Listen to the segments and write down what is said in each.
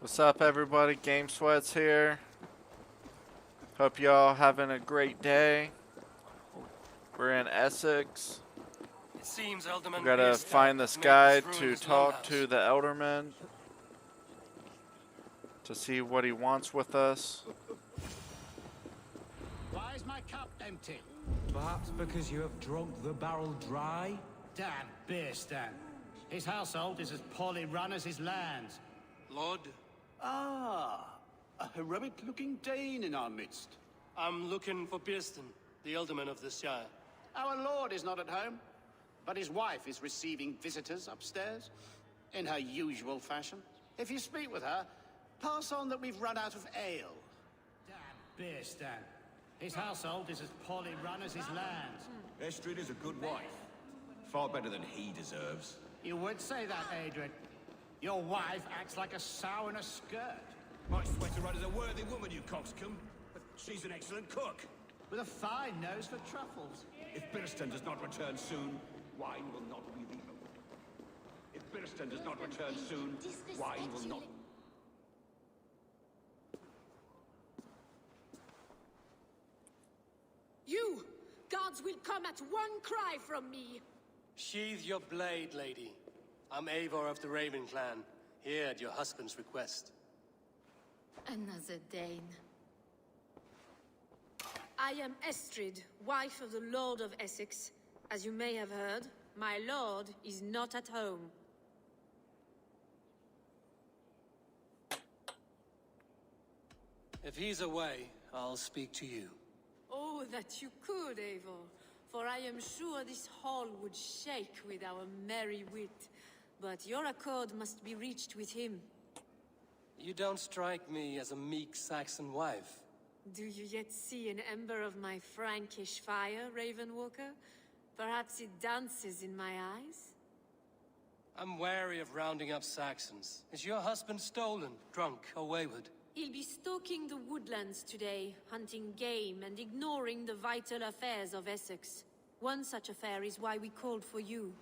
What's up, everybody? Game Sweats here. Hope y'all having a great day. We're in Essex. It seems We gotta find this guy to talk to the Elderman to see what he wants with us. Why is my cup empty? Perhaps because you have drunk the barrel dry? Damn beer stand. His household is as poorly run as his lands. Lord, Ah, a heroic-looking Dane in our midst. I'm looking for Beerston, the alderman of this shire. Our lord is not at home, but his wife is receiving visitors upstairs, in her usual fashion. If you speak with her, pass on that we've run out of ale. Damn beer stand. His household is as poorly run as his lands. Estrid is a good wife. Far better than he deserves. You would say that, Adrian. Your wife acts like a sow in a skirt. My sweater run is a worthy woman, you coxcomb. But she's an excellent cook. With a fine nose for truffles. If Birston does not return soon, wine will not be the... If Birston does not return soon, wine will not... You! Guards will come at one cry from me! Sheathe your blade, lady. I'm Eivor of the Raven clan, here at your husband's request. Another Dane. I am Estrid, wife of the Lord of Essex. As you may have heard, my lord is not at home. If he's away, I'll speak to you. Oh, that you could, Eivor. For I am sure this hall would shake with our merry wit. But your accord must be reached with him. You don't strike me as a meek Saxon wife. Do you yet see an ember of my Frankish fire, Ravenwalker? Perhaps it dances in my eyes? I'm wary of rounding up Saxons. Is your husband stolen, drunk, or wayward? He'll be stalking the woodlands today, hunting game and ignoring the vital affairs of Essex. One such affair is why we called for you.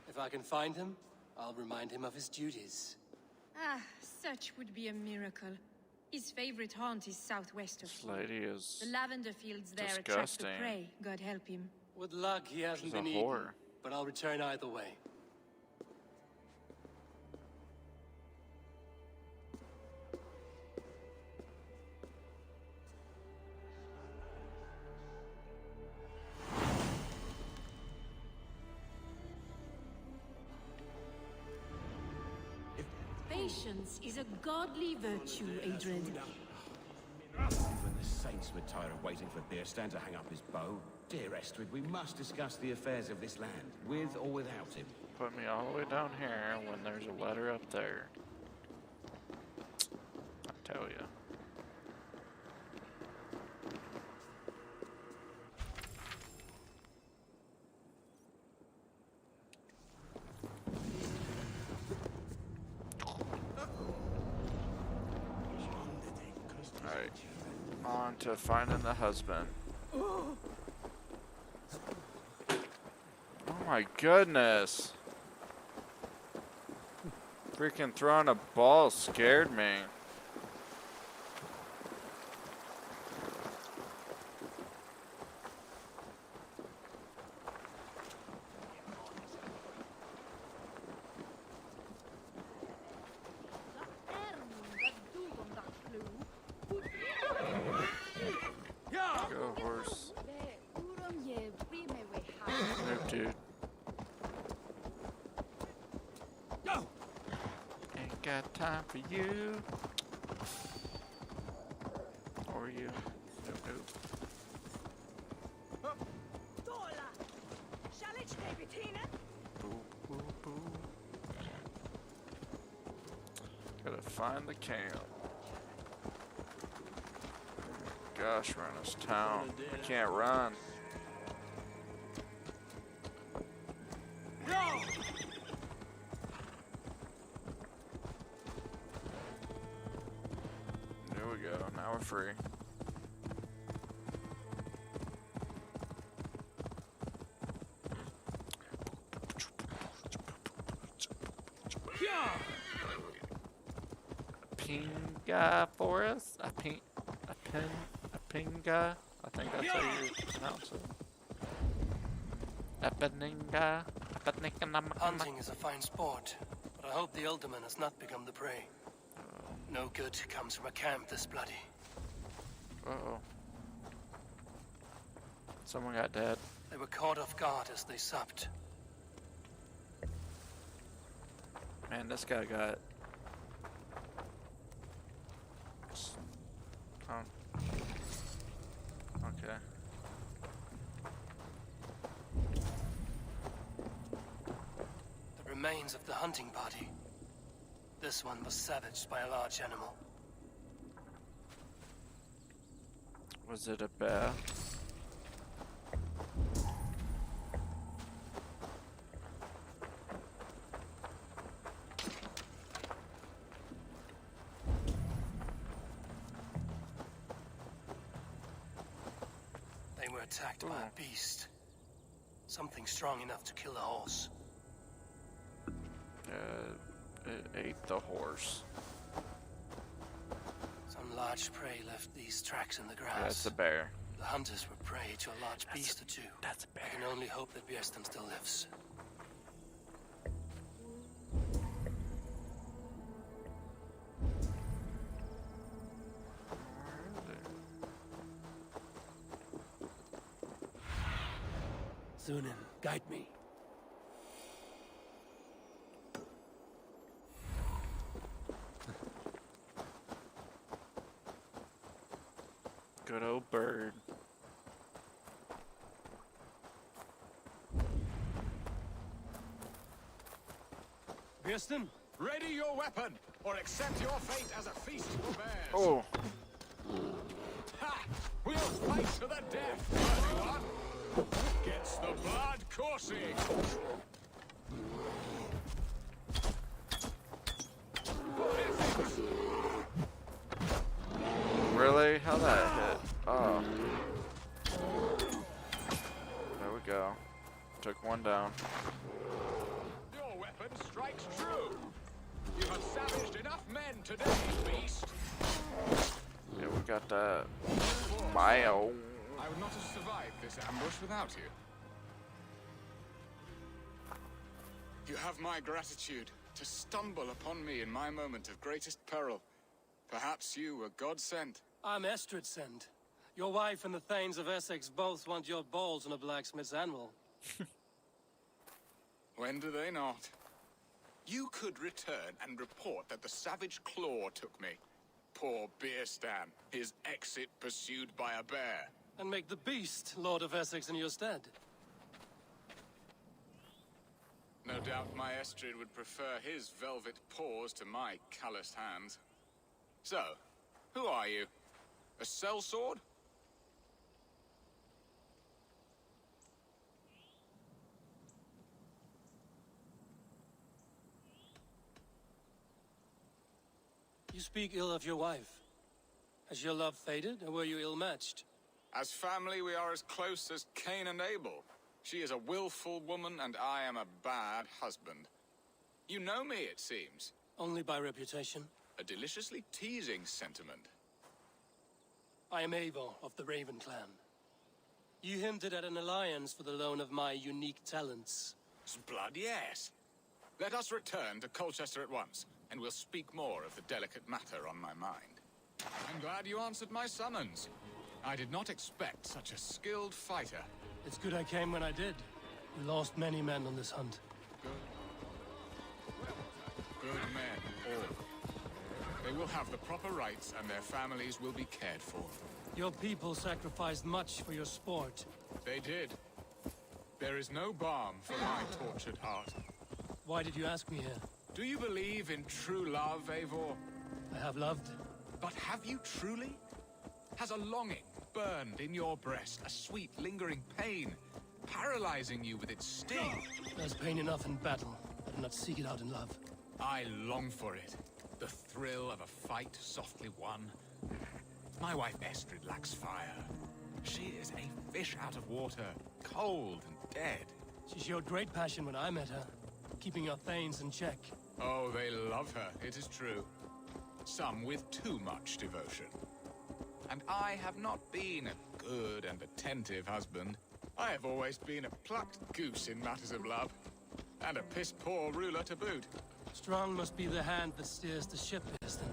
If I can find him, I'll remind him of his duties. Ah, such would be a miracle. His favorite haunt is southwest of This here. lady is The lavender fields there attract the disgusting. prey, God help him. With luck, he hasn't She's a been eaten, whore. but I'll return either way. Patience is a godly virtue, Adrian. Even the saints would tire of waiting for Birstan to hang up his bow. Dear Estrid, we must discuss the affairs of this land, with or without him. put me all the way down here when there's a letter up there. I tell you. Alright, on to finding the husband. Oh my goodness! Freaking throwing a ball scared me. Go horse. Nope, dude. Ain't got time for you. Or you. Nope, nope. Boo, boo, boo. Gotta find the camp. Gosh, we're in this town. I can't run. There we go. Now we're free. Pinga Forest? A Pinga? I think that's how you pronounce it. Epeninga? Hunting is a fine sport, but I hope the Ultiman has not become the prey. No good comes from a camp this bloody. Uh-oh. Someone got dead. They were caught off guard as they supped. Man, this guy got... Oh. Okay. The remains of the hunting party. This one was savaged by a large animal. Was it a bear? They were attacked by a beast. Something strong enough to kill a horse. It ate the horse. Some large prey left these tracks in the grass. Yeah, it's a bear. The hunters were prey to a large beast or two. That's a bear. I can only hope that Björsten still lives. Thunin, guide me. Good old bird. Björsten? Ready your weapon, or accept your fate as a feast for bears. Oh, Ha! We'll fight to the death, worthy one. Gets the blood coursing. really? How that hit? Oh. There we go. Took one down. Your weapon strikes true. You have savaged enough men today, beast. Yeah, we got that. Bio. I would not have survived this ambush without you. You have my gratitude to stumble upon me in my moment of greatest peril. Perhaps you were God sent. I'm Estrid sent. Your wife and the Thanes of Essex both want your balls on a blacksmith's anvil. When do they not? You could return and report that the savage claw took me. Poor Björsten, his exit pursued by a bear. And make the beast Lord of Essex in your stead. No doubt my Estrid would prefer his velvet paws to my calloused hands. So, who are you? A sellsword? You speak ill of your wife. Has your love faded, or were you ill-matched? As family, we are as close as Cain and Abel. She is a willful woman, and I am a bad husband. You know me, it seems. Only by reputation. A deliciously teasing sentiment. I am Eivor of the Raven clan. You hinted at an alliance for the loan of my unique talents. Blood, yes. Let us return to Colchester at once, and we'll speak more of the delicate matter on my mind. I'm glad you answered my summons. I did not expect such a skilled fighter. It's good I came when I did. We lost many men on this hunt. Good men, all. They will have the proper rights, and their families will be cared for. Your people sacrificed much for your sport. They did. There is no balm for my tortured heart. Why did you ask me here? Do you believe in true love, Eivor? I have loved. But have you truly? Has a longing burned in your breast, a sweet, lingering pain, paralyzing you with its sting? There's pain enough in battle. I do not seek it out in love. I long for it. The thrill of a fight softly won. My wife Estrid lacks fire. She is a fish out of water, cold and dead. She showed great passion when I met her, keeping our Thanes in check. Oh, they love her, it is true. some with too much devotion. And I have not been a good and attentive husband. I have always been a plucked goose in matters of love, and a piss-poor ruler to boot. Strong must be the hand that steers the ship, Bearston.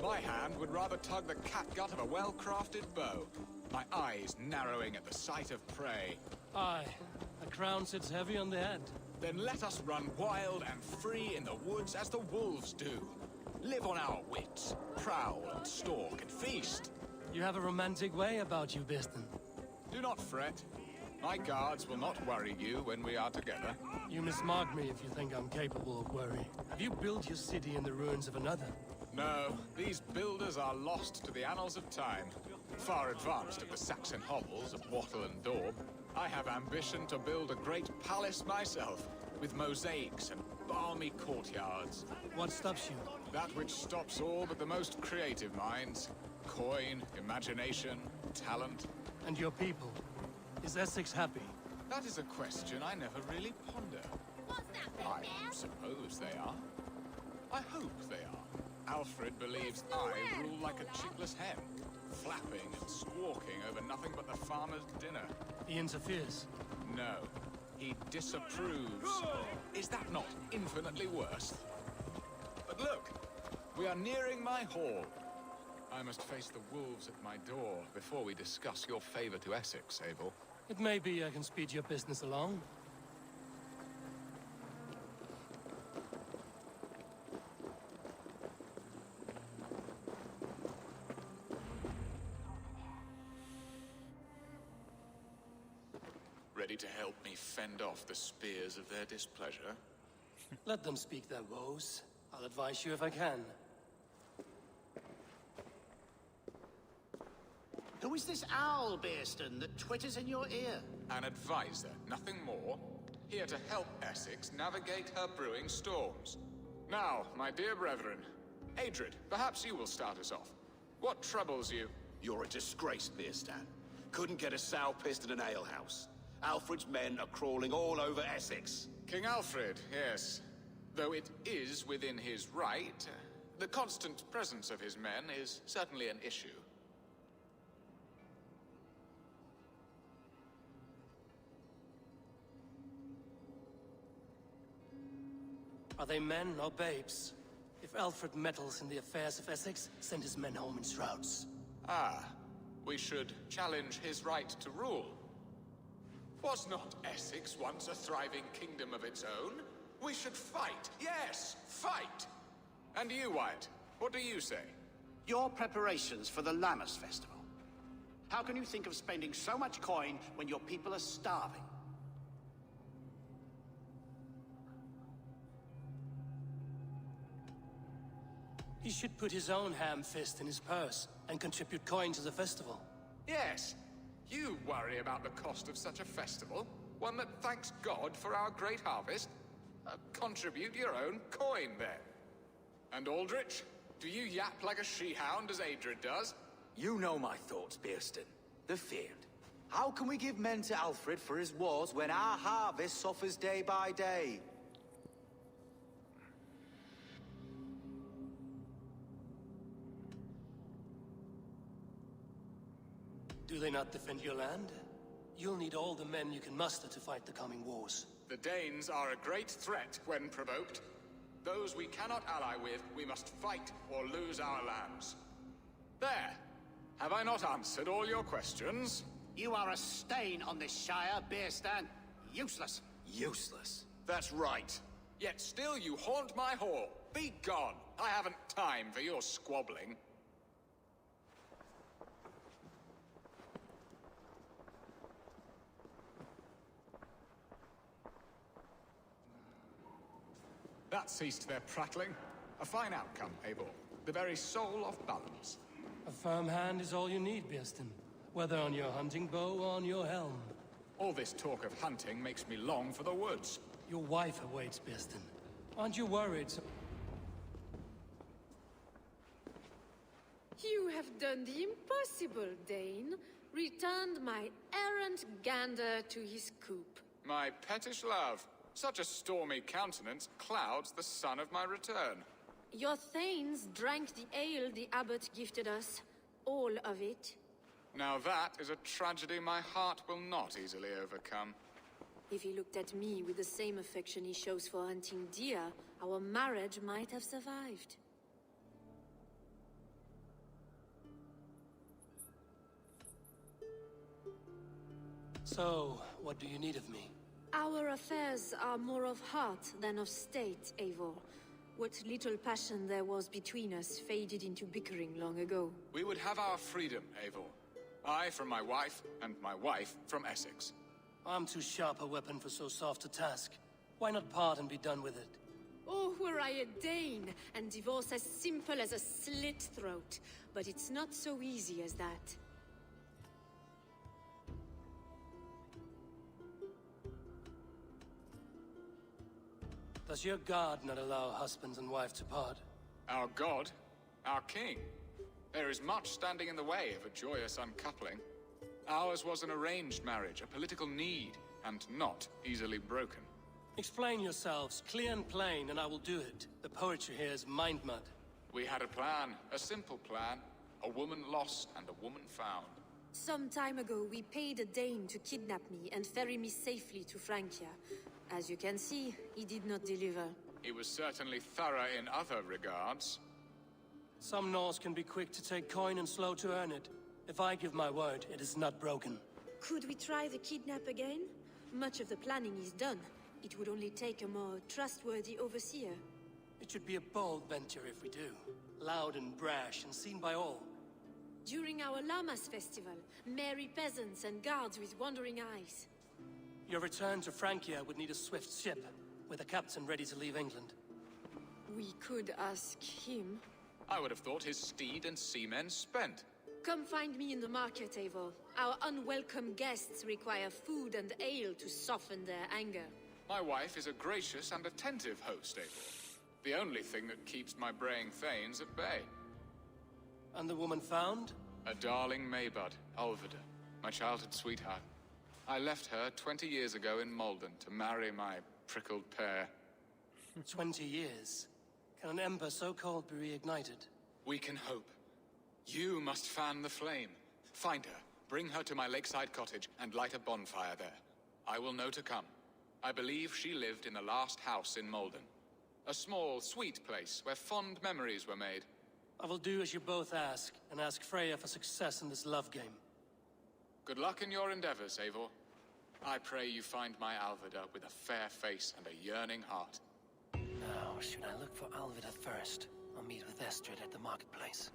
My hand would rather tug the catgut of a well-crafted bow, my eyes narrowing at the sight of prey. Aye, a crown sits heavy on the head. Then let us run wild and free in the woods as the wolves do. Live on our wits, prowl and stalk and feast. You have a romantic way about you, Bearston. Do not fret. My guards will not worry you when we are together. You mismark me if you think I'm capable of worry. Have you built your city in the ruins of another? No, these builders are lost to the annals of time. Far advanced of the Saxon hovels of Wattle and Daub, I have ambition to build a great palace myself, with mosaics and balmy courtyards. What stops you? That which stops all but the most creative minds. Coin, imagination, talent. And your people? Is Essex happy? That is a question I never really ponder. I suppose they are. I hope they are. Alfred believes I rule like a chickless hen, flapping and squawking over nothing but the farmer's dinner. He interferes. No, he disapproves. Is that not infinitely worse? But look, we are nearing my hall. I must face the wolves at my door before we discuss your favor to Essex, Abel. It may be I can speed your business along. Ready to help me fend off the spears of their displeasure? Let them speak their woes. I'll advise you if I can. Who is this owl, Bearston, that twitters in your ear? An advisor, nothing more. Here to help Essex navigate her brewing storms. Now, my dear brethren, Adrid, perhaps you will start us off. What troubles you? You're a disgrace, Bearstan. Couldn't get a sow pissed in an alehouse. Alfred's men are crawling all over Essex. King Alfred, yes. Though it is within his right, the constant presence of his men is certainly an issue. Are they men or babes? If Alfred meddles in the affairs of Essex, send his men home in shrouds. Ah, we should challenge his right to rule. Was not Essex once a thriving kingdom of its own? We should fight, yes, fight! And you, Wyatt, what do you say? Your preparations for the Lammas Festival. How can you think of spending so much coin when your people are starving? He should put his own ham fist in his purse and contribute coin to the festival. Yes, you worry about the cost of such a festival, one that thanks God for our great harvest. Contribute your own coin, then. And Aldrich, do you yap like a she-hound as Adrid does? You know my thoughts, Bearston. The feared. How can we give men to Alfred for his wars when our harvest suffers day by day? Do they not defend your land? You'll need all the men you can muster to fight the coming wars. The Danes are a great threat when provoked. Those we cannot ally with, we must fight or lose our lands. There! Have I not answered all your questions? You are a stain on this Shire, Bearstan. Useless. Useless. That's right. Yet still you haunt my hall. Be gone! I haven't time for your squabbling. That ceased their prattling. A fine outcome, Abel. The very soul of balance. A firm hand is all you need, Bearston. Whether on your hunting bow or on your helm. All this talk of hunting makes me long for the woods. Your wife awaits, Bearston. Aren't you worried? You have done the impossible, Dane. Returned my errant gander to his coop. My pettish love. Such a stormy countenance clouds the sun of my return. Your thanes drank the ale the abbot gifted us. All of it. Now that is a tragedy my heart will not easily overcome. If he looked at me with the same affection he shows for hunting deer, our marriage might have survived. So, what do you need of me? Our affairs are more of heart than of state, Eivor. What little passion there was between us faded into bickering long ago. We would have our freedom, Eivor. I from my wife, and my wife from Essex. I'm too sharp a weapon for so soft a task. Why not part and be done with it? Oh, were I a Dane, and divorce as simple as a slit throat. But it's not so easy as that. Does your god not allow husband and wife to part? Our god? Our king? There is much standing in the way of a joyous uncoupling. Ours was an arranged marriage, a political need, and not easily broken. Explain yourselves, clear and plain, and I will do it. The poetry here is mind mud. We had a plan, a simple plan. A woman lost and a woman found. Some time ago, we paid a Dane to kidnap me and ferry me safely to Francia. As you can see, he did not deliver. He was certainly thorough in other regards. Some Norse can be quick to take coin and slow to earn it. If I give my word, it is not broken. Could we try the kidnap again? Much of the planning is done. It would only take a more trustworthy overseer. It should be a bold venture if we do. Loud and brash and seen by all. During our Llamas festival, merry peasants and guards with wandering eyes. Your return to Francia would need a swift ship, with a captain ready to leave England. We could ask him. I would have thought his steed and seamen spent. Come find me in the market, Eivor. Our unwelcome guests require food and ale to soften their anger. My wife is a gracious and attentive host, Eivor. The only thing that keeps my braying thanes at bay. And the woman found? A darling Maybud, Alvida, my childhood sweetheart. I left her 20 years ago in Malden to marry my prickled pair. 20 years? Can an ember so cold be reignited? We can hope. You must fan the flame. Find her, bring her to my lakeside cottage, and light a bonfire there. I will know to come. I believe she lived in the last house in Malden. A small, sweet place where fond memories were made. I will do as you both ask, and ask Freya for success in this love game. Good luck in your endeavors, Eivor. I pray you find my Alvida with a fair face and a yearning heart. Now, should I look for Alvida first, or meet with Estrid at the marketplace?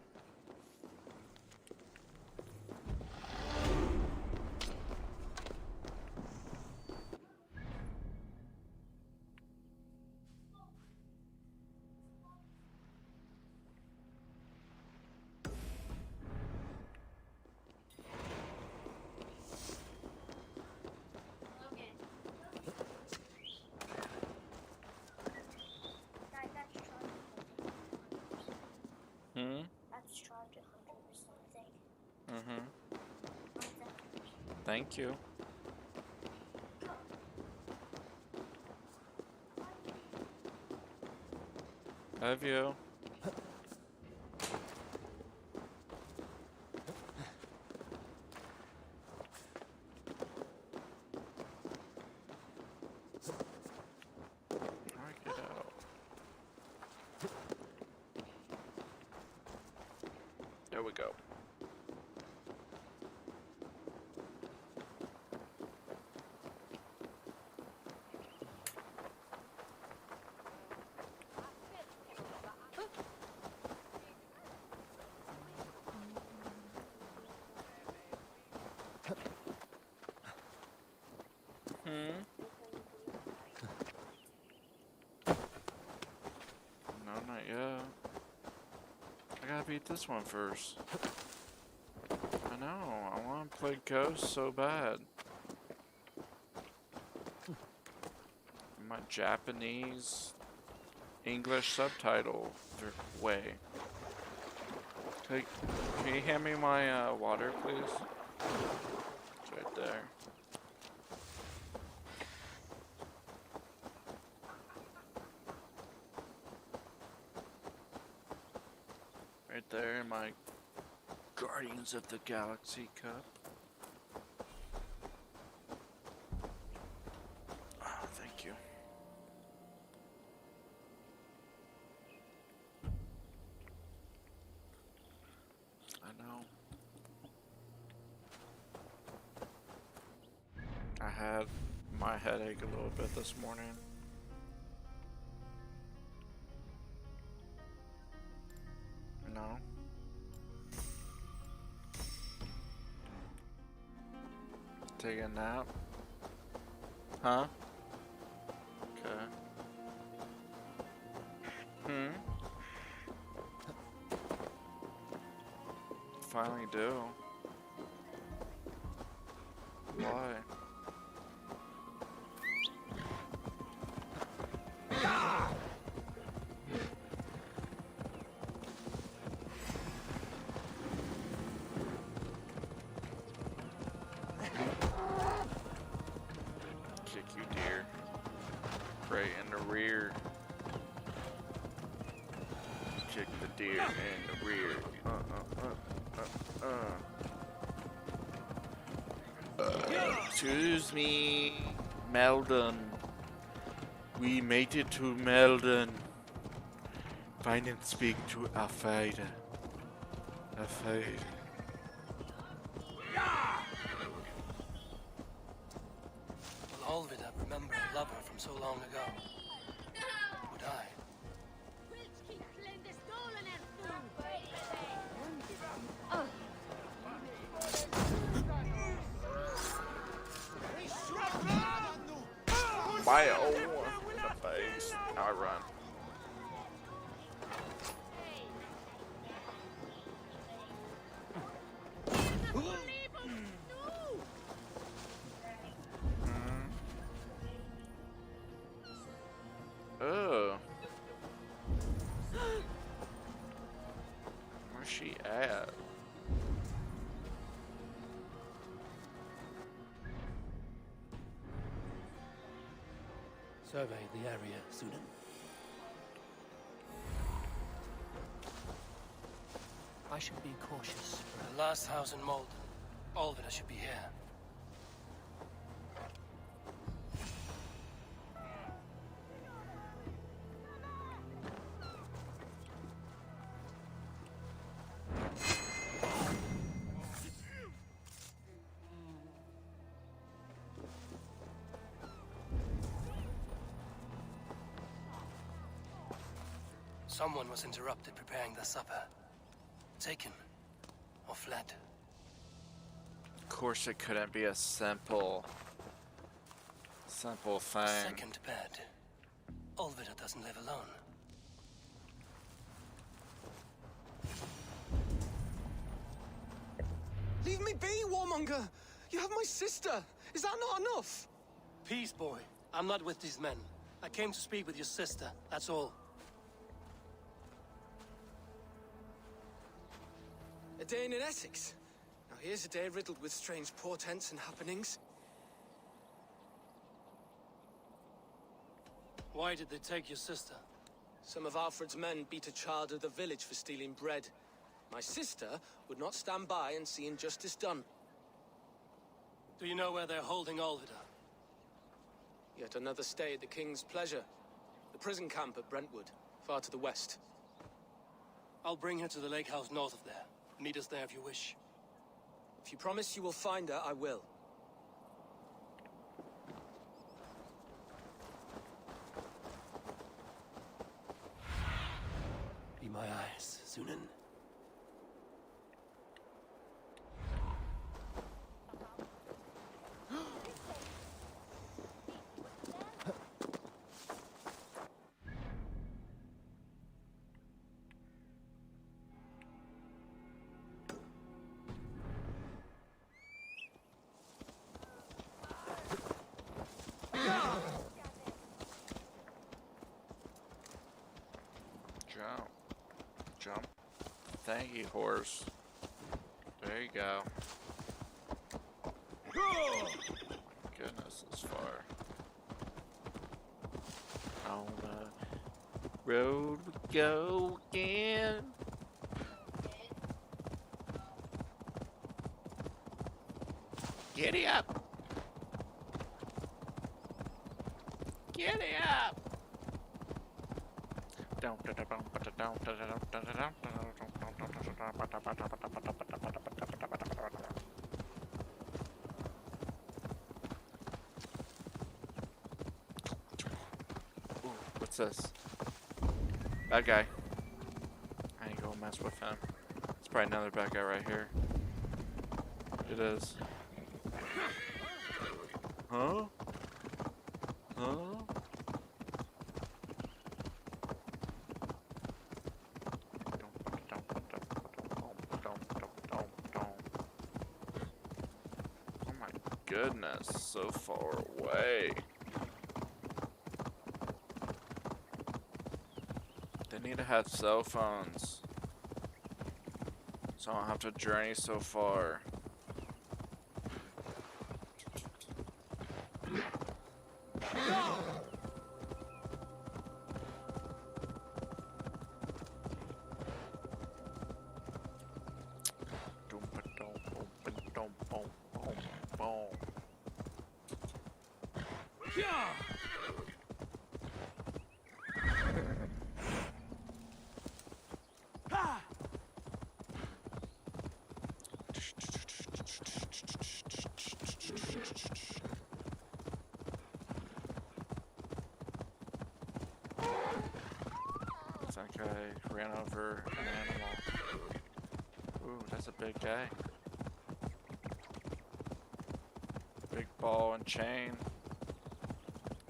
Thank you. Love you. Alright, get out. There we go. No, not yet. I gotta beat this one first. I know, I want to play Ghost so bad. My Japanese English subtitle way. Can you hand me my water, please? It's right there. Right there in my Guardians of the Galaxy cup. Oh, thank you. I know. I had my headache a little bit this morning. No. Take a nap? Huh? Okay. Finally do. Why? Kick you, deer. Right in the rear. Kick the deer in the rear. Excuse me, Meldon. We made it to Meldon. Find and speak to our father. Our father. Will Olvid remember a lover from so long ago? Would I? Why in the face? Now I run. Oh. Where's she at? Survey the area, Sunan. I should be cautious. The last house in Malden. Olvid should be here. Someone was interrupted preparing the supper. Taken. Or fled. Of course it couldn't be a simple thing. Second bed. Olvida doesn't live alone. Leave me be, warmonger! You have my sister! Is that not enough? Peace, boy. I'm not with these men. I came to speak with your sister, that's all. A day in Essex. Now here's a day riddled with strange portents and happenings. Why did they take your sister? Some of Alfred's men beat a child of the village for stealing bread. My sister would not stand by and see injustice done. Do you know where they're holding Olvida? Yet another stay at the King's pleasure. The prison camp at Brentwood, far to the west. I'll bring her to the lake house north of there. Meet us there if you wish. If you promise you will find her, I will. Be my eyes, Sunan. Jump. Thank you, horse. There you go. Goodness, it's far. On the road we go again. Giddy up! Giddy up! Ooh, what's this? Bad guy. I ain't gonna mess with him. It's probably another bad guy right here. It is. Huh? Huh? Oh my goodness, so far away. They need to have cell phones, so I don't have to journey so far. I think I ran over an animal. Ooh, that's a big guy. Big ball and chain.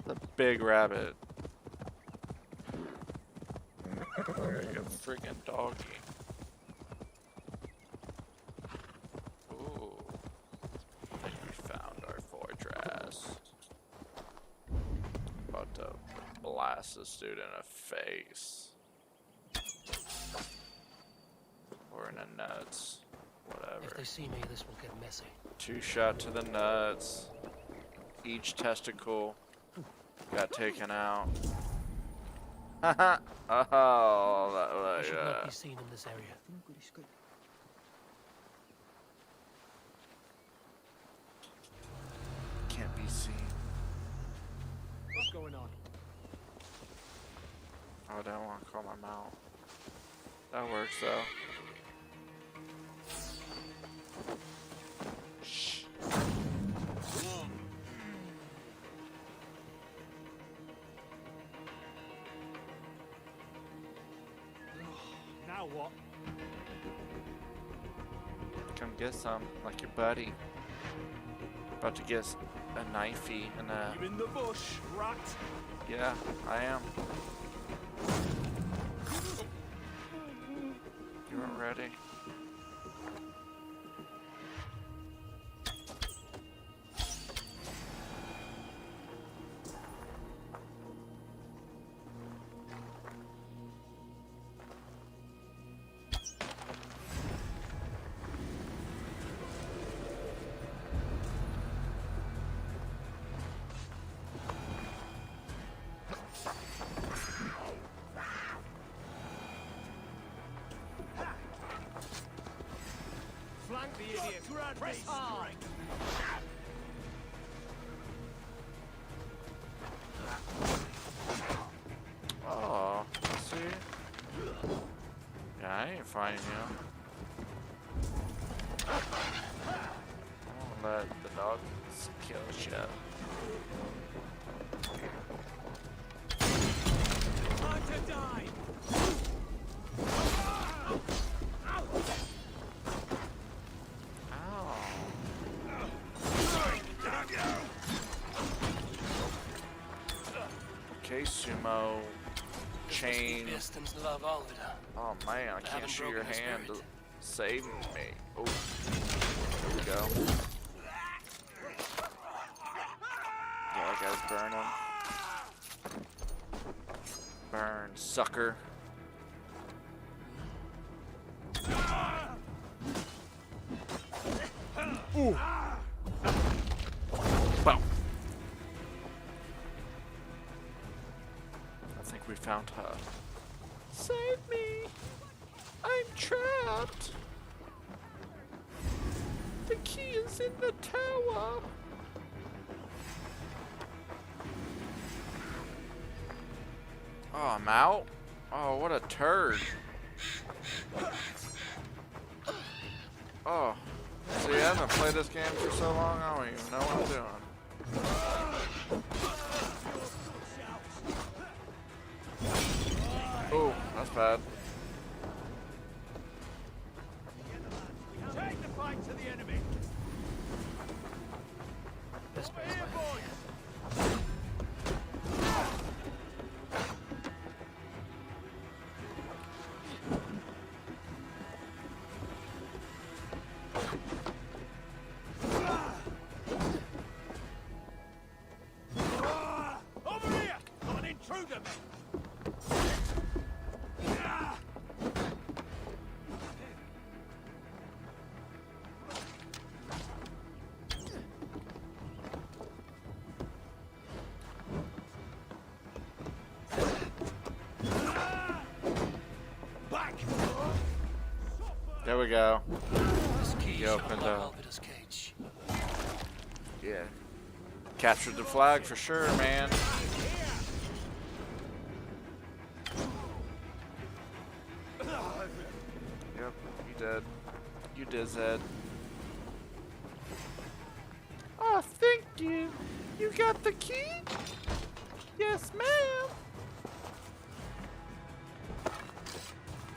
The big rabbit. Like a freaking doggy. Ooh. I think we found our fortress. About to blast this dude in the face. Or in the nuts. Whatever. If they see me, this will get messy. 2 shot to the nuts. Each testicle got taken out. Haha. Oh, I that should not be seen in this area. can't be seen. What's going on? Oh, I don't want to call my mouth. That works though. Shh. Now what? Come get some, like your buddy. About to get a knifey and a... You in the bush, rat? Yeah, I am. You weren't ready. Flank the idiot. Press hard. Oh, see? Yeah, I ain't finding you. I won't let the dogs kill shit. Time to die. Okay, sumo chain. Love all of it. Oh man, I can't shoot your hand to save me. Oh, there we go. Yeah, that guy's burning. Burn, sucker. Ooh. Boom. I think we found her. Save me! I'm trapped! The key is in the tower. Oh, I'm out? Oh, what a turd. Oh. See, I haven't played this game for so long, I don't even know what I'm doing. Oh, that's bad. Take the fight to the enemy. Over here! Got an intruder, man! Back! There we go. This key He shall opened unlock up. Alvida's cage. Yeah. Captured the flag for sure, man. Yep, you did. You did, Zed. Oh, thank you. You got the key? Yes, ma'am.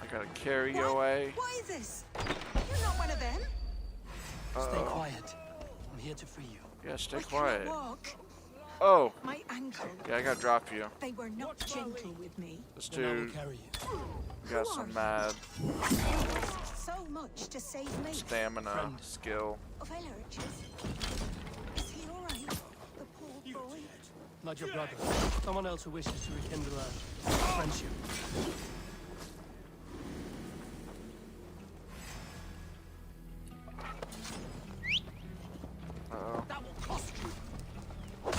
I gotta carry you away. Why is this? You're not one of them. Stay quiet. I'm here to free you. Yeah, stay I quiet. cannot walk. Oh, My ankle. yeah, I gotta drop you. They were not gentle with me. This Then I will dude carry you. got Who are some you? mad So much to save me. stamina Friend. skill. Of Ellerich. Is he alright? The poor boy. Not your brother. Someone else who wishes to rekindle a friendship. Uh-oh. That will cost you.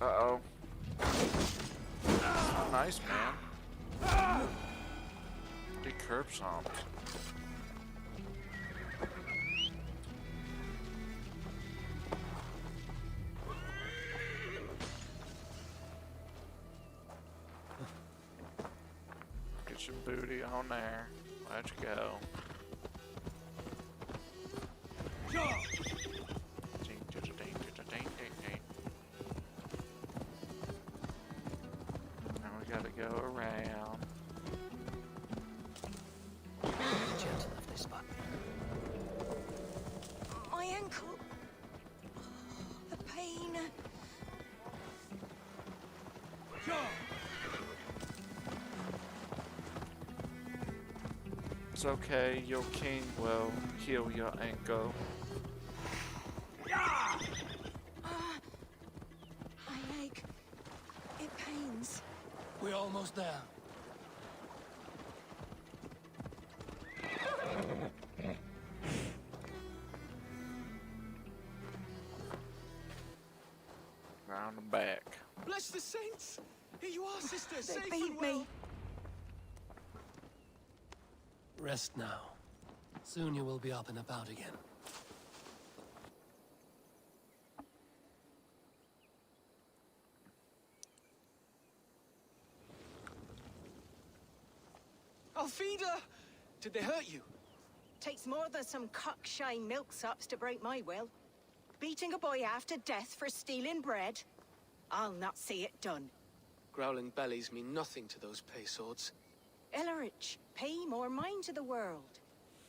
Uh-oh. Oh, nice, man. Big curb stomped. Get your booty on there. Let's go. Now we gotta go around. Gentle if they spot me. My ankle. The pain. It's okay, your king will heal your ankle. My leg. It pains. We're almost there. Round and back. Bless the saints! Here you are, sister, They safe beat and well. me. Rest now. Soon you will be up and about again. Alfida! Did they hurt you? Takes more than some cockshy milksops to break my will. Beating a boy half to death for stealing bread. I'll not see it done. Growling bellies mean nothing to those pay swords. Ellerich, pay more mind to the world.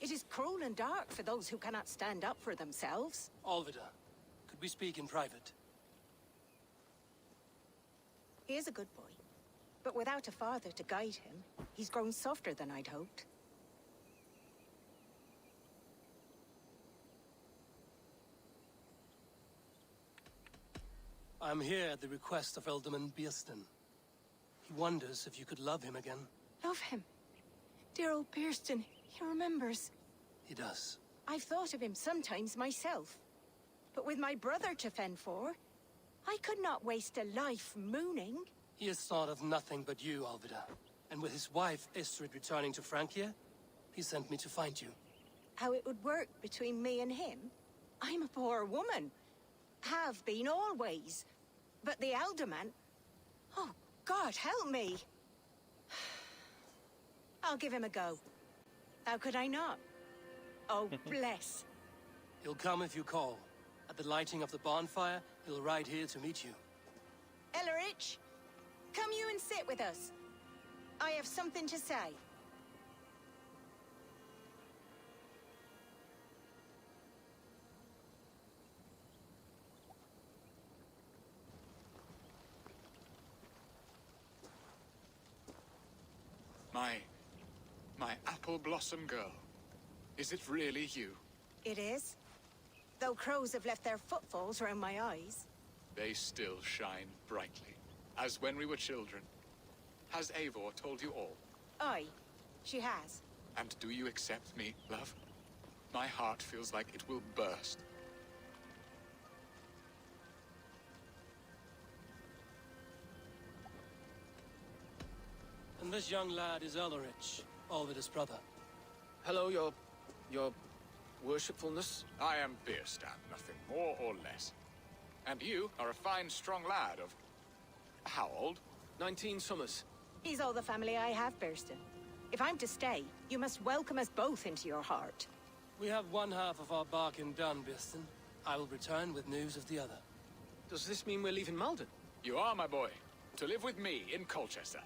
It is cruel and dark for those who cannot stand up for themselves. Alvida, could we speak in private? He is a good boy. But without a father to guide him, he's grown softer than I'd hoped. I'm here at the request of Alderman Biersten. He wonders if you could love him again. Love him. Dear old Biersten, he remembers. He does. I've thought of him sometimes myself. But with my brother to fend for, I could not waste a life mooning. He has thought of nothing but you, Alvida. And with his wife, Istrid, returning to Francia, he sent me to find you. How it would work between me and him, I'm a poor woman. Have been always. But the alderman... Oh, God, help me. I'll give him a go. How could I not? Oh, bless. He'll come if you call. At the lighting of the bonfire, he'll ride here to meet you. Ellerich, come you and sit with us. I have something to say. My apple blossom girl. Is it really you? It is. Though crows have left their footfalls around my eyes. They still shine brightly, as when we were children. Has Eivor told you all? Aye, she has. And do you accept me, love? My heart feels like it will burst. And this young lad is Ellerich, Olvid's brother. Hello, your worshipfulness. I am Bierstan, nothing more or less. And you are a fine, strong lad of... how old? 19 summers. He's all the family I have, Burston. If I'm to stay, you must welcome us both into your heart. We have one half of our bargain done, Birston. I will return with news of the other. Does this mean we're leaving Malden? You are, my boy, to live with me in Colchester.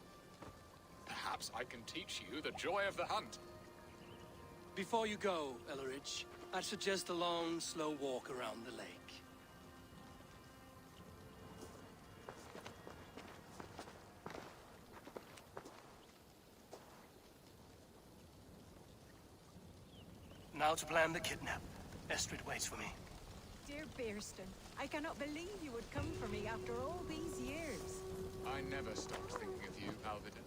Perhaps I can teach you the joy of the hunt. Before you go, Ellerich, I'd suggest a long, slow walk around the lake. Now to plan the kidnap. Estrid waits for me. Dear Burston, I cannot believe you would come for me after all these years. I never stopped thinking of you, Alvida.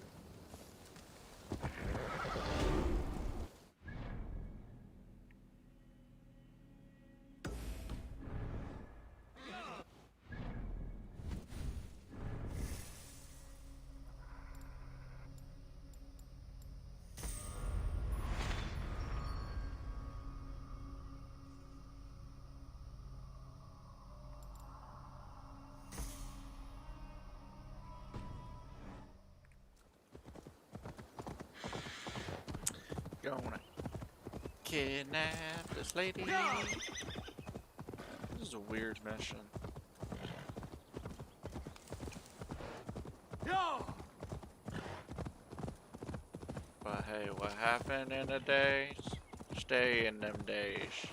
Gonna kidnap this lady. This is a weird mission. But hey, what happened in the days? Stay in them days.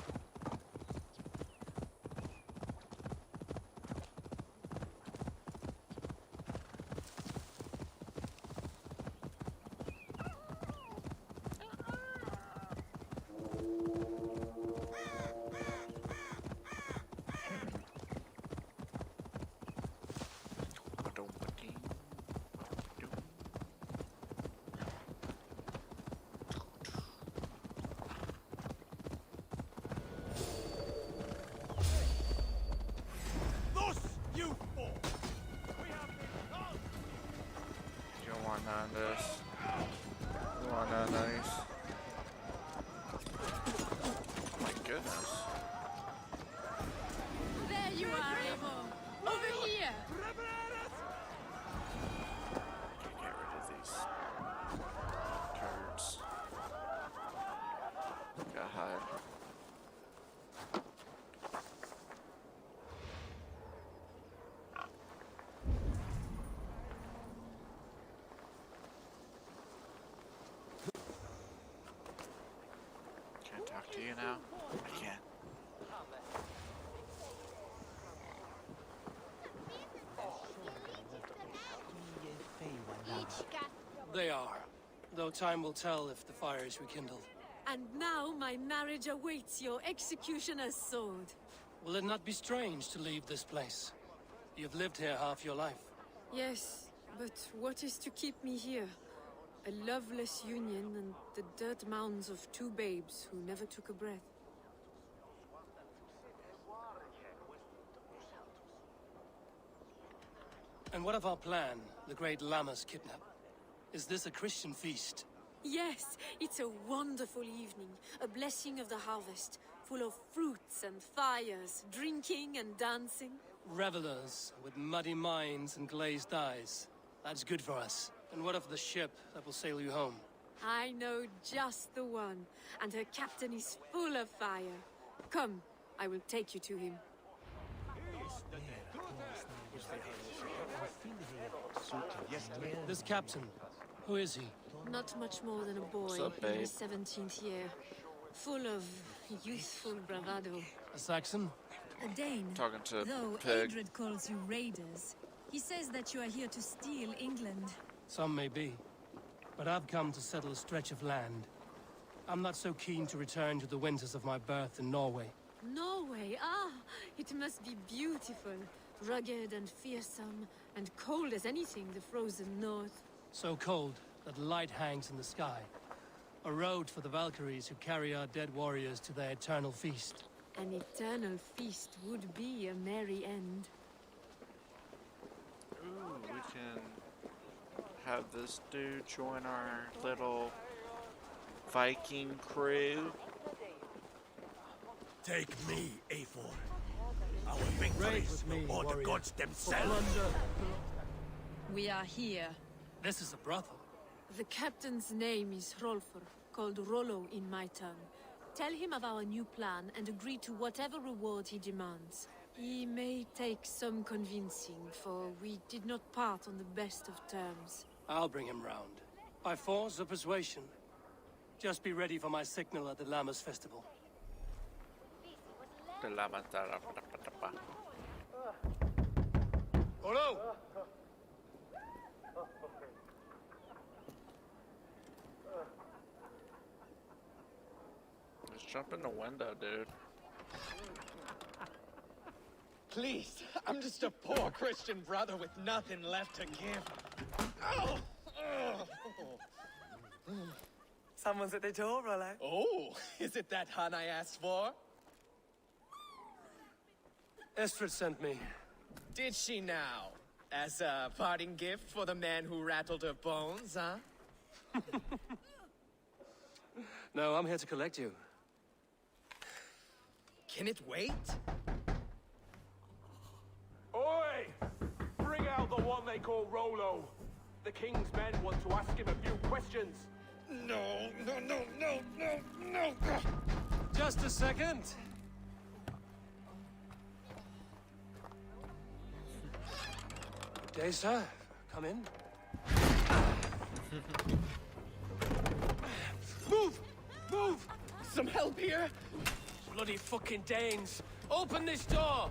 On this. You want that nice? Oh my goodness. There you are, Eivor. Over here. Get rid of these turds. Gotta hide. Talk to you now? I can't. They are. Though time will tell if the fire is rekindled. And now my marriage awaits your executioner's sword. Will it not be strange to leave this place? You've lived here half your life. Yes, but what is to keep me here? A loveless union and the dirt mounds of two babes who never took a breath. And what of our plan, the great Lamma's kidnap? Is this a Christian feast? Yes, it's a wonderful evening. A blessing of the harvest, full of fruits and fires, drinking and dancing. Revelers with muddy minds and glazed eyes. That's good for us. And what of the ship that will sail you home? I know just the one, and her captain is full of fire. Come, I will take you to him. This captain, who is he? Not much more than a boy up, in babe? his 17th year. Full of youthful bravado. A Saxon? A Dane. Talking to Though Peg. Adred calls you raiders. He says that you are here to steal England. Some may be. But I've come to settle a stretch of land. I'm not so keen to return to the winters of my birth in Norway. Norway, it must be beautiful. Rugged and fearsome, and cold as anything the frozen north. So cold that light hangs in the sky. A road for the Valkyries who carry our dead warriors to their eternal feast. An eternal feast would be a merry end. Ooh, we can have this dude join our little Viking crew. Take me, Eivor. Our victories or the gods themselves. We are here. This is a brothel. The captain's name is Hrolfr, called Rollo in my tongue. Tell him of our new plan and agree to whatever reward he demands. He may take some convincing, for we did not part on the best of terms. I'll bring him round. By force or persuasion. Just be ready for my signal at the Lammas festival. Hello! Let's jump in the window, dude. Please, I'm just a poor Christian brother with nothing left to give. Oh! Someone's at the door, Rollo. Oh, is it that hun I asked for? Estrid sent me. Did she now? As a parting gift for the man who rattled her bones, huh? No, I'm here to collect you. Can it wait? Oi! Bring out the one they call Rollo. The king's men want to ask him a few questions. No. Just a second. Good day, sir. Come in. Move! Move! Some help here? Bloody fucking Danes! Open this door!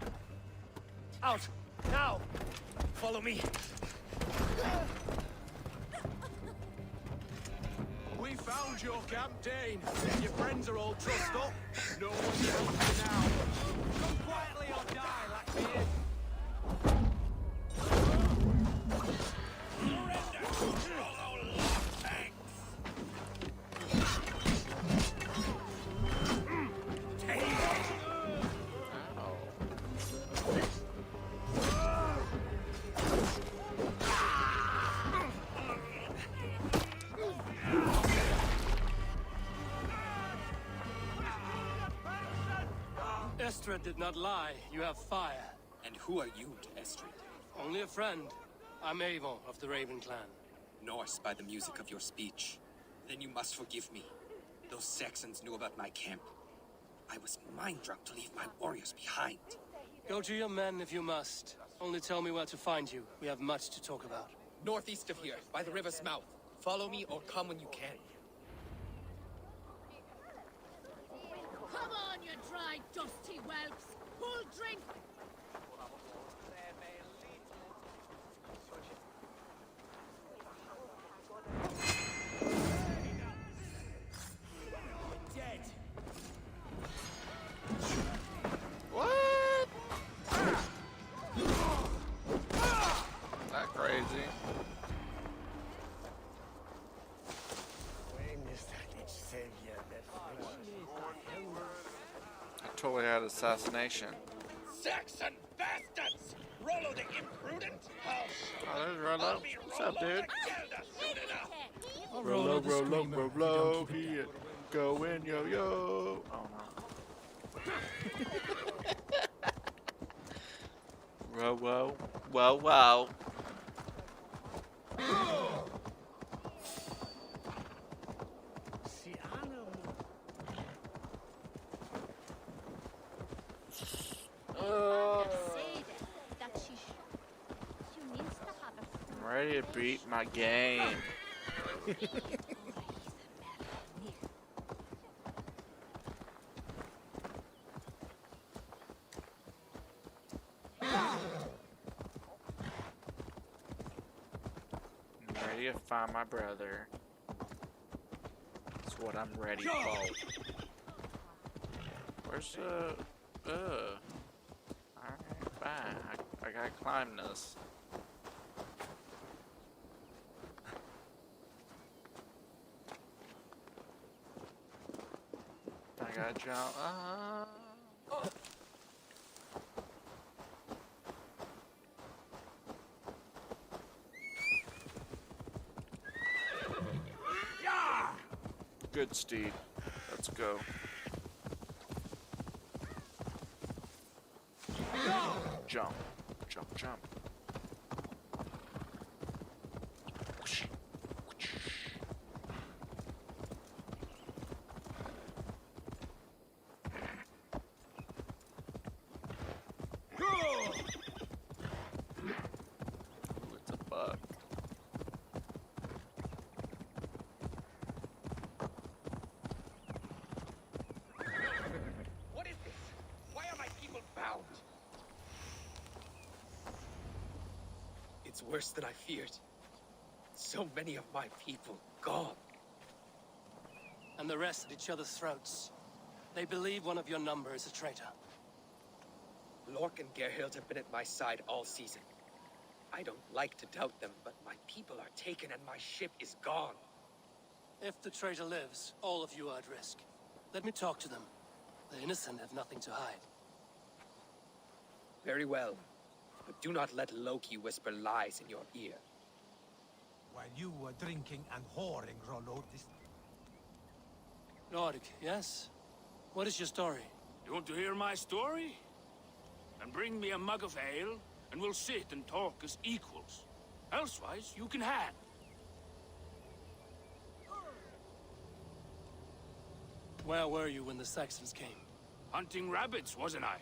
Out! Now! Follow me. We found your camp, Dane. Your friends are all trussed up. No one can help you now. Come quietly or die, Lackbeard. Estrid did not lie. You have fire. And who are you to Estrid? Only a friend. I'm Avon of the Raven clan. Norse by the music of your speech. Then you must forgive me. Those Saxons knew about my camp. I was mind-drunk to leave my warriors behind. Go to your men if you must. Only tell me where to find you. We have much to talk about. Northeast of here, by the river's mouth. Follow me or come when you can. Come on, you dry, dusty whelps! Who'll drink? Dead. What? That crazy. I totally had assassination. Saxon bastards! Rollo the imprudent! Oh, there's Rollo. What's up, dude? Rollo, Rollo, Rollo, here. Going yo-yo. Oh no. Whoa, whoa. Whoa, whoa. I'm ready to beat my game. I'm ready to find my brother. That's what I'm ready for. Where's the... Alright, fine. I gotta climb this. I gotta jump. Good steed. Let's go. Jump. Jump, jump. It's a bug. What is this? Why are my people bound? It's worse than I feared. So many of my people gone. And the rest at each other's throats. They believe one of your number is a traitor. Lork and Gerhild have been at my side all season. I don't like to doubt them, but my people are taken and my ship is gone. If the traitor lives, all of you are at risk. Let me talk to them. The innocent have nothing to hide. Very well. But do not let Loki whisper lies in your ear. While you were drinking and whoring, Rollo, this... Lord, yes? What is your story? You want to hear my story? Then bring me a mug of ale, and we'll sit and talk as equals. Elsewise, you can hang. Where were you when the Saxons came? Hunting rabbits, wasn't I?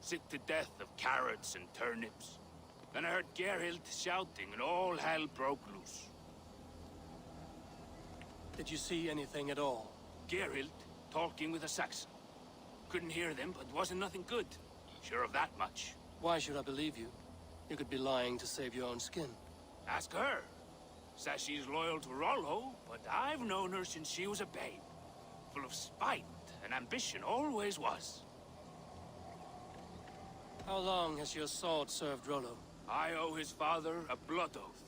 Sick to death of carrots and turnips. Then I heard Gerhild shouting, and all hell broke loose. Did you see anything at all? Gerhild talking with a Saxon. Couldn't hear them, but wasn't nothing good. Sure of that much. Why should I believe you? You could be lying to save your own skin. Ask her. Says she's loyal to Rollo, but I've known her since she was a babe. Full of spite and ambition, always was. How long has your sword served Rollo? I owe his father a blood oath.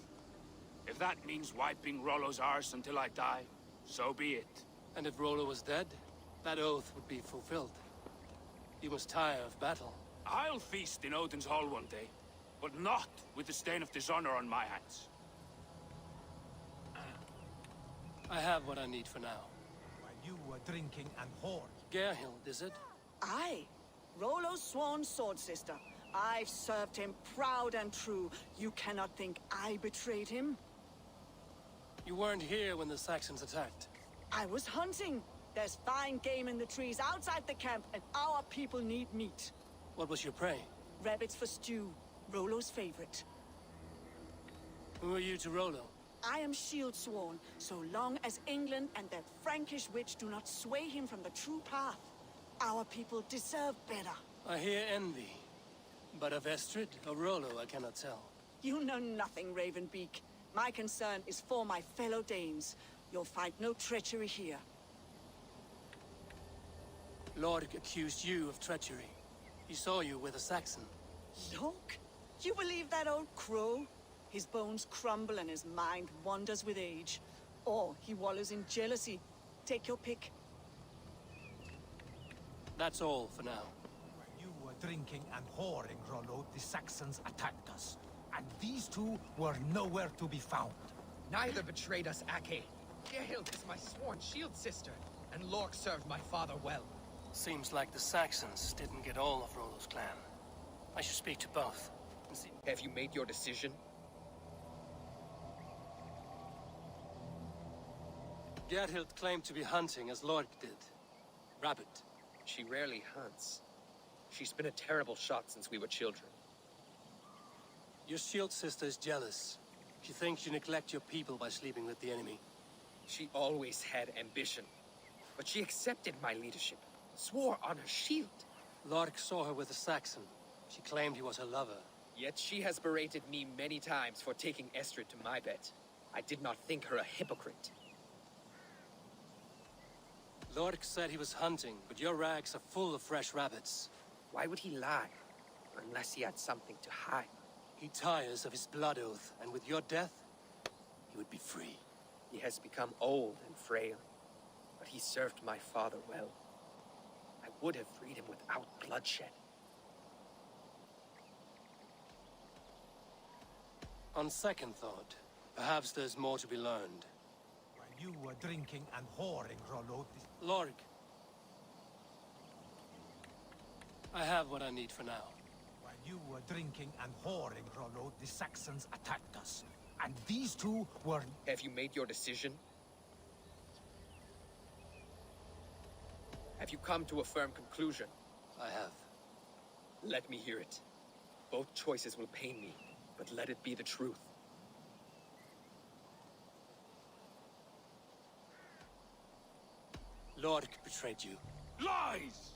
If that means wiping Rollo's arse until I die, so be it. And if Rollo was dead, that oath would be fulfilled. You must tire of battle. I'll feast in Odin's hall one day, but not with the stain of dishonor on my hands. I have what I need for now. While you were drinking and whoring... Gerhild, is it? Aye. Rollo's sworn sword sister. I've served him proud and true. You cannot think I betrayed him? You weren't here when the Saxons attacked. I was hunting. There's fine game in the trees outside the camp, and our people need meat. What was your prey? Rabbits for stew. Rollo's favorite. Who are you to Rollo? I am shield sworn, so long as England and that Frankish witch do not sway him from the true path. Our people deserve better. I hear envy. But of Estrid or Rollo, I cannot tell. You know nothing, Ravenbeak. My concern is for my fellow Danes. You'll find no treachery here. Lordic accused you of treachery. He saw you with a Saxon. Look, you believe that old crow? His bones crumble and his mind wanders with age. Or he wallows in jealousy. Take your pick. That's all for now. While you were drinking and whoring, Rollo, the Saxons attacked us. And these two were nowhere to be found. Neither betrayed us, Ake. Gerhild is my sworn shield sister, and Lork served my father well. Seems like the Saxons didn't get all of Rollo's clan. I should speak to both. And see. Have you made your decision? Gerhild claimed to be hunting as Lork did. Rabbit. She rarely hunts. She's been a terrible shot since we were children. Your shield sister is jealous. She thinks you neglect your people by sleeping with the enemy. She always had ambition, but she accepted my leadership, swore on her shield. Lork saw her with a Saxon. She claimed he was her lover. Yet she has berated me many times for taking Estrid to my bed. I did not think her a hypocrite. Lork said he was hunting, but your rags are full of fresh rabbits. Why would he lie? Unless he had something to hide. He tires of his blood oath, and with your death, he would be free. He has become old and frail, but he served my father well. I would have freed him without bloodshed. On second thought, perhaps there's more to be learned. While you were drinking and whoring, Rollo, Lork. I have what I need for now. While you were drinking and whoring, Rollo, the Saxons attacked us. And these two were... Have you made your decision? Have you come to a firm conclusion? I have. Let me hear it. Both choices will pain me, but let it be the truth. Lork betrayed you. Lies!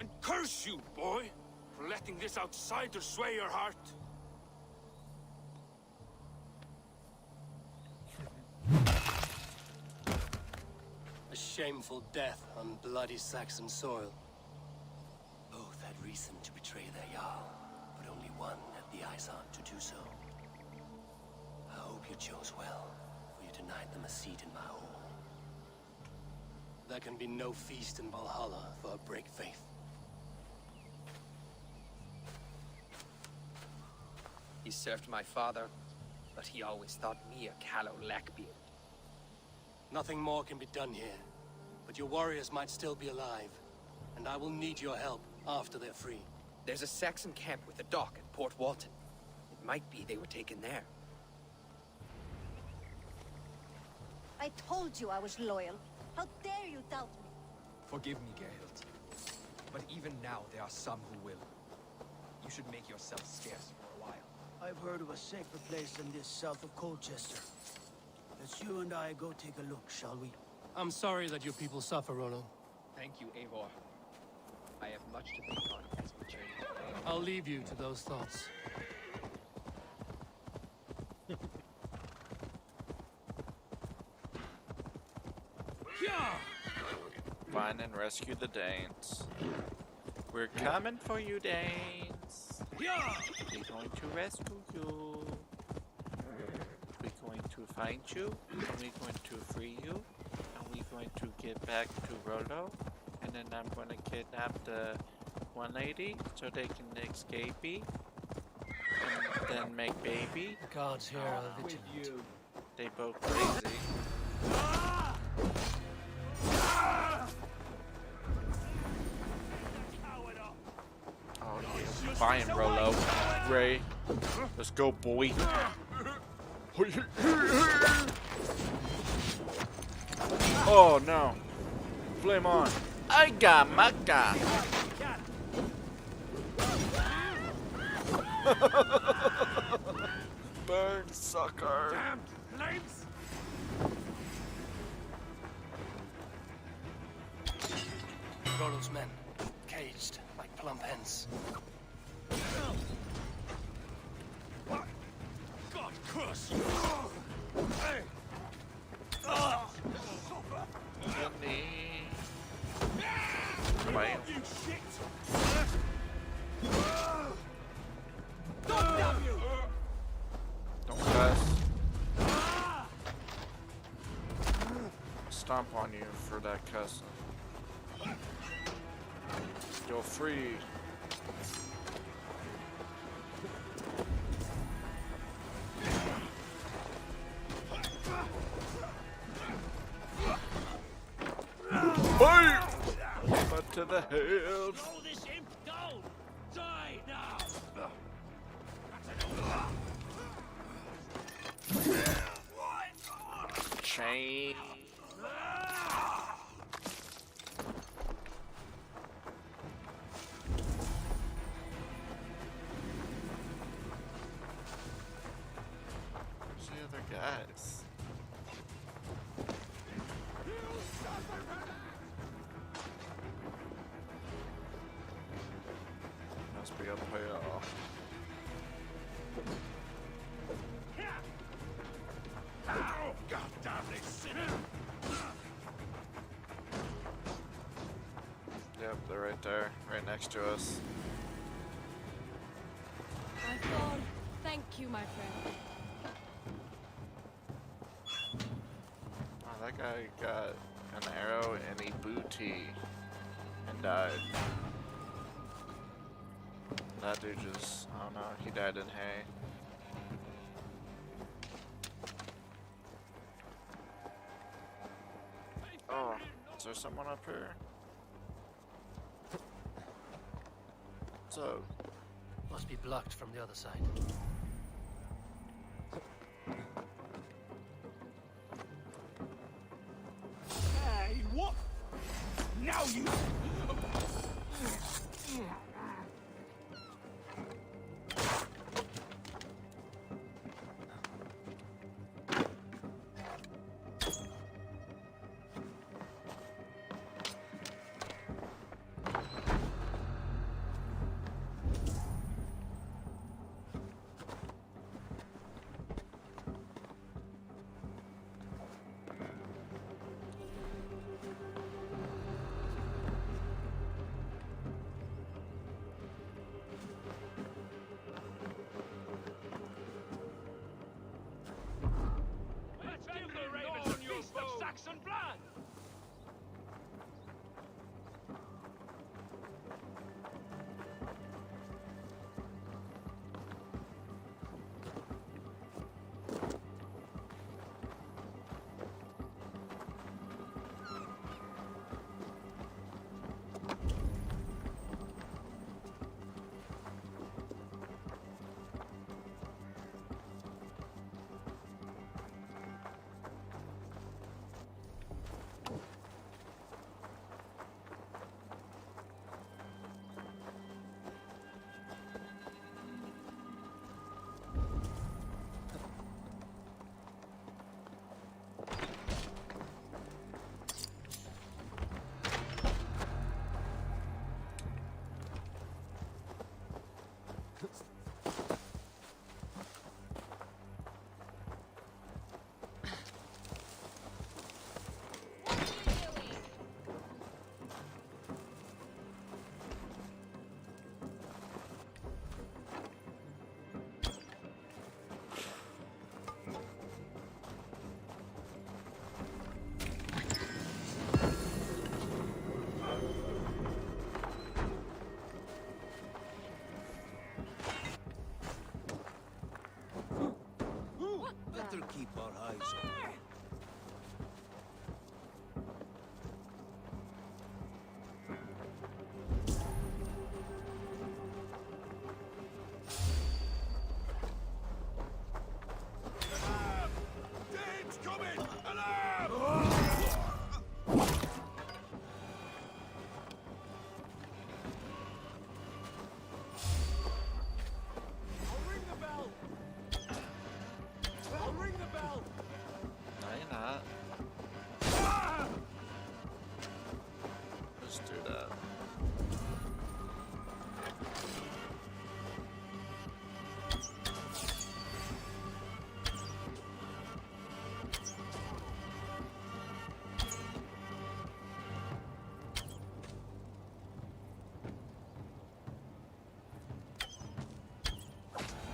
And curse you, boy, for letting this outsider sway your heart. A shameful death on bloody Saxon soil. Both had reason to betray their Jarl, but only one had the eyes on to do so. I hope you chose well, for you denied them a seat in my hall. There can be no feast in Valhalla for a break faith. He served my father, but he always thought me a callow lackbeard. Nothing more can be done here, but your warriors might still be alive, and I will need your help after they're free. There's a Saxon camp with a dock at Port Walton. It might be they were taken there. I told you I was loyal. How dare you doubt me? Forgive me, Gerhild. But even now, there are some who will. You should make yourself scarce for a while. I've heard of a safer place than this south of Colchester. Let's you and I go take a look, shall we? I'm sorry that your people suffer, Rollo. Thank you, Eivor. I have much to think on as we journey. I'll leave you to those thoughts. Find and rescue the Danes. We're coming for you, Danes. We're going to rescue you. We're going to find you, and we're going to free you, and we're going to get back to Rollo, and then I'm going to kidnap the one lady so they can escape me, and then make baby. The gods here are vigilant. They both crazy. Oh, yeah. Fine, Rollo. Ray. Let's go, boy. Oh, no. Flame on. I got my guy. Burn, sucker. Damn flames! Rollo's men, caged like plump hens. God curse you! Hey! Bam. You shit! Don't cuss. Stomp on you for that cussing. You're free. Boom! But to the head. Throw this imp down! Die now! Chain. Where's the other guys? Must be up here. Ow! God damn it, sinner! Yep, they're right there, right next to us. I thought, thank you, my friend. Oh, that guy got an arrow and a booty and died. That dude just, oh no, he died in hay. Oh, is there someone up here? So, Must be blocked from the other side. Hey, what? Now you... Saxon blood! Better keep our eyes open. Dane's coming! Alarm! I'll ring the bell! I'll ring the bell! no, you're not. Just do that.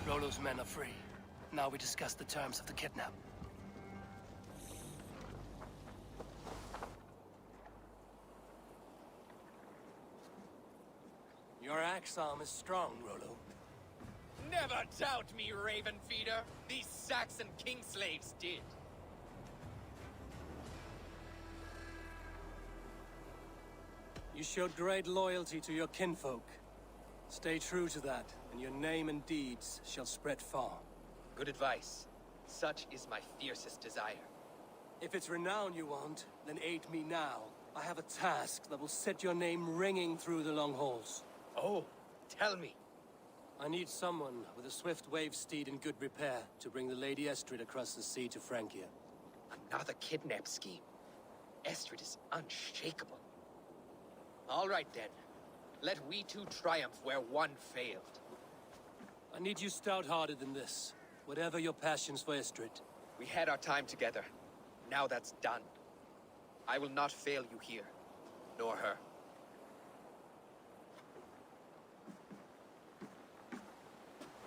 Rollo's men are free. Now we discuss the terms of the kidnap. Your axe arm is strong, Rollo. Never doubt me, Raven Feeder. These Saxon king slaves did. You showed great loyalty to your kinfolk. Stay true to that, and your name and deeds shall spread far. Good advice. Such is my fiercest desire. If it's renown you want, then aid me now. I have a task that will set your name ringing through the long halls. Oh, tell me. I need someone with a swift wave steed in good repair to bring the Lady Estrid across the sea to Francia. Another kidnap scheme. Estrid is unshakable. All right then. Let we two triumph where one failed. I need you stout-hearted in this, whatever your passions for Estrid. We had our time together. Now that's done. I will not fail you here, nor her.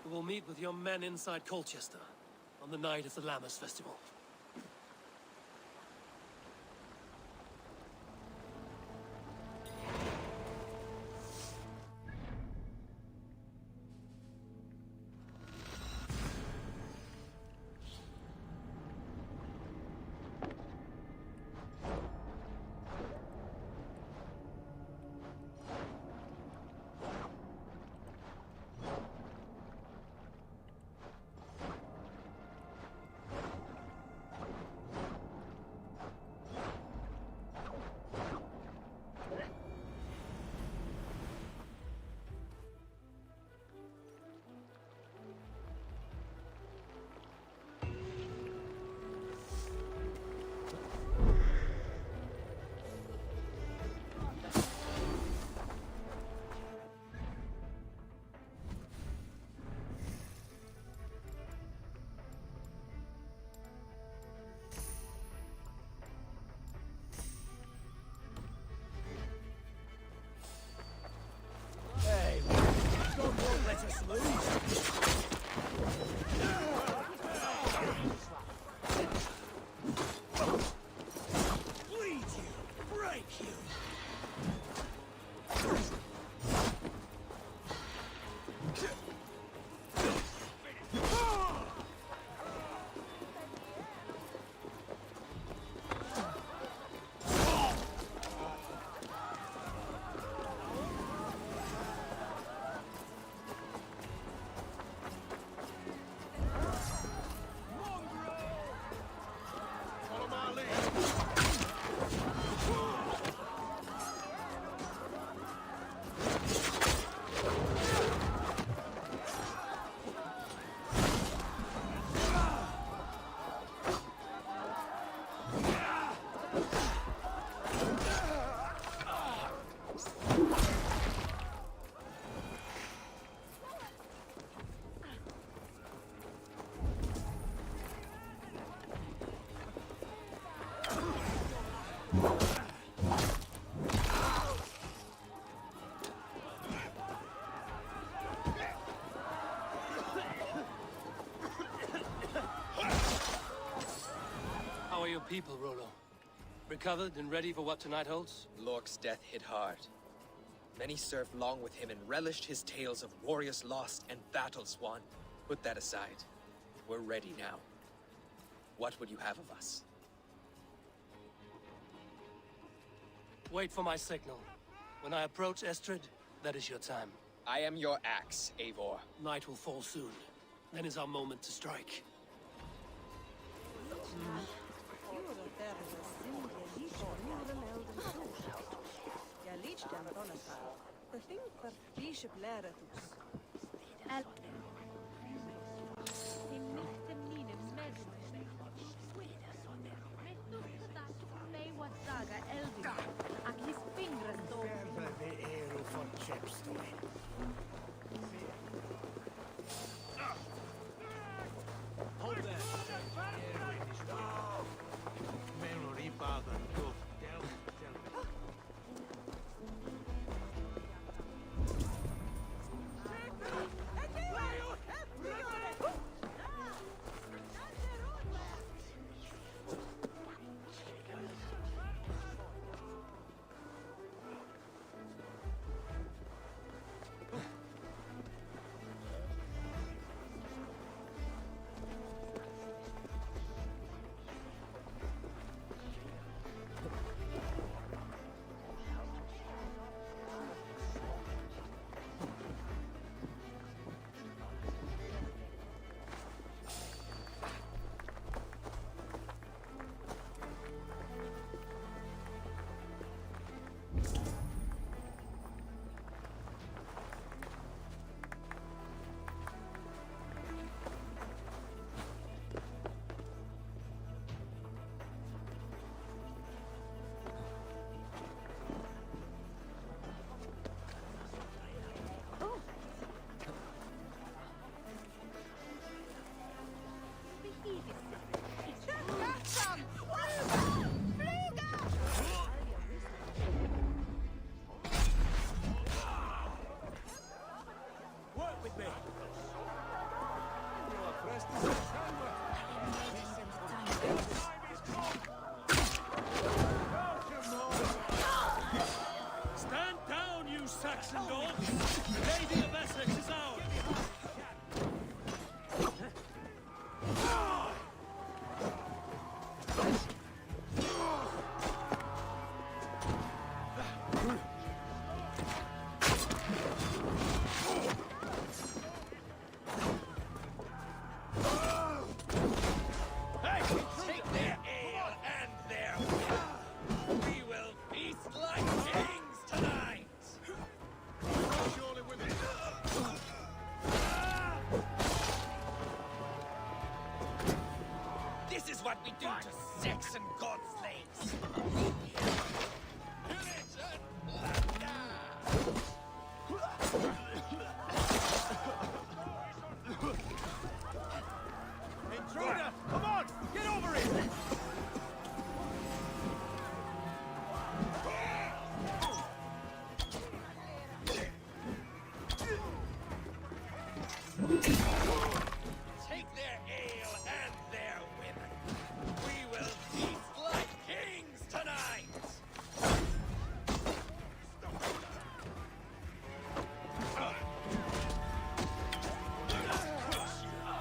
We will meet with your men inside Colchester on the night of the Lammas Festival. Let us lose. Bleed you, break you. How are your people, Rollo? Recovered and ready for what tonight holds? Lork's death hit hard. Many served long with him and relished his tales of warriors lost and battles won. Put that aside. We're ready now. What would you have of us? Wait for my signal. When I approach Estrid, that is your time. I am your axe, Eivor. Night will fall soon. Then is our moment to strike. Hold there. Memory bother. Go down. Saxon dogs! The Lady of Essex is ours! Take their ale and their wine. We will feast like kings tonight. Surely with it. This is what we do to Saxon godslaves. Intruder! Come on! Get over here! Take their ale and their women. We will feast like kings tonight.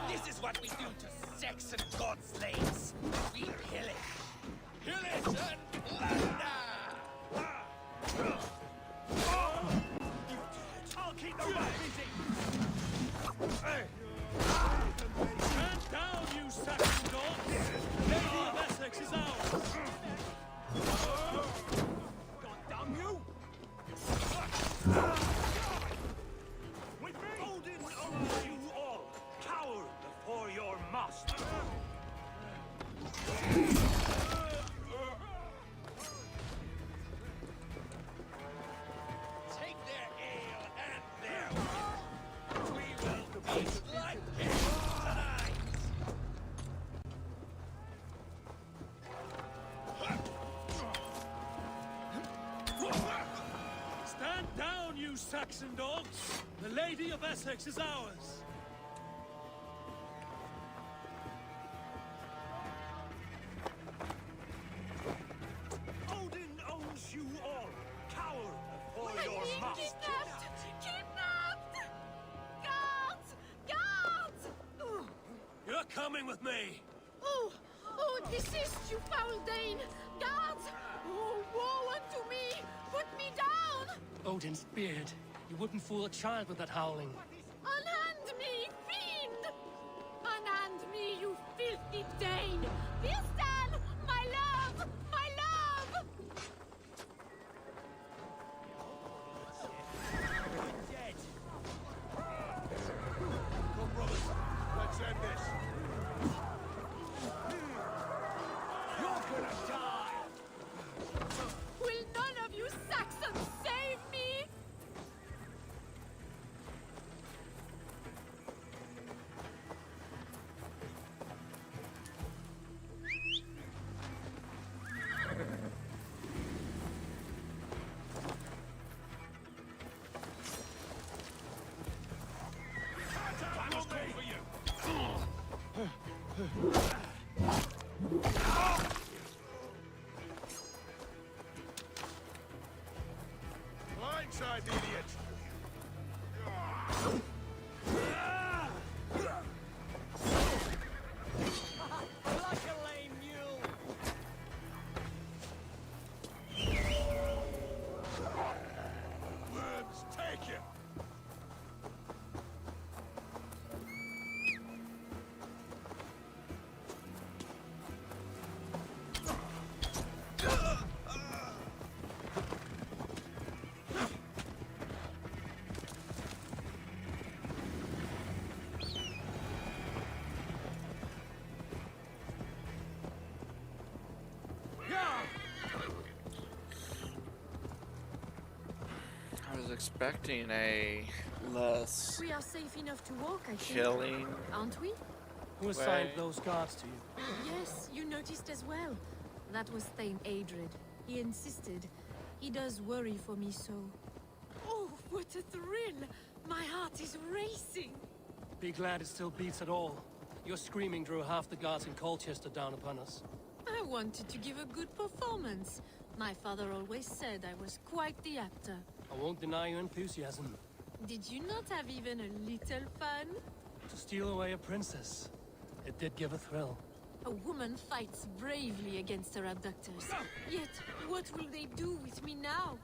This is what we do to Saxon godslaves. We pillage. Pillage and plunder! I'll keep the rat busy! Stand down, you Saxon dogs! Lady of Essex is ours! God damn you! With me! Odin owns you all! Cower before your master! Take their ale and their women. We will feast like kings tonight. Stand down, you Saxon dogs! The Lady of Essex is ours! Odin owns you all! Cower before your master! Kidnapped! Guards! Guards! You're coming with me! Oh, desist, you foul Dane! Guards! Oh, woe unto me! Put me down! Odin's beard. You wouldn't fool a child with that howling. Unhand me, fiend! Unhand me, you filthy Dane! Vistan! My love! My love! Dead! Come, brothers, let's end this! You're gonna die! Will none of you Saxons save me? Time was called for you! Blindside, idiot! Like a lame mule. Worms, take you! I was expecting a less We are safe enough to walk, I think. killing. Aren't we? Who assigned those guards to you? Yes, you noticed as well. That was Thane Adred. He insisted. He does worry for me so. Oh, what a thrill! My heart is racing. Be glad it still beats at all. Your screaming drew half the guards in Colchester down upon us. I wanted to give a good performance. My father always said I was quite the actor. I won't deny your enthusiasm. Did you not have even a little fun? To steal away a princess, it did give a thrill. A woman fights bravely against her abductors. Yet, what will they do with me now?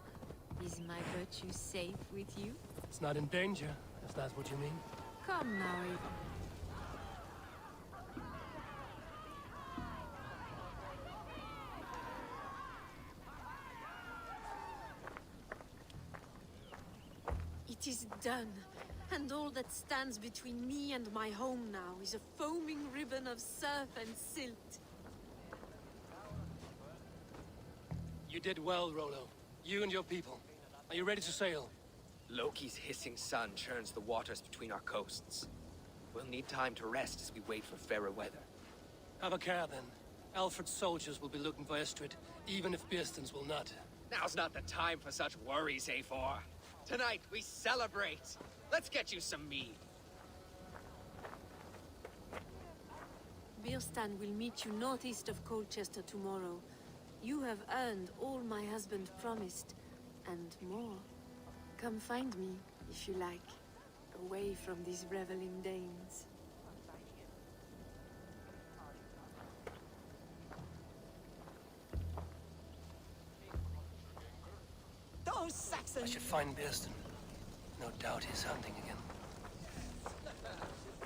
Is my virtue safe with you? It's not in danger, if that's what you mean. Come now, Ava. It is done, and all that stands between me and my home now is a foaming ribbon of surf and silt. You did well, Rollo. You and your people. Are you ready to sail? Loki's hissing sun churns the waters between our coasts. We'll need time to rest as we wait for fairer weather. Have a care, then. Alfred's soldiers will be looking for Estrid, even if Beersten's will not. Now's not the time for such worries, Eivor. Tonight, we celebrate. Let's get you some mead. Bierstan will meet you northeast of Colchester tomorrow. You have earned all my husband promised, and more. Come find me, if you like, away from these reveling Danes. Those Saxons! I should find Biersten. No doubt he's hunting again.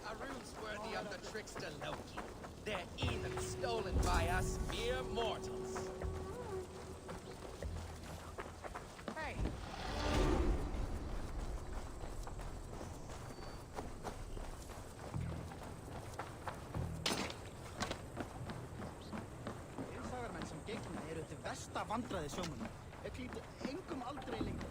A rune's worthy of the trickster Loki. They're even stolen by us mere mortals. Hey! Sagarmenn sem gegna eru til versta vandræði sjómönnum. Þeir klítu engum aldrei lengur.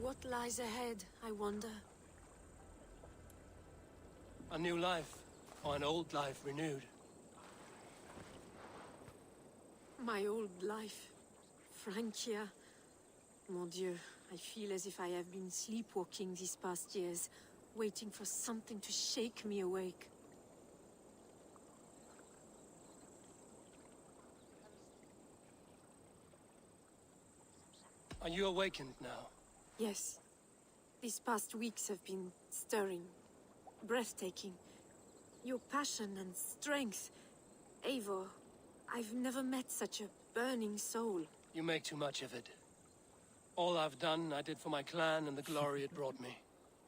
What lies ahead, I wonder? A new life, or an old life renewed. My old life. Francia. Mon Dieu, I feel as if I have been sleepwalking these past years, waiting for something to shake me awake. Are you awakened now? Yes. These past weeks have been stirring, breathtaking. Your passion and strength. Eivor, I've never met such a burning soul. You make too much of it. All I've done, I did for my clan and the glory it brought me.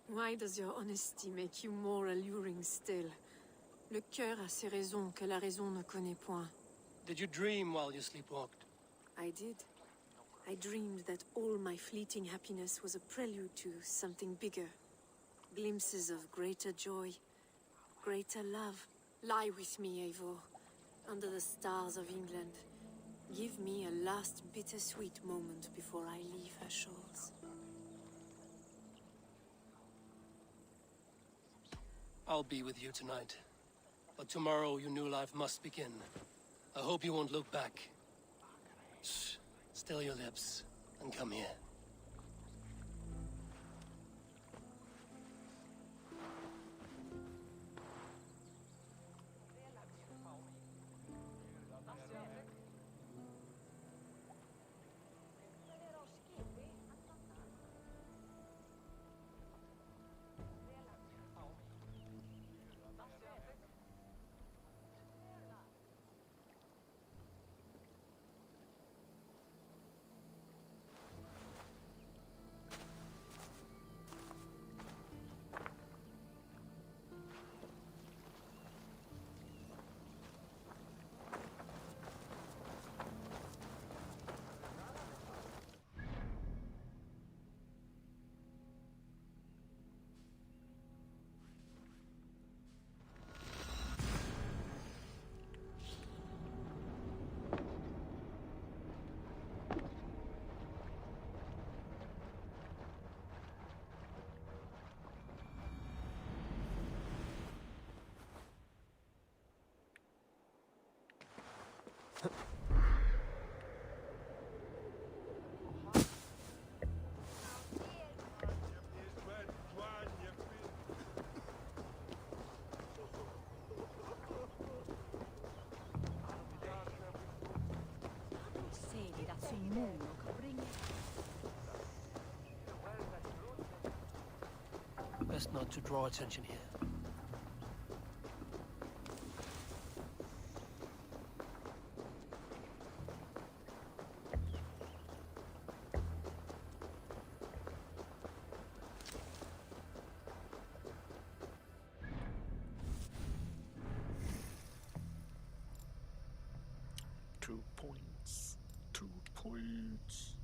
Why does your honesty make you more alluring still? Le cœur a ses raisons que la raison ne connaît point. Did you dream while you sleepwalked? I did. I dreamed that all my fleeting happiness was a prelude to something bigger. Glimpses of greater joy, greater love. Lie with me, Eivor, under the stars of England. Give me a last bittersweet moment before I leave her shores. I'll be with you tonight. But tomorrow your new life must begin. I hope you won't look back. Shh. Still your lips, and come here. Best not to draw attention here. Points. 2 points.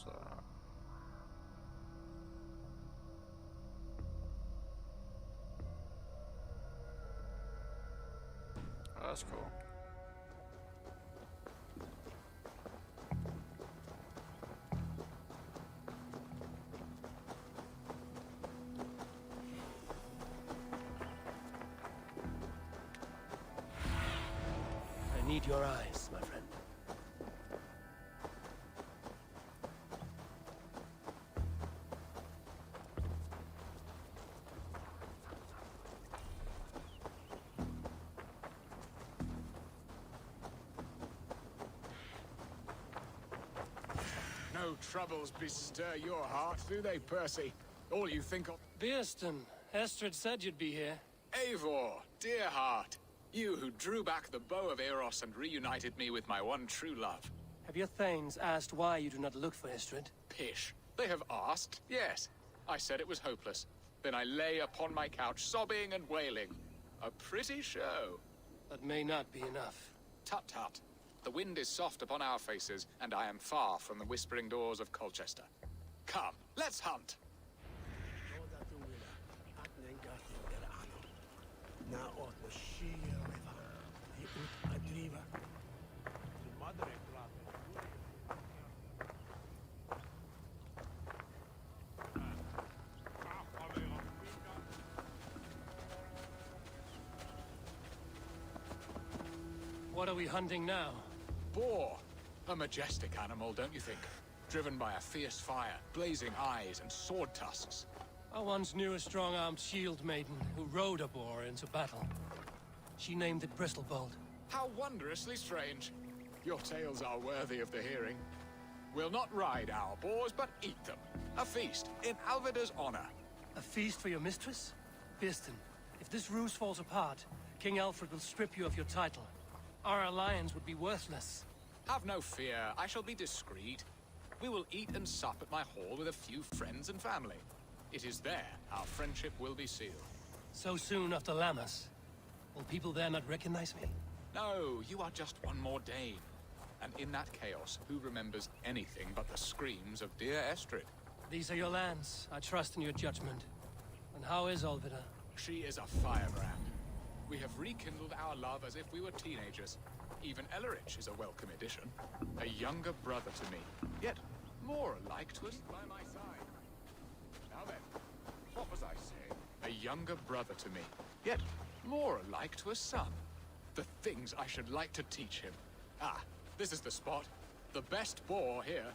So. Oh, that's cool. I need your eyes, my friend. No troubles bestir your heart, do they, Percy? All you think of... Beerston, Estrid said you'd be here. Eivor, dear heart. You who drew back the bow of Eros and reunited me with my one true love. Have your thanes asked why you do not look for Estrid? Pish. They have asked, yes. I said it was hopeless. Then I lay upon my couch, sobbing and wailing. A pretty show. That may not be enough. Tut-tut. The wind is soft upon our faces, and I am far from the whispering doors of Colchester. Come, let's hunt! What are we hunting now? Boar. A majestic animal, don't you think? Driven by a fierce fire, blazing eyes, and sword tusks. I once knew a strong-armed shield maiden who rode a boar into battle. She named it Bristolbolt. How wondrously strange. Your tales are worthy of the hearing. We'll not ride our boars, but eat them. A feast, in Alvida's honor. A feast for your mistress? Beerston, if this ruse falls apart, King Alfred will strip you of your title. Our alliance would be worthless. Have no fear, I shall be discreet. We will eat and sup at my hall with a few friends and family. It is there our friendship will be sealed. So soon after Lammas? Will people there not recognize me? No, you are just one more Dane. And in that chaos, who remembers anything but the screams of dear Estrid? These are your lands. I trust in your judgment. And how is Alvida? She is a firebrand. We have rekindled our love as if we were teenagers. Even Ellerich is a welcome addition. A younger brother to me, yet more alike to us by my side. Now then, what was I saying? A younger brother to me, yet more alike to a son. The things I should like to teach him. Ah, this is the spot. The best boar here.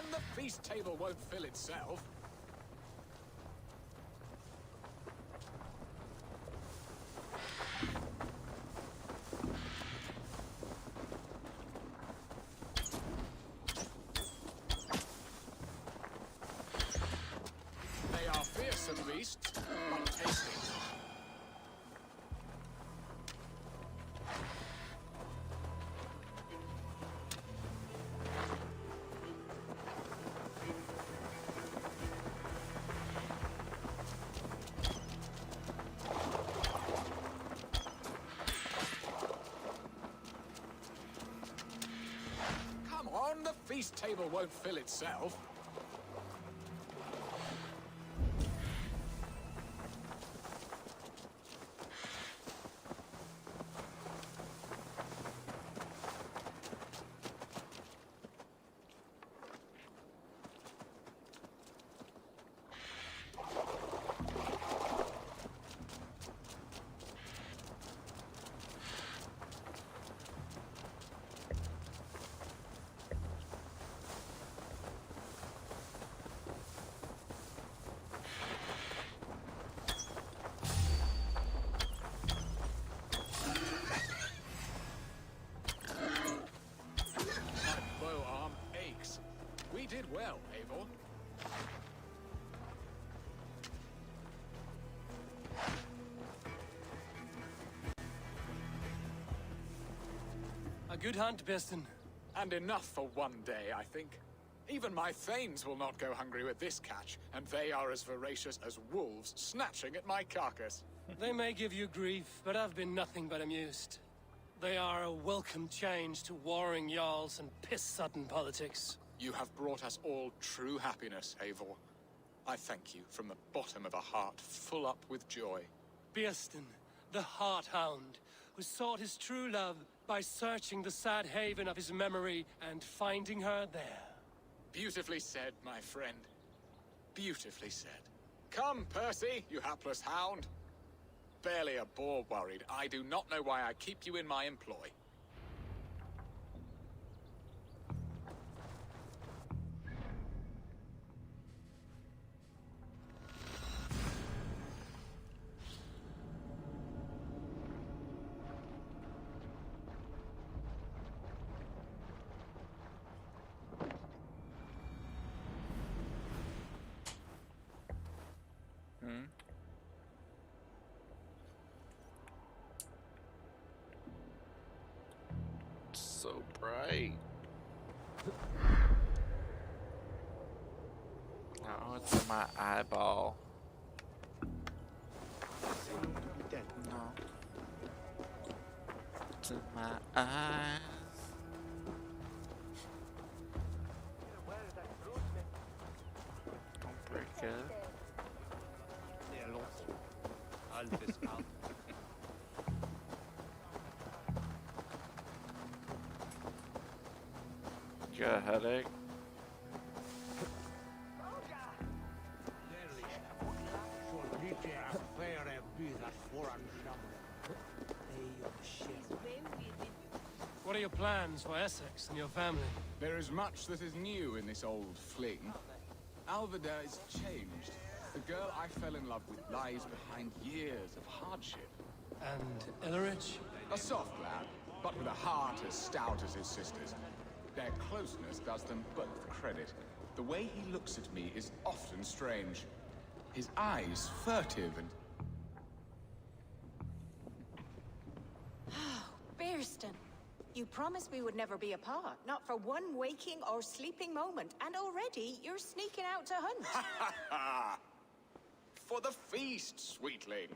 The feast table won't fill itself. delicious at least, but tasty. Come on, the feast table won't fill itself. We did well, Eivor. A good hunt, Piston. And enough for one day, I think. Even my thanes will not go hungry with this catch, and they are as voracious as wolves snatching at my carcass. They may give you grief, but I've been nothing but amused. They are a welcome change to warring jarls and piss-sudden politics. You have brought us all true happiness, Eivor. I thank you from the bottom of a heart full up with joy. Birsten, the Heart Hound, who sought his true love by searching the sad haven of his memory and finding her there. Beautifully said, my friend. Beautifully said. Come, Percy, you hapless hound. Barely a boar worried. I do not know why I keep you in my employ. So bright. Oh, it's in my eyeball. No. It's in my eyes. Don't break it. You got a headache? What are your plans for Essex and your family? There is much that is new in this old fling. Alvida is changed. The girl I fell in love with lies behind years of hardship. And Illerich? A soft lad, but with a heart as stout as his sister's. Their closeness does them both credit. The way he looks at me is often strange. His eyes furtive and... Birsten, you promised we would never be apart, not for one waking or sleeping moment, and already you're sneaking out to hunt. For the feast, sweetling.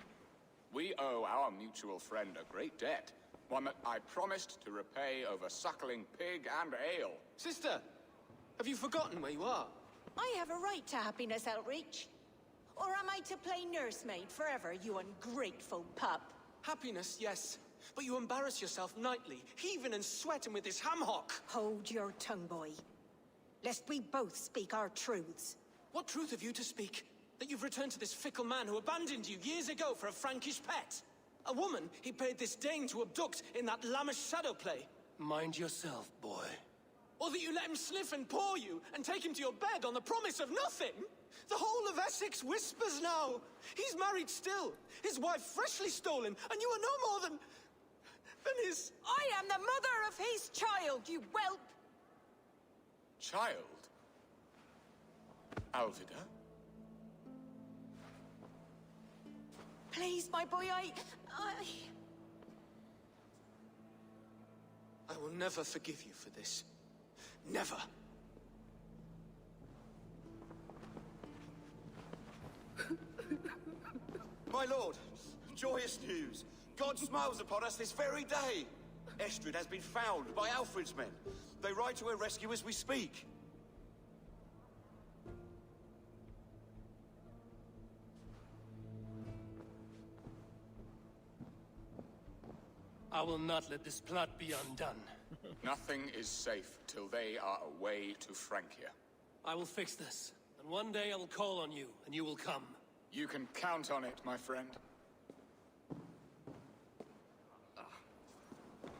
We owe our mutual friend a great debt. One that I promised to repay over suckling pig and ale. Sister, have you forgotten where you are? I have a right to happiness, Outreach. Or am I to play nursemaid forever, you ungrateful pup? Happiness, yes. But you embarrass yourself nightly, heaving and sweating with this ham-hock. Hold your tongue, boy. Lest we both speak our truths. What truth have you to speak? That you've returned to this fickle man who abandoned you years ago for a Frankish pet? A woman he paid this Dane to abduct in that lammish shadow play? Mind yourself, boy. Or that you let him sniff and paw you and take him to your bed on the promise of nothing? The whole of Essex whispers now. He's married still, his wife freshly stolen, and you are no more than his... I am the mother of his child, you whelp! Child? Alvida? Please, my boy, I... I will never forgive you for this. Never. My lord, joyous news. God smiles upon us this very day. Estrid has been found by Alfred's men. They ride to her rescue as we speak. I will not let this plot be undone. Nothing is safe till they are away to Francia. I will fix this, and one day I will call on you, and you will come. You can count on it, my friend.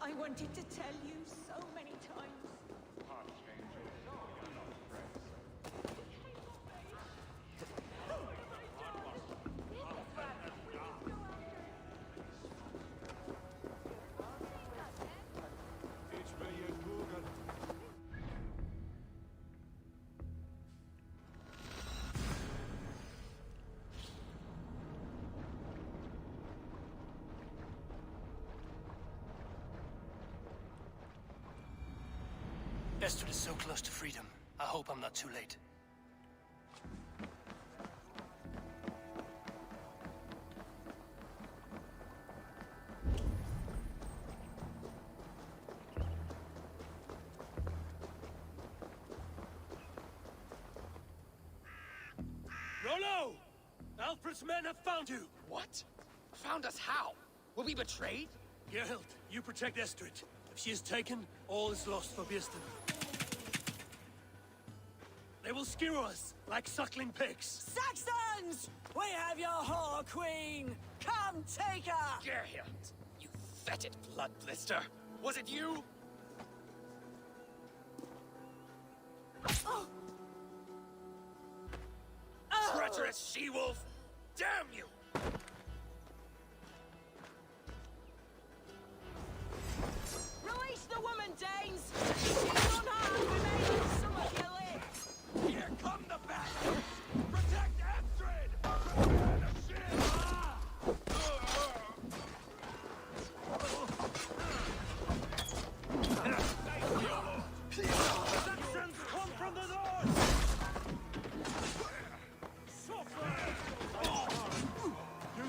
I wanted to tell you so many times. Estrid is so close to freedom. I hope I'm not too late. Rollo! Alfred's men have found you! What? Found us how? Were we betrayed? Geralt, you protect Estrid. If she is taken, all is lost for Birsten. They will skewer us like suckling pigs. Saxons! We have your whore queen! Come take her! Geralt, you fetid blood blister! Was it you? Oh. Treacherous she-wolf! Damn you! Release the woman, Danes! She's unharmed, remaining some of your lips! Here come the bastards! Protect Astrid! Prepare the ship! Saxons come from the north! You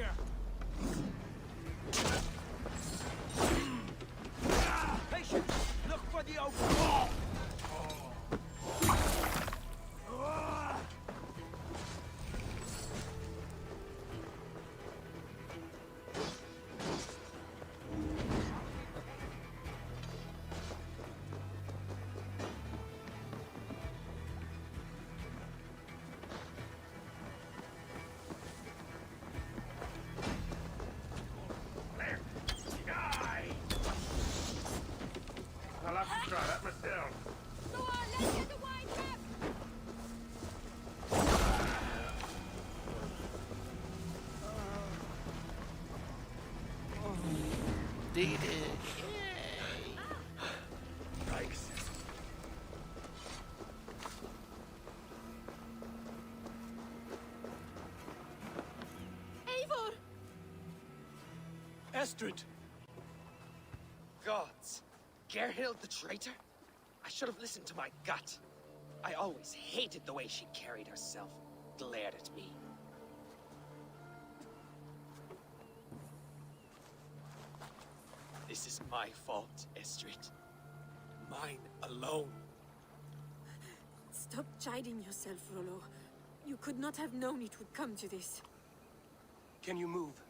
you! Patience! Look for the open wall! I'll have to try that myself. Did it. Yikes. Eivor! Estrid! Gods! Gerhild the traitor? I should have listened to my gut. I always hated the way she carried herself, glared at me. This is my fault, Estrid. Mine alone. Stop chiding yourself, Rollo. You could not have known it would come to this. Can you move?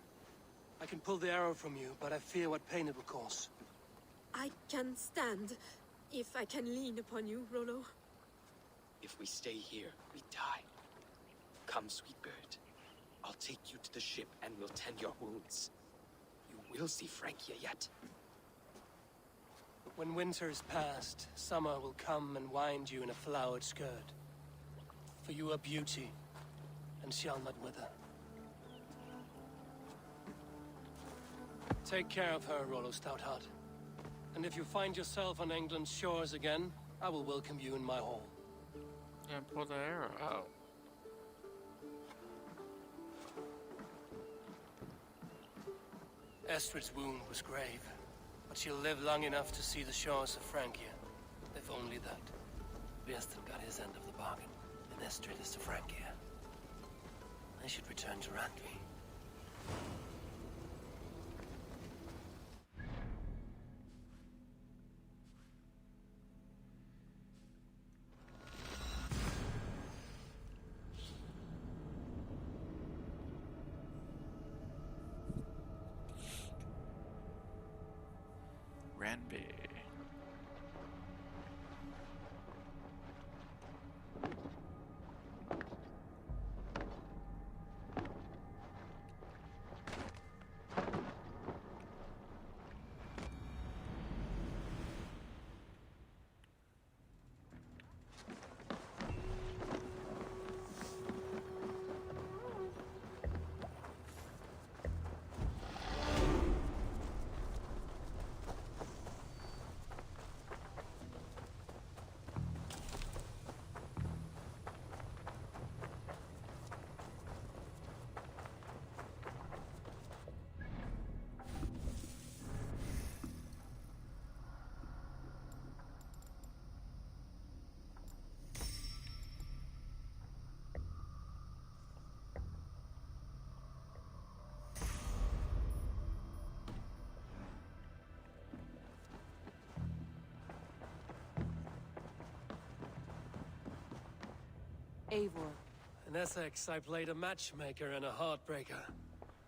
I can pull the arrow from you, but I fear what pain it will cause. I can stand, if I can lean upon you, Rollo. If we stay here, we die. Come, sweet bird. I'll take you to the ship and we'll tend your wounds. You will see Francia yet. When winter is past, summer will come and wind you in a flowered skirt. For you are beauty, and shall not wither. Take care of her, Rollo Stoutheart. And if you find yourself on England's shores again, I will welcome you in my hall. And pull the arrow out. Estrid's wound was grave, but she'll live long enough to see the shores of Francia. If only that. Biestan got his end of the bargain, and Estrid is to Francia. I should return to Randvi. Ranby. Eivor. In Essex, I played a matchmaker and a heartbreaker.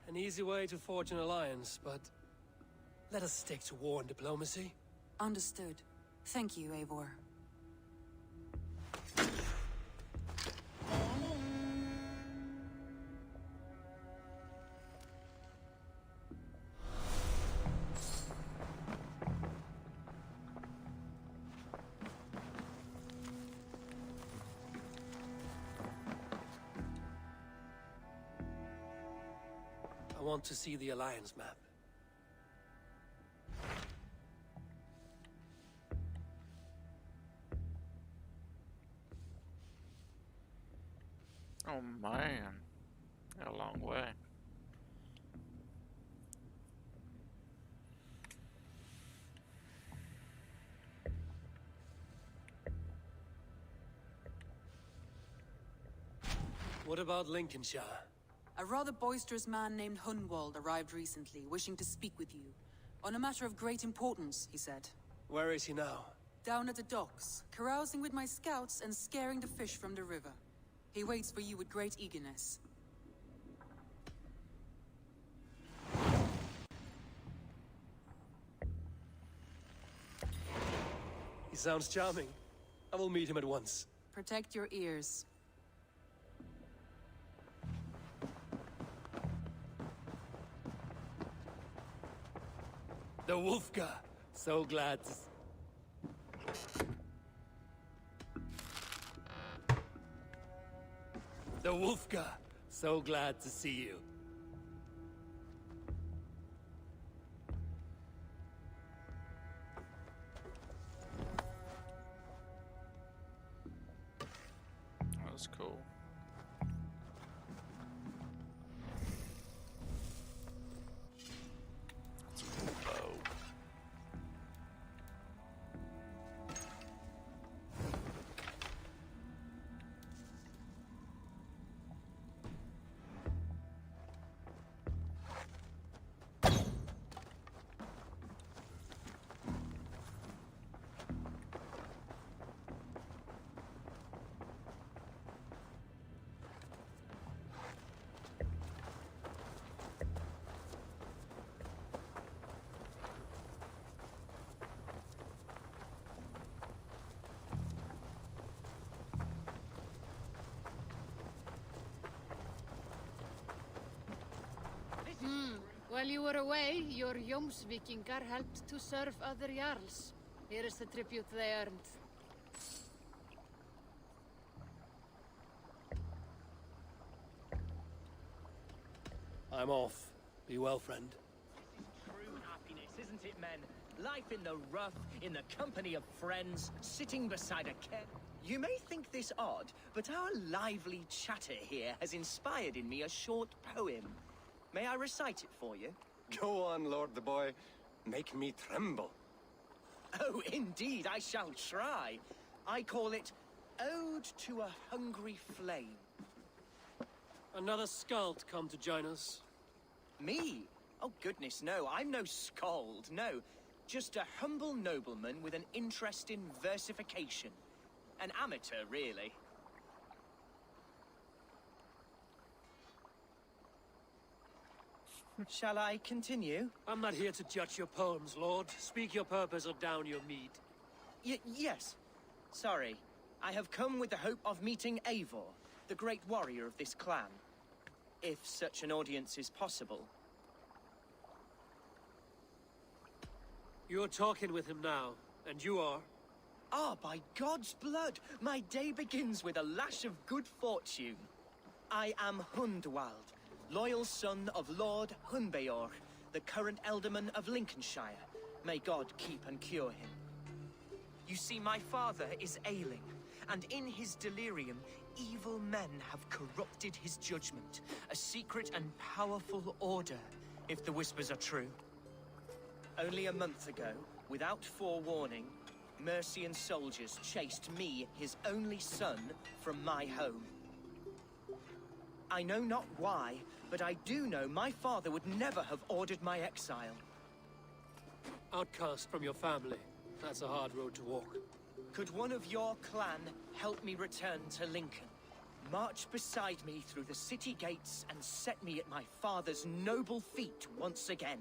An easy way to forge an alliance, but let us stick to war and diplomacy. Understood. Thank you, Eivor. I want to see the alliance map. Oh man, a long way. What about Lincolnshire? A rather boisterous man named Hunwald arrived recently, wishing to speak with you. On a matter of great importance, he said. Where is he now? Down at the docks, carousing with my scouts and scaring the fish from the river. He waits for you with great eagerness. He sounds charming. I will meet him at once. Protect your ears. The Wolfka. So glad to... The Wolfka. So glad to see you. That was cool. That's a cool bow. While you were away, your Jomsvikingar helped to serve other Jarls. Here is the tribute they earned. I'm off. Be well, friend. True happiness, isn't it, men? Life in the rough, in the company of friends, sitting beside a cat. You may think this odd, but our lively chatter here has inspired in me a short poem. May I recite it for you? Go on, Lord the Boy. Make me tremble. Oh, indeed, I shall try. I call it Ode to a Hungry Flame. Another skald come to join us. Me? Oh, goodness, no. I'm no skald, no. Just a humble nobleman with an interest in versification. An amateur, really. Shall I continue? I'm not here to judge your poems, Lord. Speak your purpose or down your mead. Yes. Sorry. I have come with the hope of meeting Eivor, the great warrior of this clan. If such an audience is possible. You're talking with him now, and you are? Ah, by God's blood, my day begins with a lash of good fortune. I am Hundwald, loyal son of Lord Hunbeor, the current Elderman of Lincolnshire. May God keep and cure him. You see, my father is ailing, and in his delirium, evil men have corrupted his judgment. A secret and powerful order, if the whispers are true. Only a month ago, without forewarning, Mercian soldiers chased me, his only son, from my home. I know not why, but I do know my father would never have ordered my exile. Outcast from your family. That's a hard road to walk. Could one of your clan help me return to Lincoln? March beside me through the city gates and set me at my father's noble feet once again.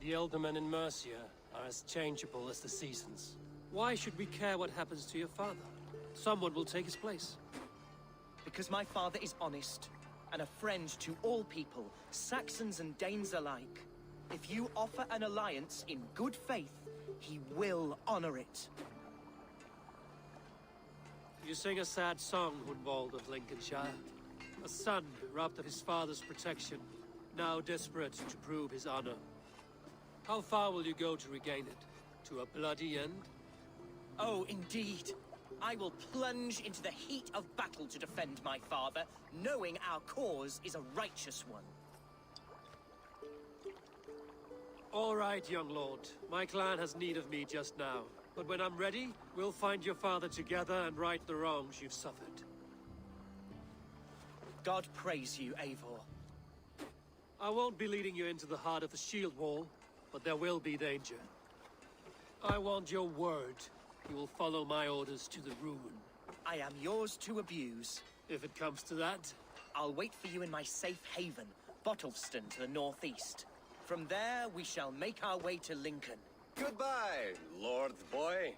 The Eldermen in Mercia are as changeable as the seasons. Why should we care what happens to your father? Someone will take his place. Because my father is honest, and a friend to all people, Saxons and Danes alike. If you offer an alliance in good faith, he will honor it. You sing a sad song, Hunwald of Lincolnshire. A son robbed of his father's protection, now desperate to prove his honor. How far will you go to regain it? To a bloody end? Oh, indeed. I will plunge into the heat of battle to defend my father, knowing our cause is a righteous one. All right, young lord. My clan has need of me just now. But when I'm ready, we'll find your father together and right the wrongs you've suffered. God praise you, Eivor. I won't be leading you into the heart of the shield wall, but there will be danger. I want your word. You will follow my orders to the ruin. I am yours to abuse. If it comes to that, I'll wait for you in my safe haven, Bottleston to the northeast. From there, we shall make our way to Lincoln. Goodbye, Lord Boy.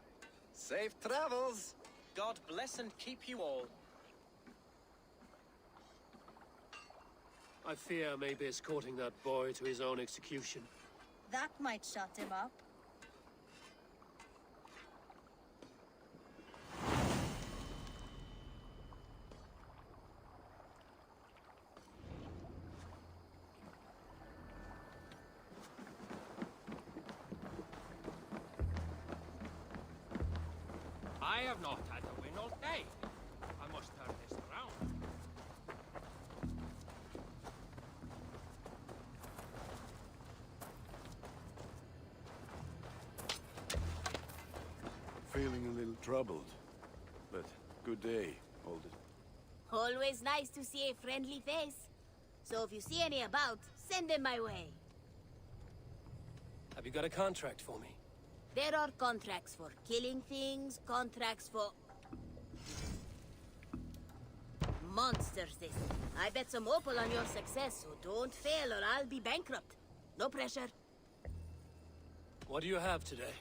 Safe travels. God bless and keep you all. I fear I may be escorting that boy to his own execution. That might shut him up. I have not had a win all day. I must turn this around. Feeling a little troubled, but good day, Oldest. Always nice to see a friendly face. So if you see any about, send them my way. Have you got a contract for me? There are contracts for killing things, contracts for... monsters, this. I bet some opal on your success, so don't fail or I'll be bankrupt. No pressure. What do you have today?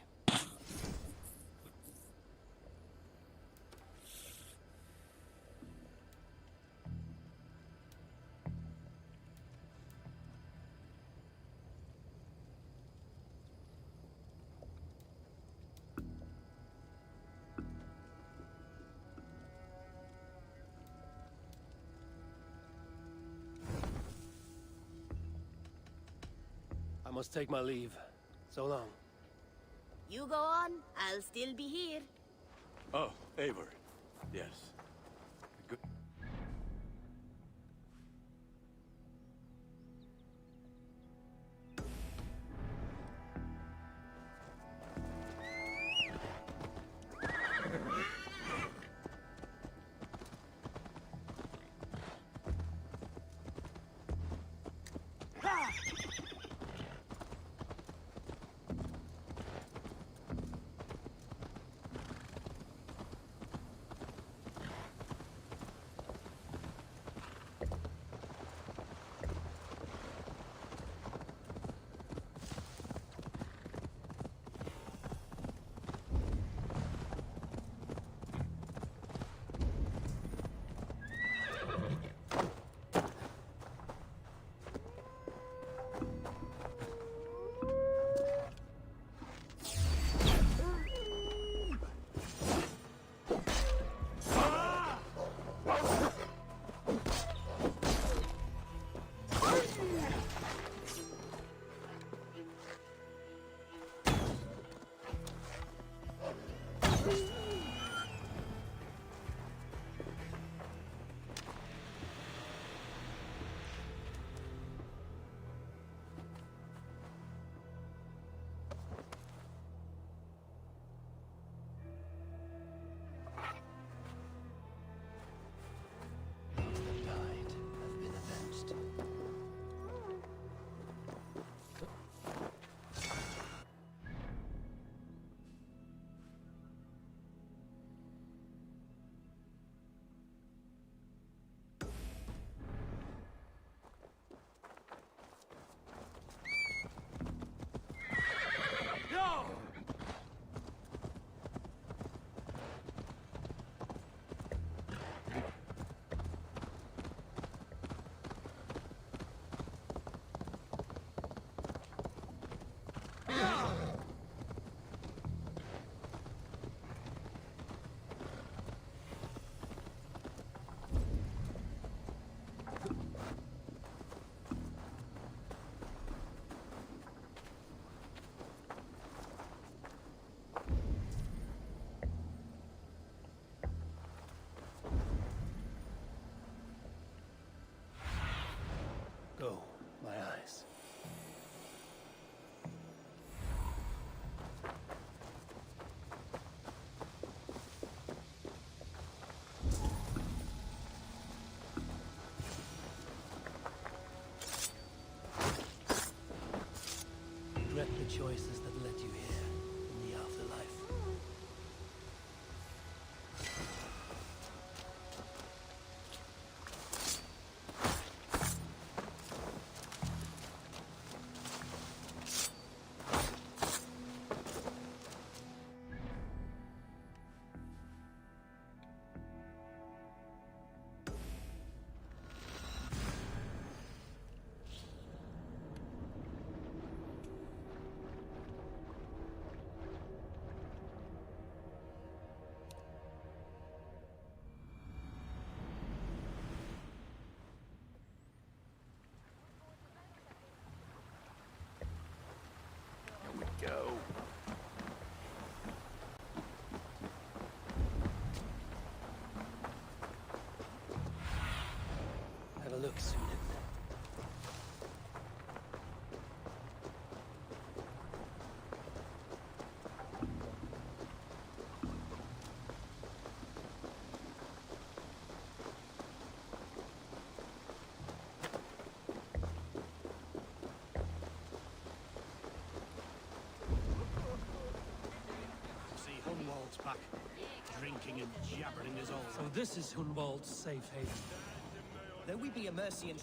I must take my leave. So long. You go on, I'll still be here. Oh, Eivor. Yes. Good. look soon. See Hunwald's back, drinking and jabbering as always. So this is Hunwald's safe haven. Though we be a Mercian...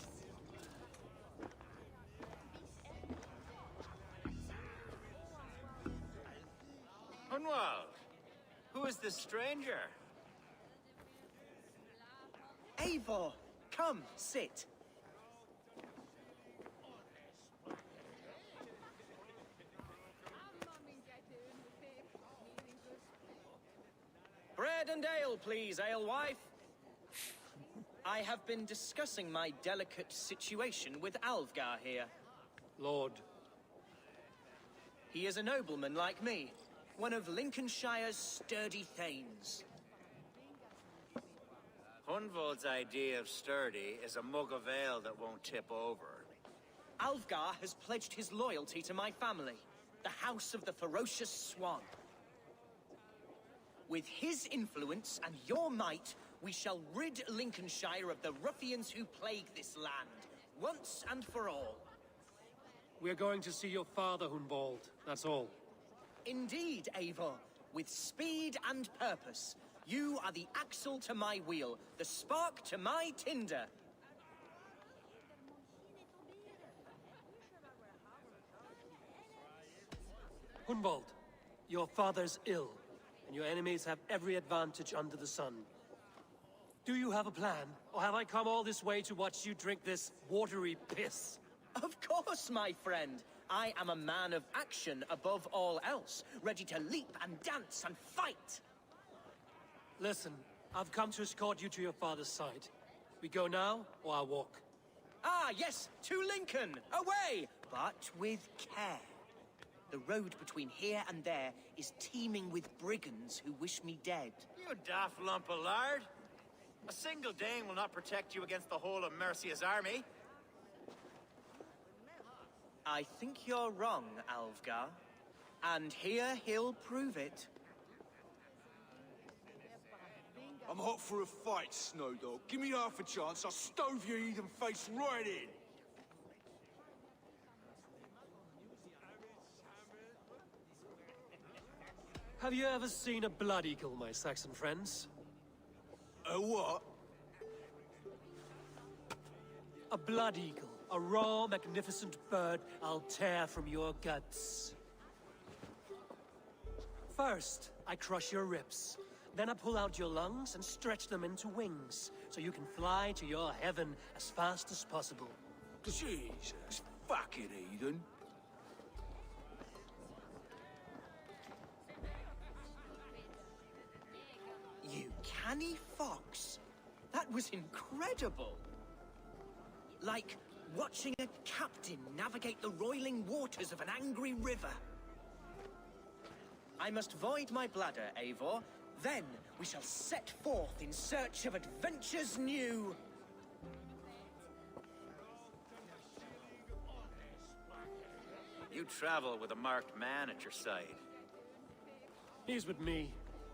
Hunwald, who is this stranger? Eivor, come, sit. Bread and ale, please, alewife. I have been discussing my delicate situation with Alvgar here. Lord. He is a nobleman like me, one of Lincolnshire's sturdy thanes. Hunwald's idea of sturdy is a mug of ale that won't tip over. Alvgar has pledged his loyalty to my family, the House of the Ferocious Swan. With his influence and your might, we shall rid Lincolnshire of the ruffians who plague this land, once and for all. We're going to see your father, Hunwald. That's all. Indeed, Eivor. With speed and purpose. You are the axle to my wheel, the spark to my tinder. Hunwald, your father's ill, and your enemies have every advantage under the sun. Do you have a plan, or have I come all this way to watch you drink this watery piss? Of course, my friend. I am a man of action above all else, ready to leap and dance and fight. Listen, I've come to escort you to your father's side. We go now, or I walk? Ah, yes, to Lincoln! Away! But with care. The road between here and there is teeming with brigands who wish me dead. You daft lump of lard! A single Dane will not protect you against the whole of Mercia's army. I think you're wrong, Alvgar. And here he'll prove it. I'm hot for a fight, Snowdog. Give me half a chance, I'll stove your heathen face right in. Have you ever seen a blood eagle, my Saxon friends? A what? A blood eagle. A raw, magnificent bird I'll tear from your guts. First, I crush your ribs. Then I pull out your lungs and stretch them into wings, so you can fly to your heaven as fast as possible. Jesus, fucking heathen. You canny fox. That was incredible. Like watching a captain navigate the roiling waters of an angry river. I must void my bladder, Eivor. Then we shall set forth in search of adventures new. You travel with a marked man at your side. He's with me.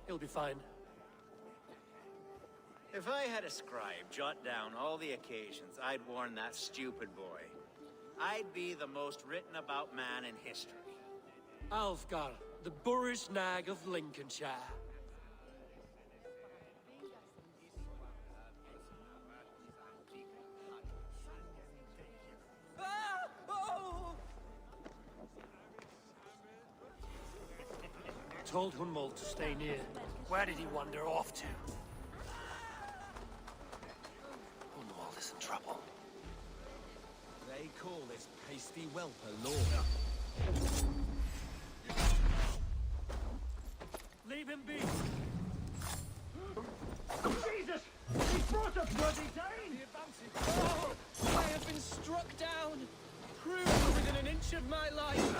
He'll be fine. If I had a scribe jot down all the occasions I'd warn that stupid boy, I'd be the most written about man in history. Alvgar, the boorish nag of Lincolnshire. Told Hunwald to stay near. Where did he wander off to? Hunwald is in trouble. They call this pasty whelp a lord. Leave him be! Jesus! He brought a bloody Dane! Oh, I have been struck down, proved within an inch of my life,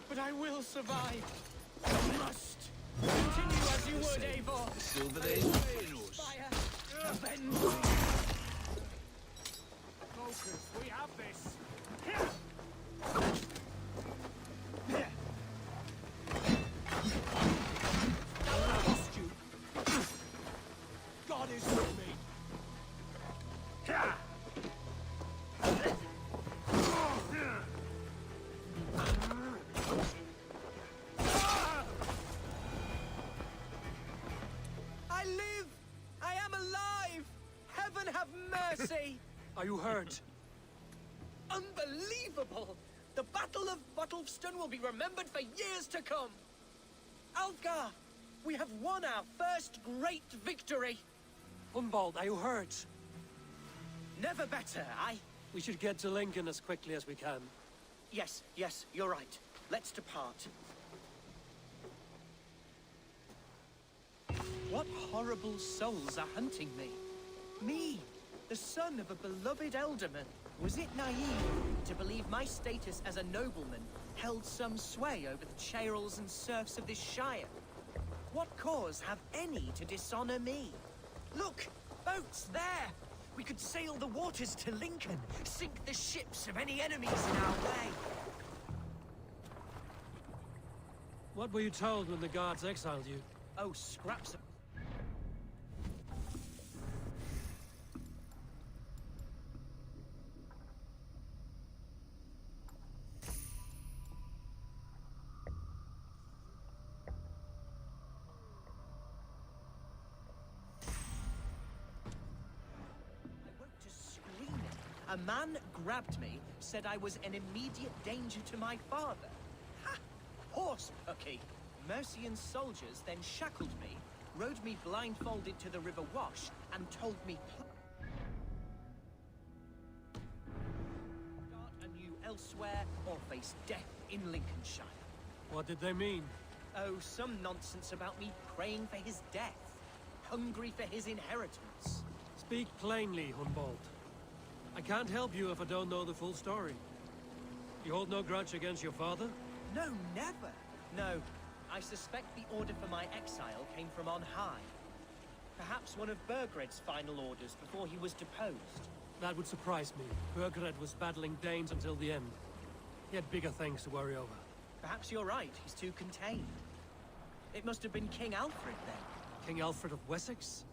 but I will survive. You must continue as you would, Eivor. The Silver Dane. Fire, avenge. day! Are you hurt? Unbelievable! The Battle of Bottleston will be remembered for years to come! Alfgar, we have won our first great victory! Hunwald, are you hurt? Never better, We should get to Lincoln as quickly as we can. Yes, you're right. Let's depart. What horrible souls are hunting me? Me, the son of a beloved elderman. Was it naive to believe my status as a nobleman held some sway over the chairels and serfs of this shire? What cause have any to dishonor me? Look! Boats there! We could sail the waters to Lincoln, sink the ships of any enemies in our way. What were you told when the guards exiled you? Oh, scraps of... A man grabbed me, said I was an immediate danger to my father. Ha! Horse pucky! Mercian soldiers then shackled me, rode me blindfolded to the River Wash, and told me... start anew elsewhere, or face death in Lincolnshire. What did they mean? Oh, some nonsense about me praying for his death, hungry for his inheritance. Speak plainly, Hunwald. I can't help you if I don't know the full story. You hold no grudge against your father? No, never. No, I suspect the order for my exile came from on high. Perhaps one of Burgred's final orders before he was deposed. That would surprise me. Burgred was battling Danes until the end. He had bigger things to worry over. Perhaps you're right. He's too contained. It must have been King Alfred, then. King Alfred of Wessex?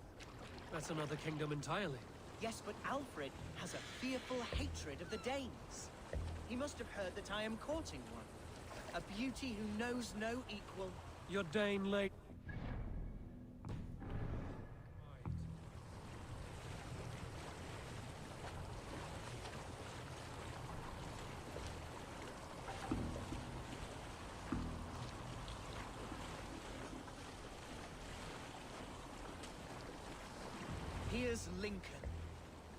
That's another kingdom entirely. Yes, but Alfred has a fearful hatred of the Danes. He must have heard that I am courting one. A beauty who knows no equal. Your Dane late. Here's Lincoln.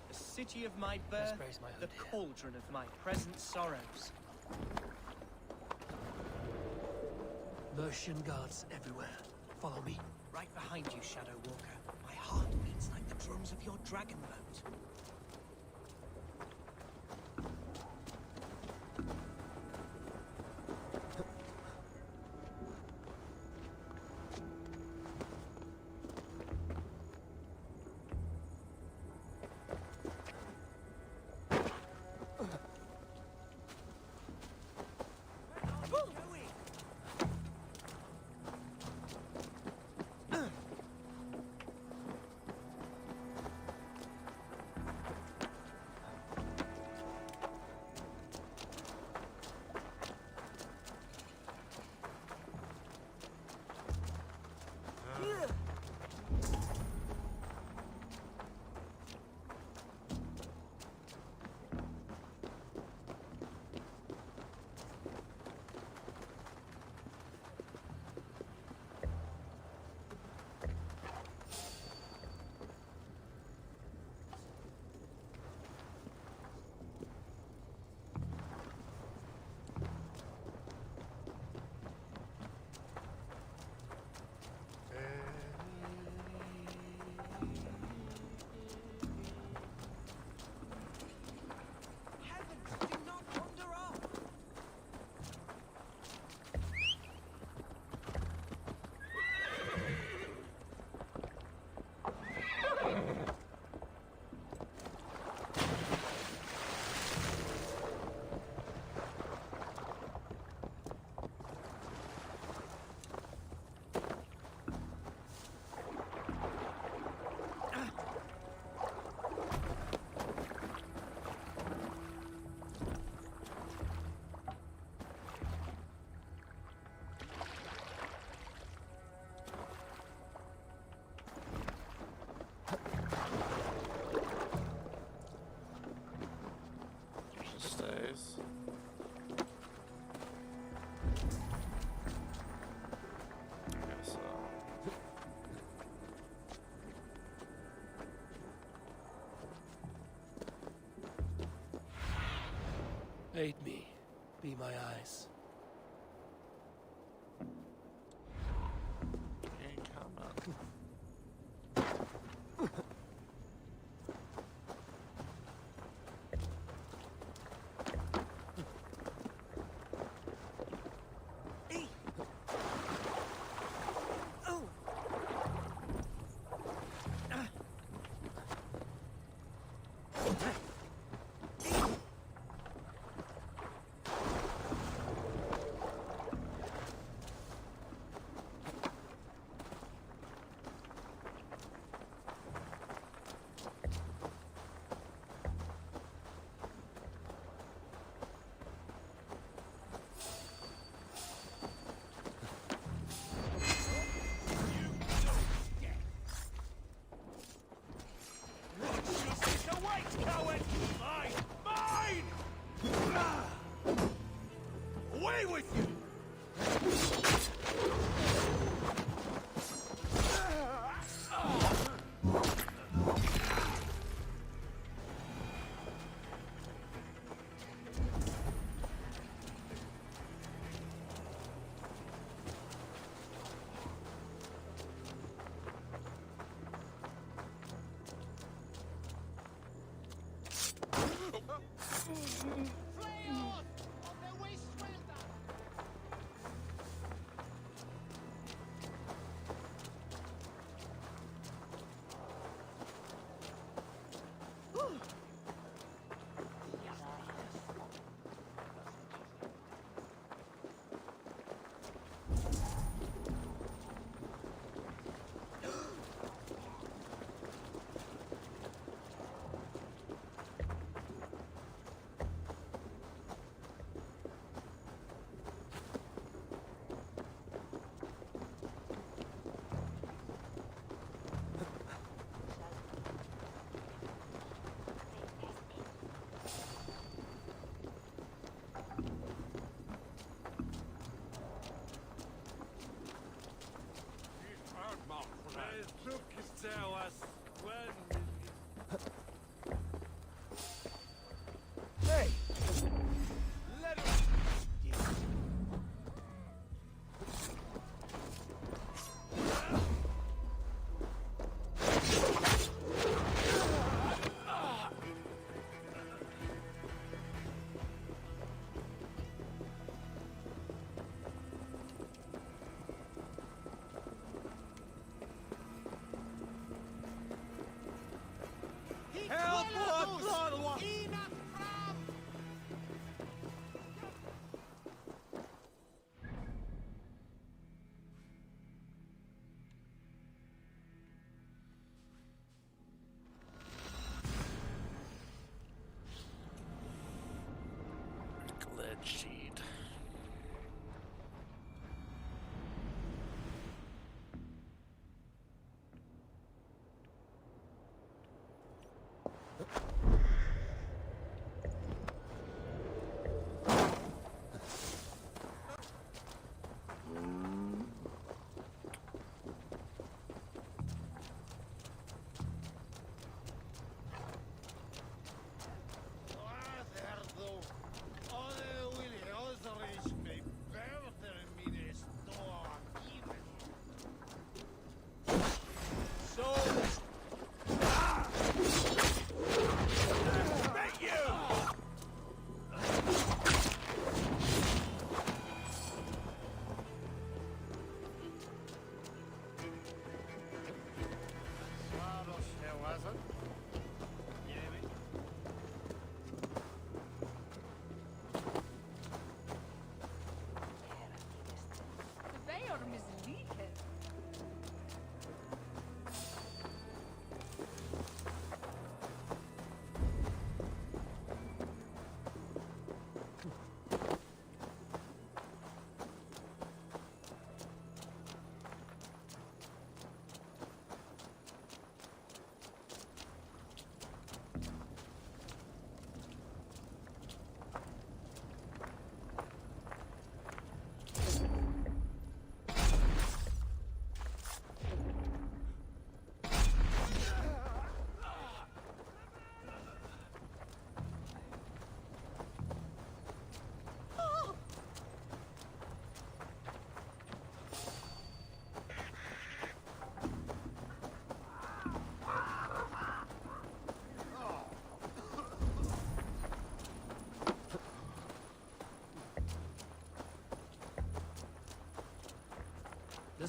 The city of my birth, the cauldron of my present sorrows. Mercian guards everywhere. Follow me. Right behind you, Shadow Walker. My heart beats like the drums of your dragon boat. Aid me. Be my eyes. Ain't coming. Away with you! Tell us when. Hey! Let him. Help! Blood! Glitch sheet.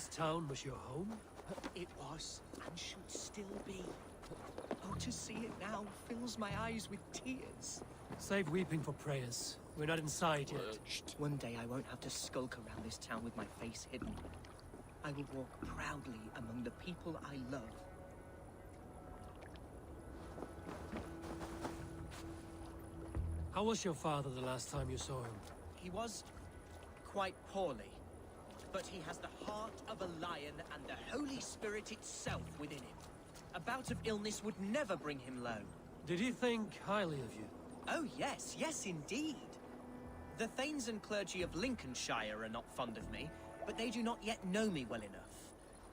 This town was your home? It was, and should still be. Oh, to see it now fills my eyes with tears. Save weeping for prayers. We're not inside yet. One day I won't have to skulk around this town with my face hidden. I will walk proudly among the people I love. How was your father the last time you saw him? He was quite poorly, but he has the heart of a lion and the Holy Spirit itself within him. A bout of illness would never bring him low. Did he think highly of you? Oh yes, yes indeed. The thanes and clergy of Lincolnshire are not fond of me, but they do not yet know me well enough.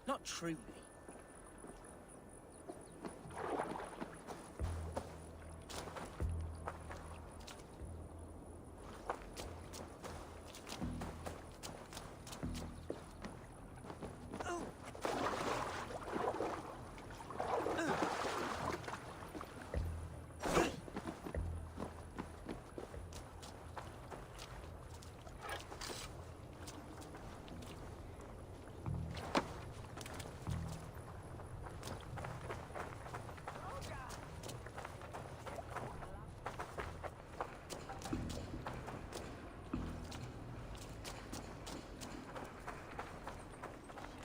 Not truly.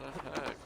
The heck?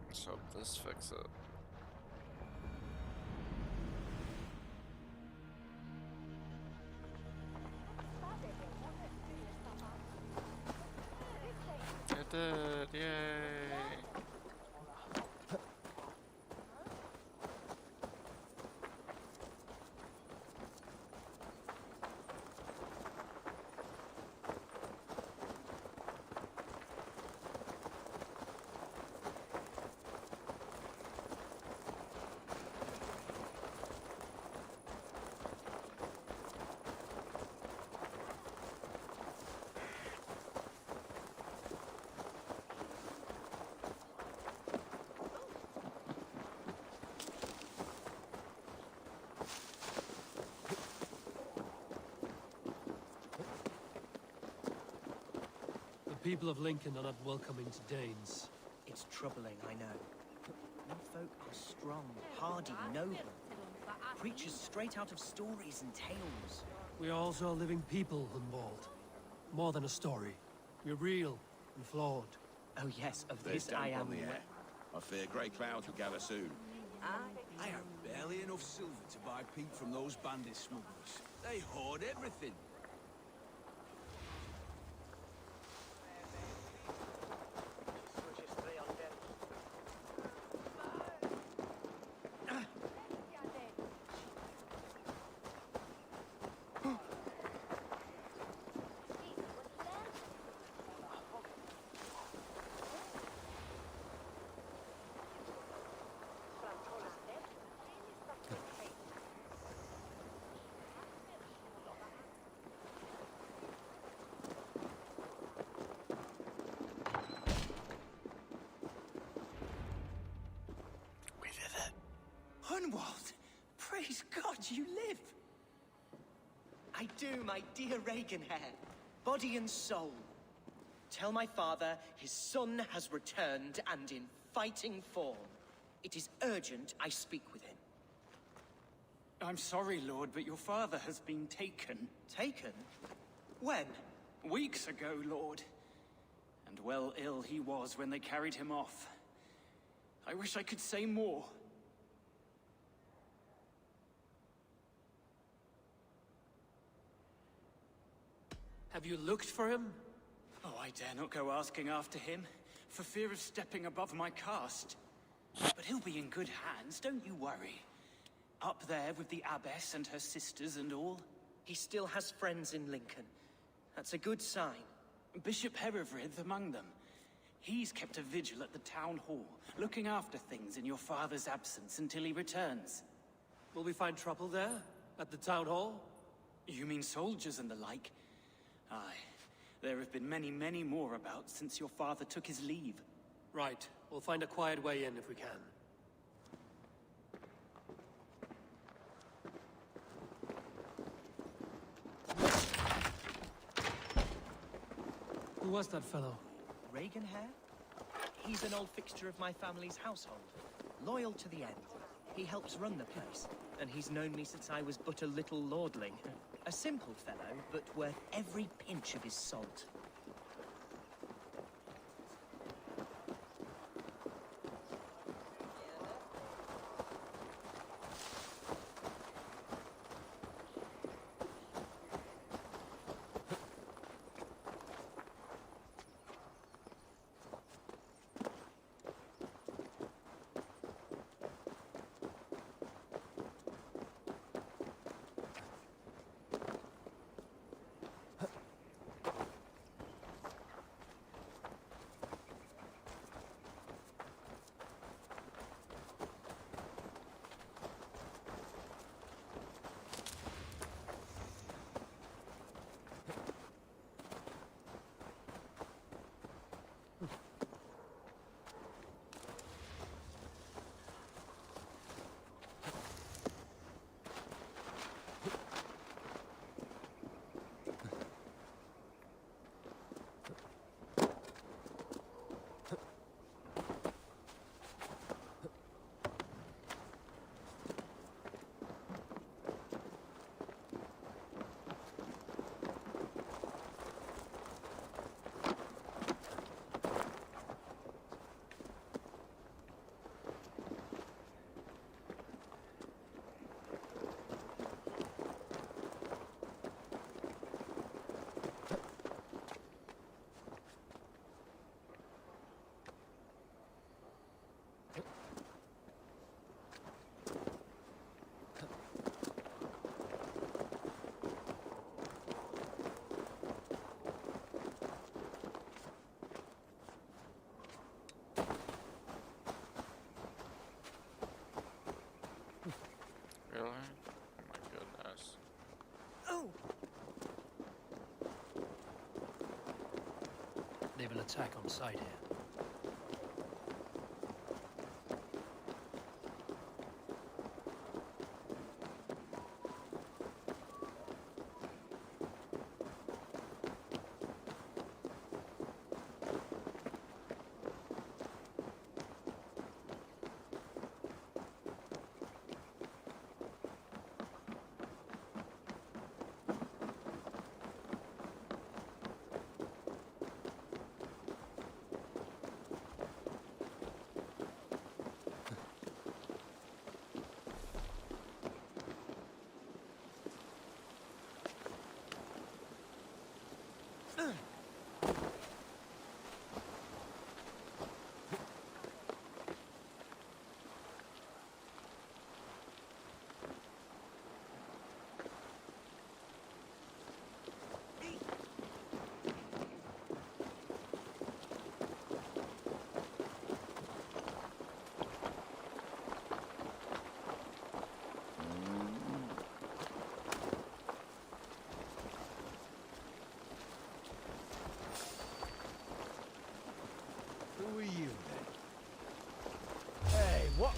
Let's hope this fixes it. It did, yay! The people of Lincoln are not welcoming to Danes. It's troubling, I know. You folk are strong, hardy, noble. Creatures straight out of stories and tales. We are also a living people, Hunwald. More than a story. We're real and flawed. Oh yes, of There's this I damp am on the aware. air. I fear grey clouds will gather soon. I have barely enough silver to buy peat from those bandit smugglers. They hoard everything. Hunwald! Praise God you live! I do, my dear Reaganhair. Body and soul. Tell my father his son has returned and in fighting form. It is urgent I speak with him. I'm sorry, Lord, but your father has been taken. Taken? When? Weeks ago, Lord. And well ill he was when they carried him off. I wish I could say more. Have you looked for him? Oh, I dare not go asking after him, for fear of stepping above my caste. But he'll be in good hands, don't you worry. Up there with the abbess and her sisters and all. He still has friends in Lincoln. That's a good sign. Bishop Herevrydd among them. He's kept a vigil at the town hall, looking after things in your father's absence until he returns. Will we find trouble there? At the town hall? You mean soldiers and the like? Aye. There have been many, many more about since your father took his leave. Right. We'll find a quiet way in if we can. Who was that fellow? Reaganhair? He's an old fixture of my family's household. Loyal to the end. He helps run the place, and he's known me since I was but a little lordling. A simple fellow, but worth every pinch of his salt. Really? Oh my goodness. Oh! Naval attack on sight here. Who are you, then? Hey, what?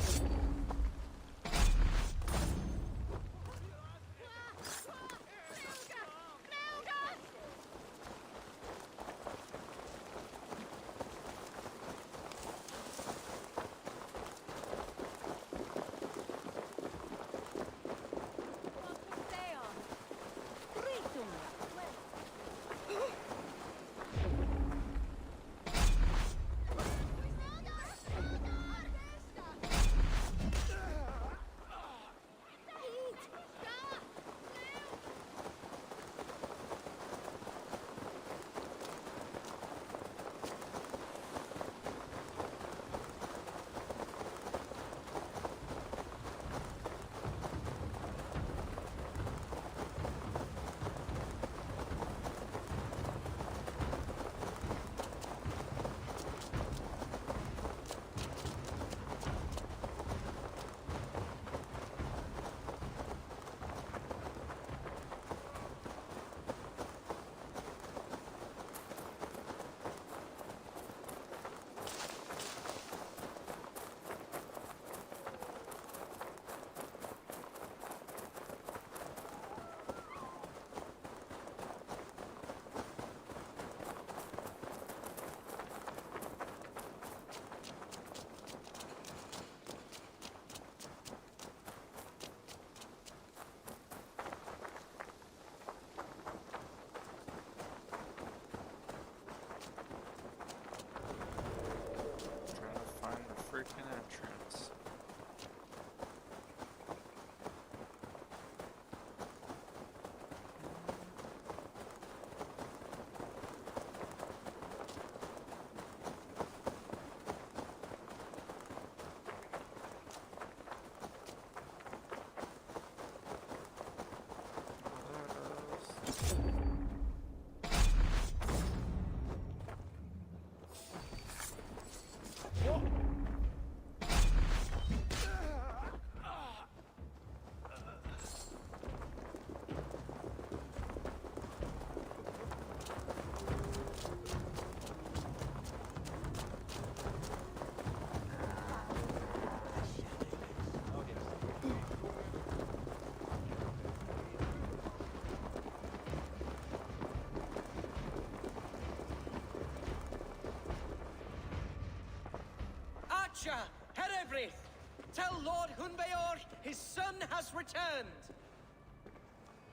Tell Lord Hunbeor his son has returned!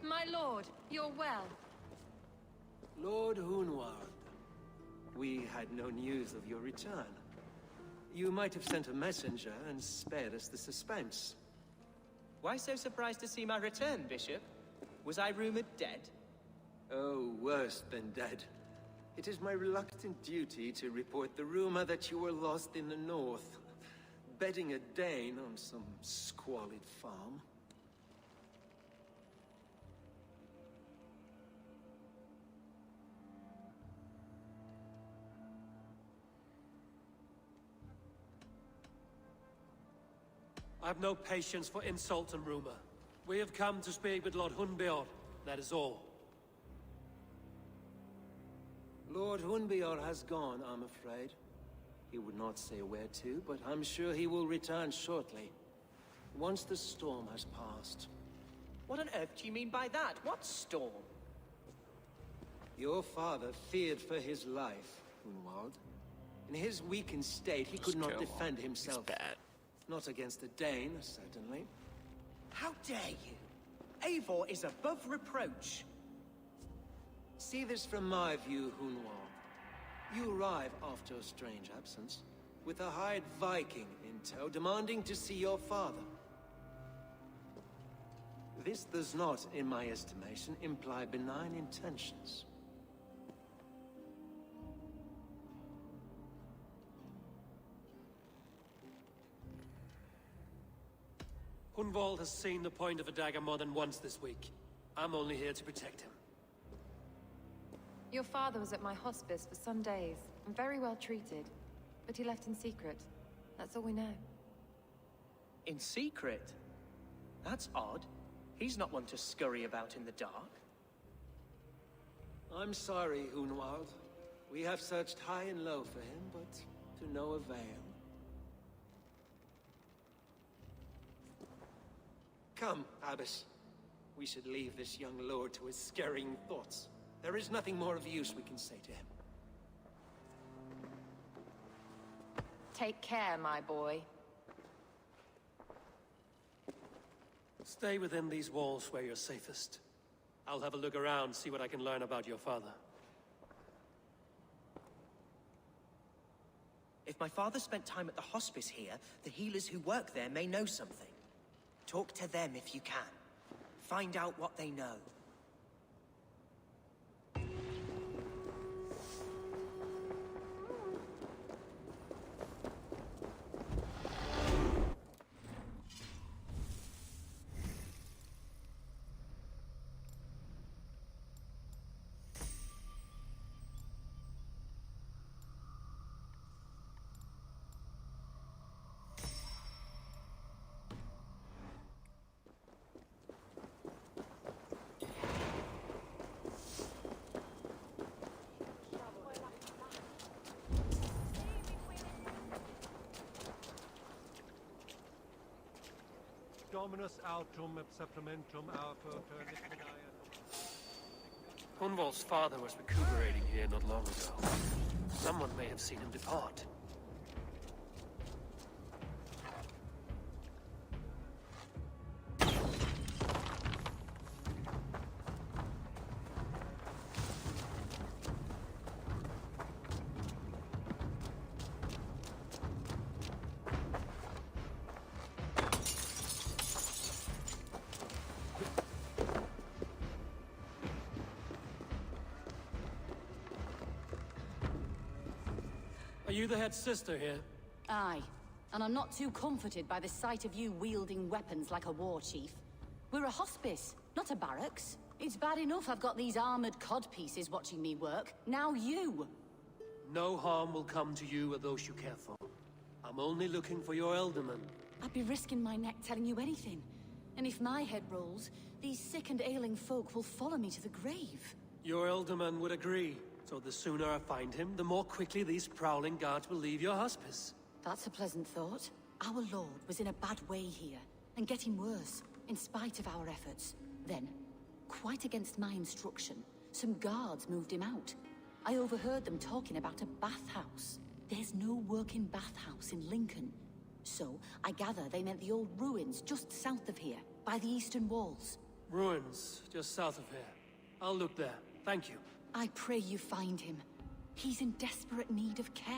My lord, you're well. Lord Hunwald, we had no news of your return. You might have sent a messenger and spared us the suspense. Why so surprised to see my return, Bishop? Was I rumored dead? Oh, worse than dead. It is my reluctant duty to report the rumor that you were lost in the north, bedding a Dane on some squalid farm. I've no patience for insult and rumor. We have come to speak with Lord Hunbeor, that is all. Lord Hunbeor has gone, I'm afraid. He would not say where to, but I'm sure he will return shortly. Once the storm has passed. What on earth do you mean by that? What storm? Your father feared for his life, Hunwald. In his weakened state, he could not defend himself. Not against a Dane, certainly. How dare you? Eivor is above reproach. See this from my view, Hunwald. You arrive after a strange absence, with a hired Viking in tow, demanding to see your father. This does not, in my estimation, imply benign intentions. Hunwald has seen the point of a dagger more than once this week. I'm only here to protect him. Your father was at my hospice for some days, and very well treated. But he left in secret. That's all we know. In secret? That's odd. He's not one to scurry about in the dark. I'm sorry, Hunwald. We have searched high and low for him, but to no avail. Come, Abbess. We should leave this young lord to his scurrying thoughts. There is nothing more of use we can say to him. Take care, my boy. Stay within these walls where you're safest. I'll have a look around, see what I can learn about your father. If my father spent time at the hospice here, the healers who work there may know something. Talk to them if you can. Find out what they know. Dominus autum et supplementum auto Hunwald's father was recuperating here not long ago. Someone may have seen him depart. Are you the head sister here? Aye, and I'm not too comforted by the sight of you wielding weapons like a war chief. We're a hospice, not a barracks. It's bad enough I've got these armored codpieces watching me work. Now you! No harm will come to you or those you care for. I'm only looking for your elderman. I'd be risking my neck telling you anything. And if my head rolls, these sick and ailing folk will follow me to the grave. Your elderman would agree. So the sooner I find him, the more quickly these prowling guards will leave your hospice. That's a pleasant thought. Our lord was in a bad way here, and getting worse, in spite of our efforts. Then, quite against my instruction, some guards moved him out. I overheard them talking about a bathhouse. There's no working bathhouse in Lincoln. So, I gather they meant the old ruins just south of here, by the eastern walls. Ruins, just south of here. I'll look there. Thank you. I pray you find him. He's in desperate need of care.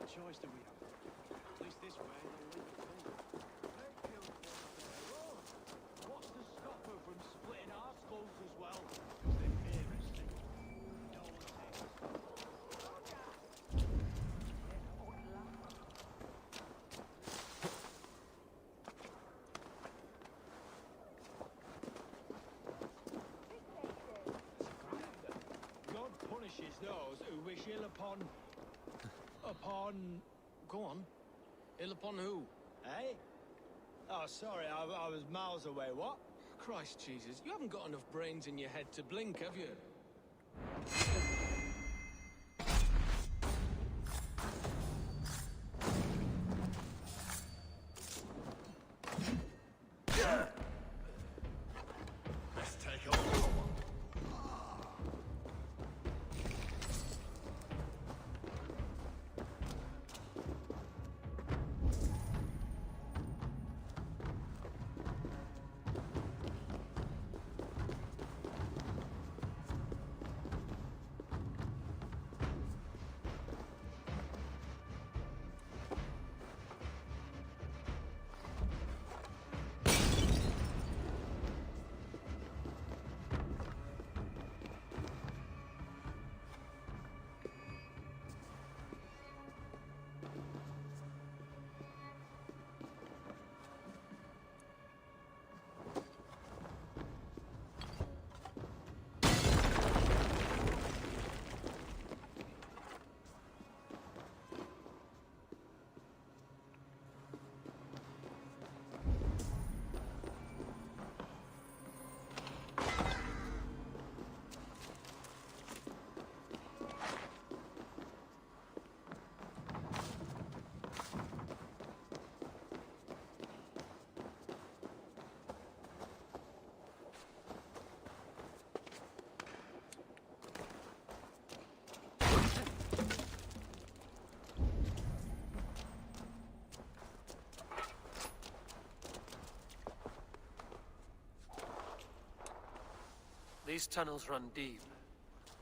Choice do we have? At least this way, they'll leave it be. What's to stop her from splitting our skulls as well? Because they fear us. Don't take God punishes those who wish ill upon... Go on. Ill upon who? Eh? Oh, sorry, I was miles away. What? Christ Jesus, you haven't got enough brains in your head to blink, have you? Let's take a look. These tunnels run deep.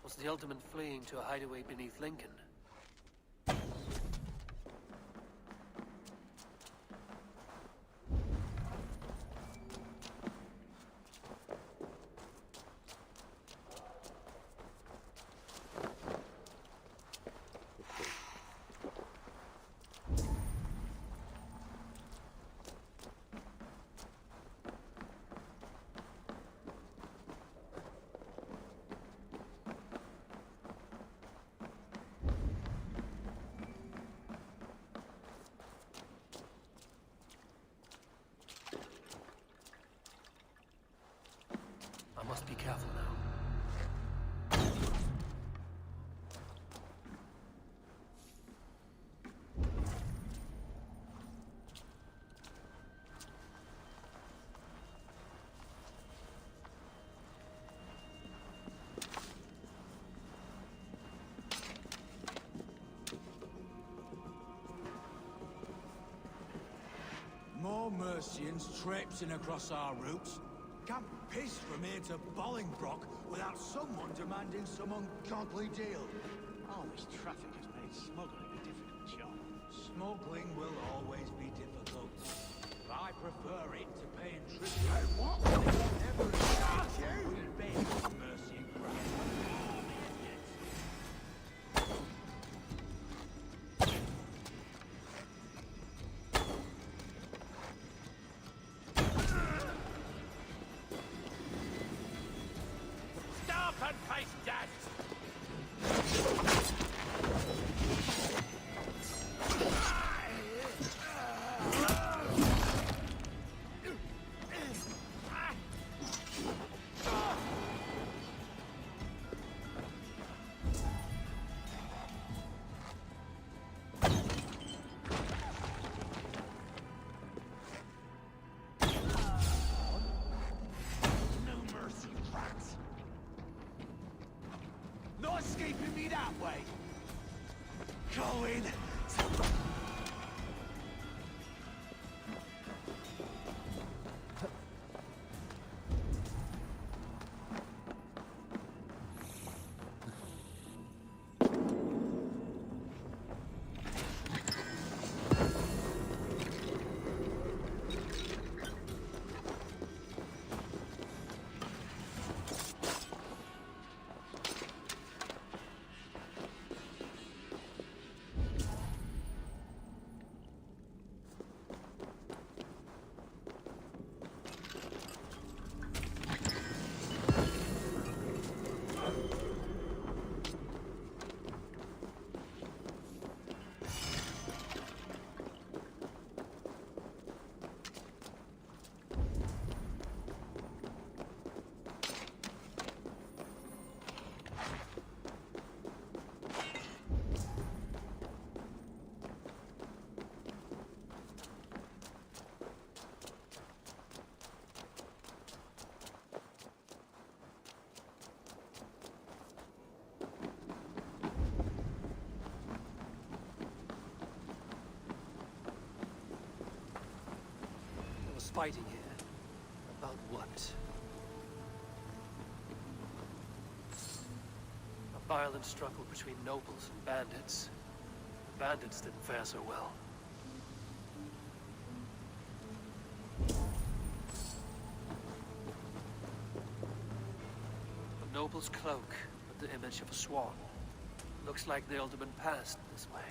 Was the Ultimate fleeing to a hideaway beneath Lincoln? I must be careful now. more Mercians traipsing across our routes. Can't piss from here to Bolingbroke without someone demanding some ungodly deal. All this traffic has made smuggling a difficult job. Smuggling will always be difficult. But I prefer it to paying tribute. Hey, what? Never Mercian crap. Stop and face death! Not escaping me that way. Going. Fighting here. About what? A violent struggle between nobles and bandits. The bandits didn't fare so well. The noble's cloak with the image of a swan. Looks like the alderman passed this way.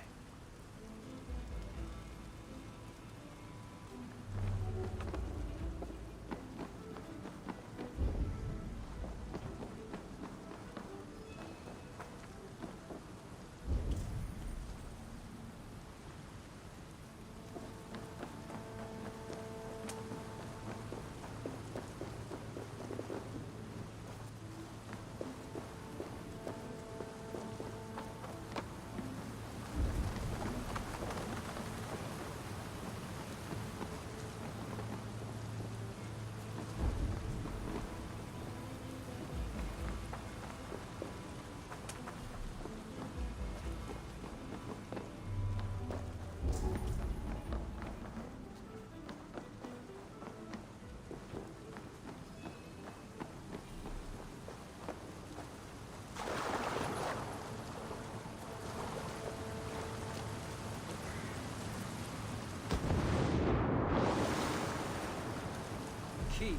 Key.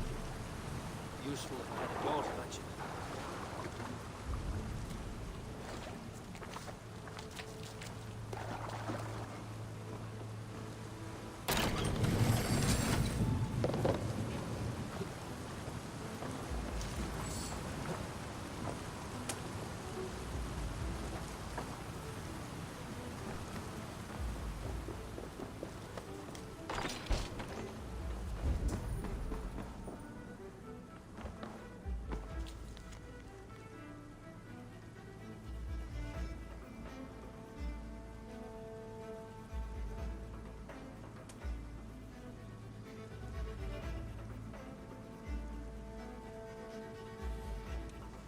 Useful if I had a door to mention.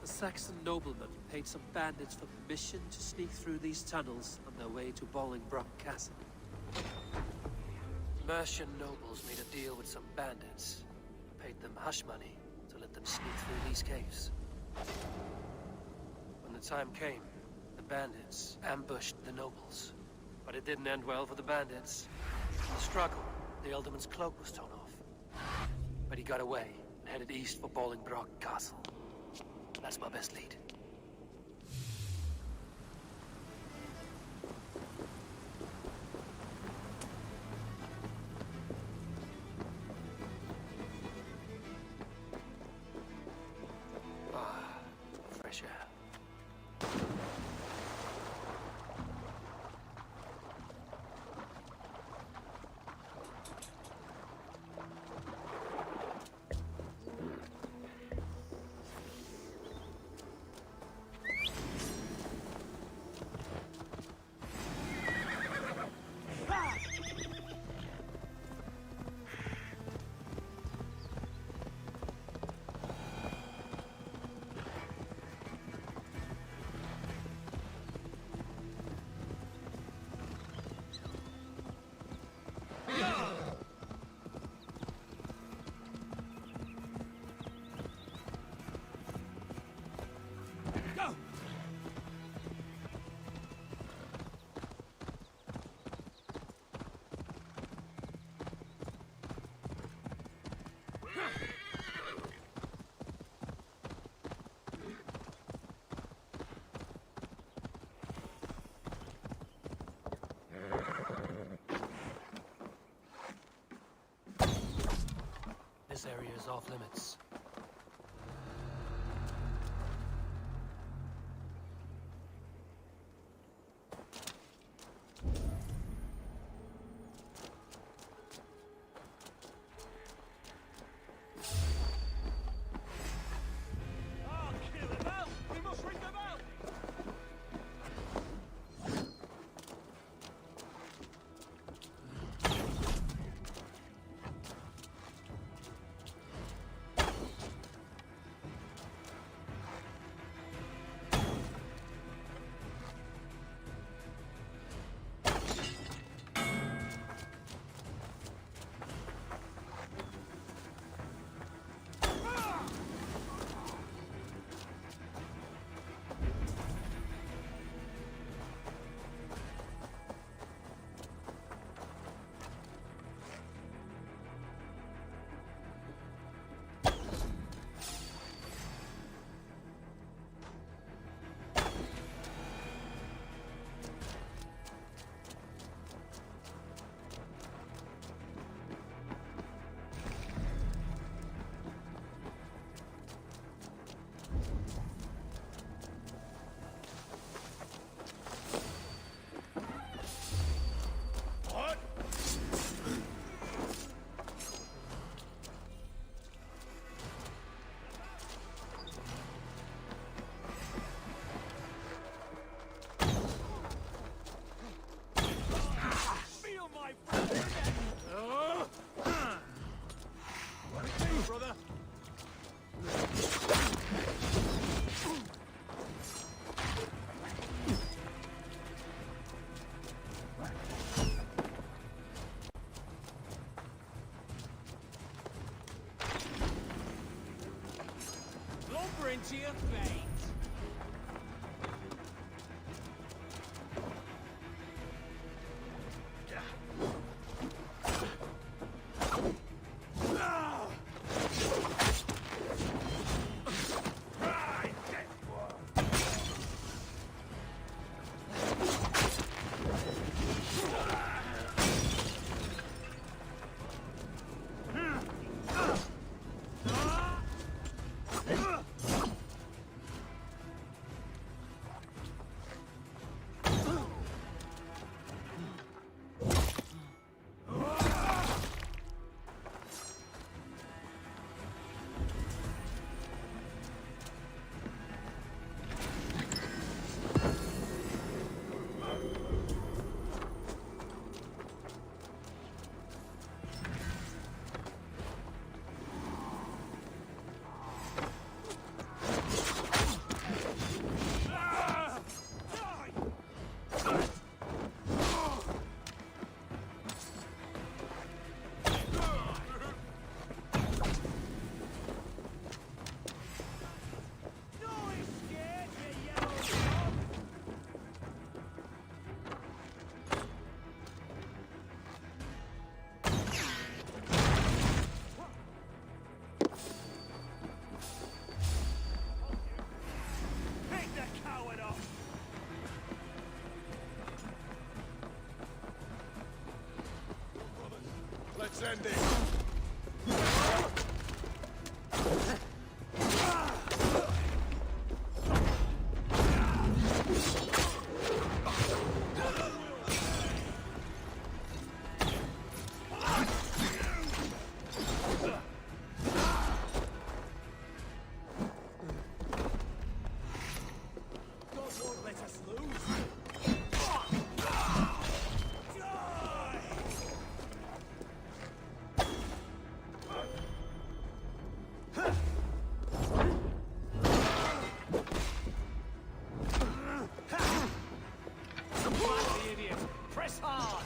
Saxon nobleman paid some bandits for permission to sneak through these tunnels on their way to Bolingbroke Castle. Mercian nobles made a deal with some bandits. Paid them hush money to let them sneak through these caves. When the time came, the bandits ambushed the nobles. But it didn't end well for the bandits. In the struggle, the Elderman's cloak was torn off. But he got away and headed east for Bolingbroke Castle. That's my best lead. Fresh air. This area is off limits. Into your fate. Sending! Press hard!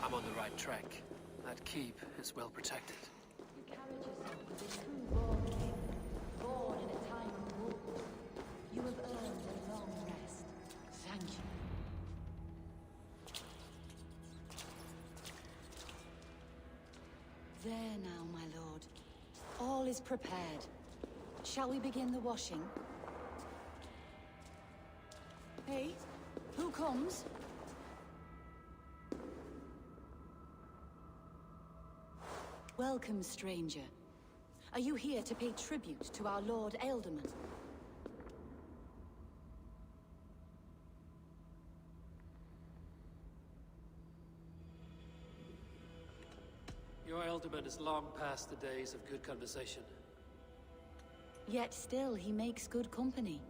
I'm on the right track. That keep is well protected. You carried yourself as a true-born king, born in a time of war. You have earned a long rest. Thank you. There now, my lord. All is prepared. Shall we begin the washing? Hey, who comes? Welcome, stranger. Are you here to pay tribute to our Lord Ealdorman? Your Ealdorman is long past the days of good conversation. Yet still he makes good company.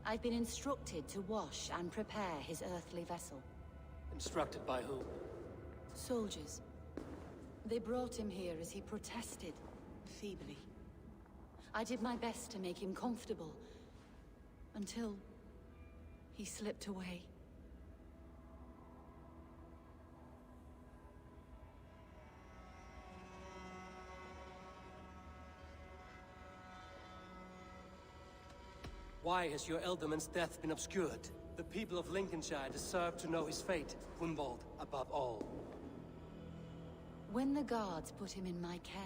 I've been instructed to wash and prepare his earthly vessel. Instructed by whom? Soldiers. They brought him here as he protested, feebly. I did my best to make him comfortable, until he slipped away. Why has your Ealdorman's death been obscured? The people of Lincolnshire deserve to know his fate, Hunwald above all. When the guards put him in my care,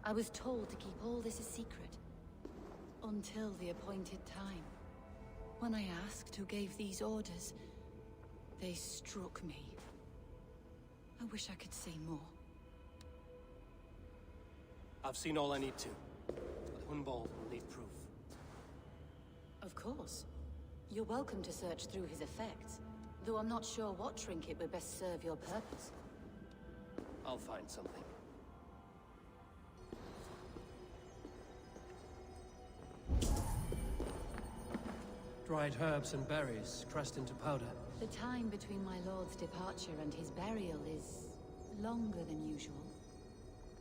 I was told to keep all this a secret. Until the appointed time. When I asked who gave these orders, they struck me. I wish I could say more. I've seen all I need to, but Hunwald will need proof. Of course. You're welcome to search through his effects, though I'm not sure what trinket would best serve your purpose. I'll find something. Dried herbs and berries crushed into powder. The time between my lord's departure and his burial is longer than usual.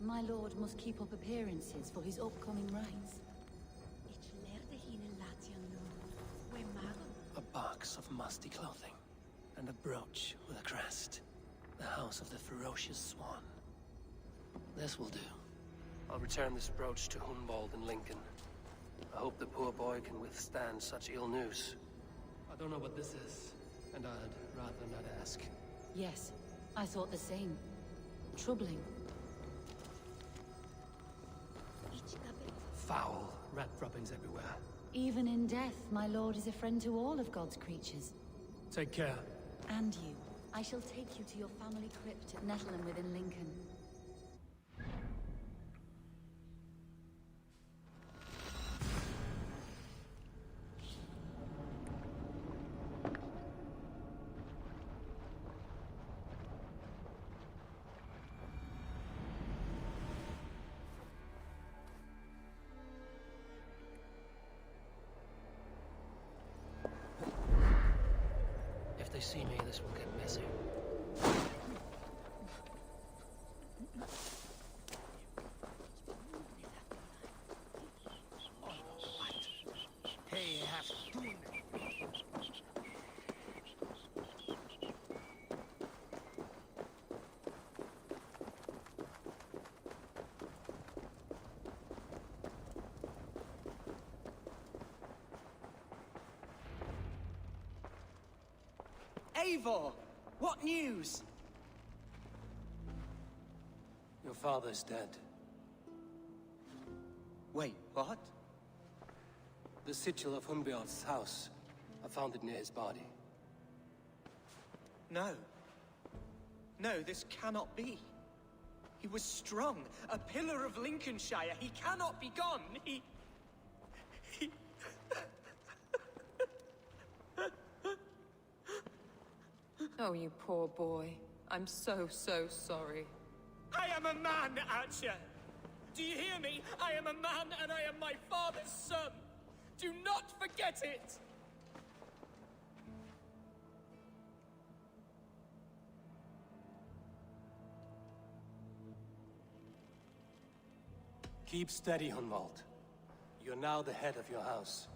My lord must keep up appearances for his upcoming rites. A box of musty clothing, and a brooch with a crest. The house of the ferocious swan. This will do. I'll return this brooch to Hunwald and Lincoln. I hope the poor boy can withstand such ill news. I don't know what this is, and I'd rather not ask. Yes, I thought the same. Troubling. Foul rat droppings everywhere. Even in death, my lord is a friend to all of God's creatures. Take care. And you. I shall take you to your family crypt at Nettleton within Lincoln. If they see me, this will get messy. Hey, have to. Eivor! What news? Your father's dead. What? The sigil of Hunbeor's house. I found it near his body. No. No, this cannot be. He was strong, a pillar of Lincolnshire. He cannot be gone. He... Oh, you poor boy. I'm so sorry. I am a man, Archer! Do you hear me? I am a man and I am my father's son! Do not forget it! Keep steady, Hunwald. You're now the head of your house.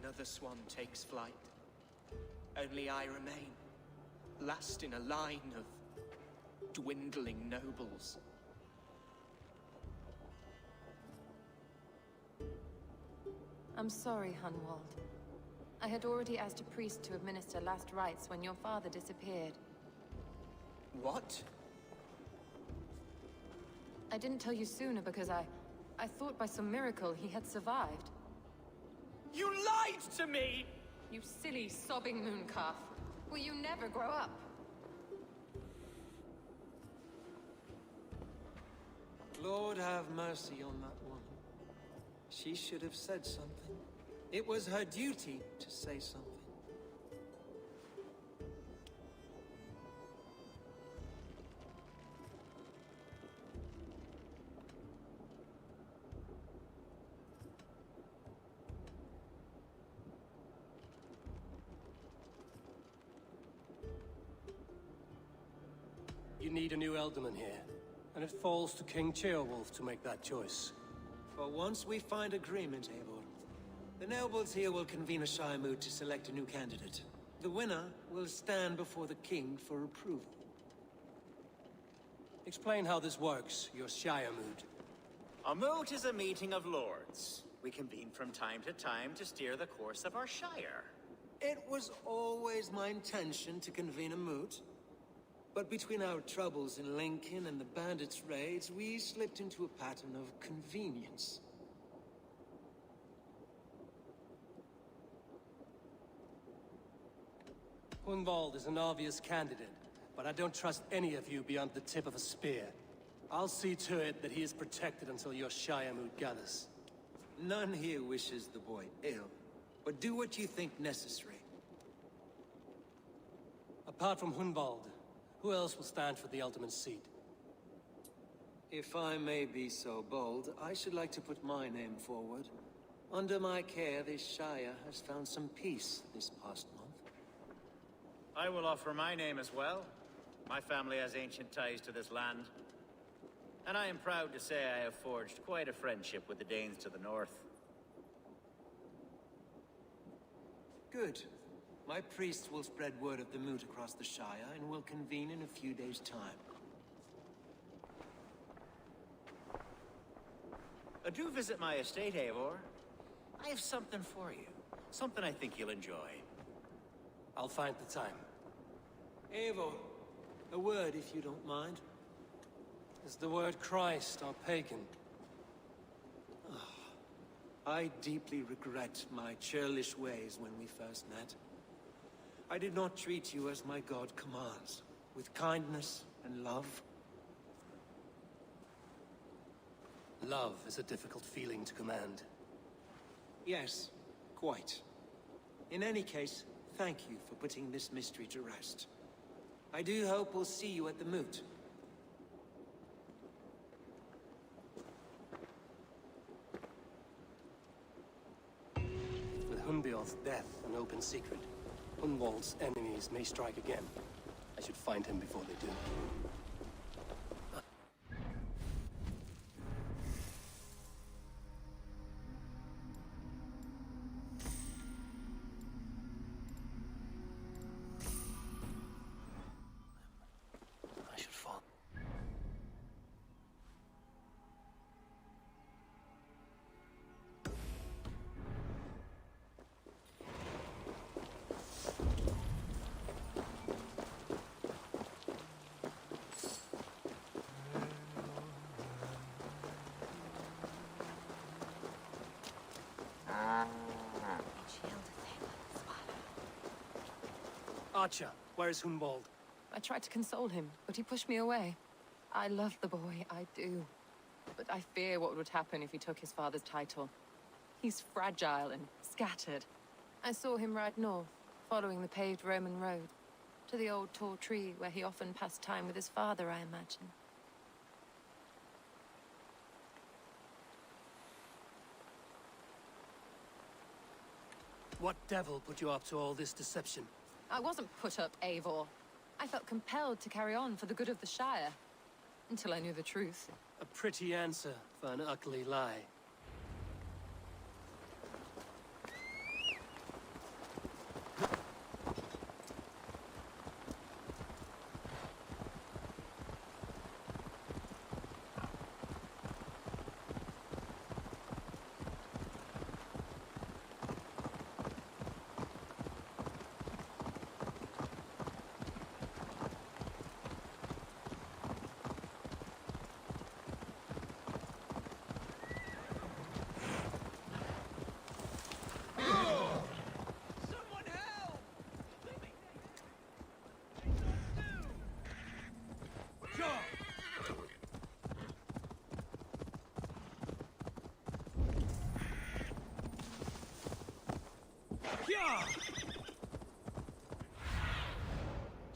Another swan takes flight. Only I remain, last in a line of dwindling nobles. I'm sorry, Hunwald. I had already asked a priest to administer last rites when your father disappeared. What? I didn't tell you sooner because I thought by some miracle he had survived. You lied to me! You silly, sobbing mooncalf. Will you never grow up? Lord have mercy on that woman. She should have said something. It was her duty to say something. You need a new Elderman here, and it falls to King Ceolwulf to make that choice. For once we find agreement, Eivor, the nobles here will convene a Shire moot to select a new candidate. The winner will stand before the king for approval. Explain how this works, your Shire moot. A moot is a meeting of lords. We convene from time to time to steer the course of our Shire. It was always my intention to convene a moot. But between our troubles in Lincoln and the bandits' raids, we slipped into a pattern of convenience. Hunwald is an obvious candidate, but I don't trust any of you beyond the tip of a spear. I'll see to it that he is protected until your Shire moot gathers. None here wishes the boy ill, but do what you think necessary. Apart from Hunwald, who else will stand for the ultimate seat? If I may be so bold, I should like to put my name forward. Under my care, this Shire has found some peace this past month. I will offer my name as well. My family has ancient ties to this land. And I am proud to say I have forged quite a friendship with the Danes to the north. Good. My priests will spread word of the moot across the Shire, and will convene in a few days' time. Do visit my estate, Eivor. I have something for you. Something I think you'll enjoy. I'll find the time. Eivor, a word if you don't mind. Is the word Christ or pagan? I deeply regret my churlish ways when we first met. I did not treat you as my god commands, with kindness and love. Love is a difficult feeling to command. Yes, quite. In any case, thank you for putting this mystery to rest. I do hope we'll see you at the moot. With Hunbeor's death an open secret, Hunwald's enemies may strike again. I should find him before they do. I should fall. Archer, where is Hunwald? I tried to console him, but he pushed me away. I love the boy, I do. But I fear what would happen if he took his father's title. He's fragile and scattered. I saw him ride north, following the paved Roman road, to the old tall tree where he often passed time with his father, I imagine. What devil put you up to all this deception? I wasn't put up, Eivor. I felt compelled to carry on for the good of the Shire. Until I knew the truth. A pretty answer for an ugly lie.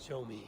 Show me.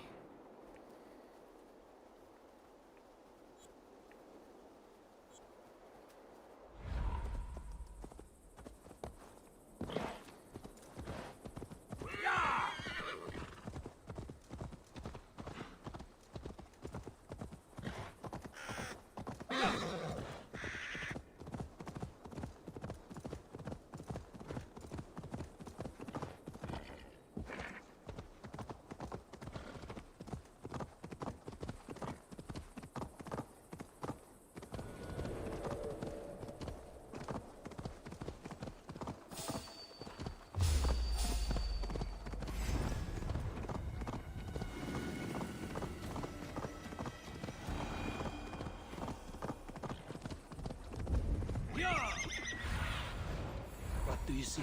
What do you see?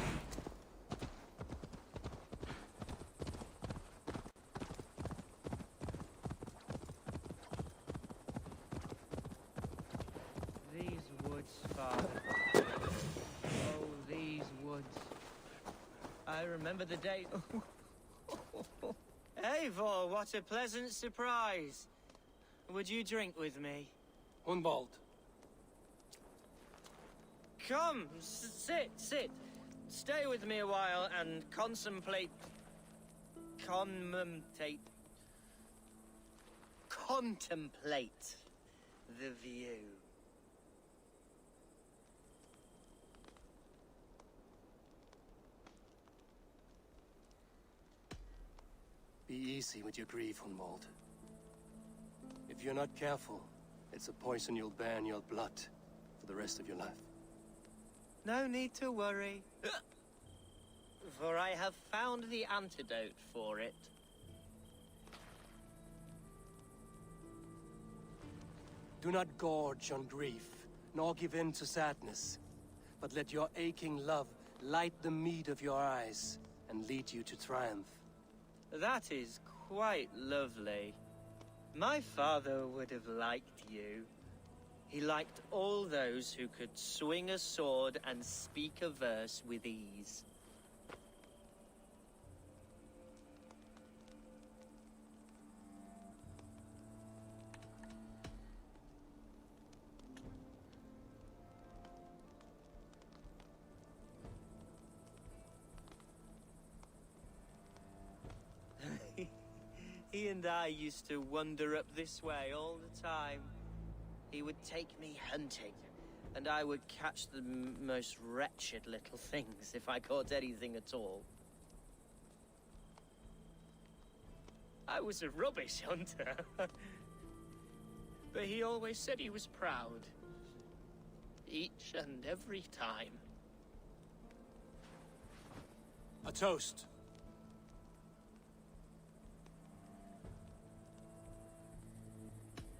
These woods, Father. Oh, these woods. I remember the day... Eivor, what a pleasant surprise. Would you drink with me? Hunwald. Come, sit. Stay with me a while and contemplate the view. Be easy with your grief, Hunwald. If you're not careful, it's a poison you'll bear in your blood for the rest of your life. No need to worry, for I have found the antidote for it. Do not gorge on grief, nor give in to sadness, but let your aching love light the mead of your eyes and lead you to triumph. That is quite lovely. My father would have liked you. He liked all those who could swing a sword and speak a verse with ease. He and I used to wander up this way all the time. He would take me hunting, and I would catch the most wretched little things if I caught anything at all. I was a rubbish hunter. But he always said he was proud. Each and every time. A toast.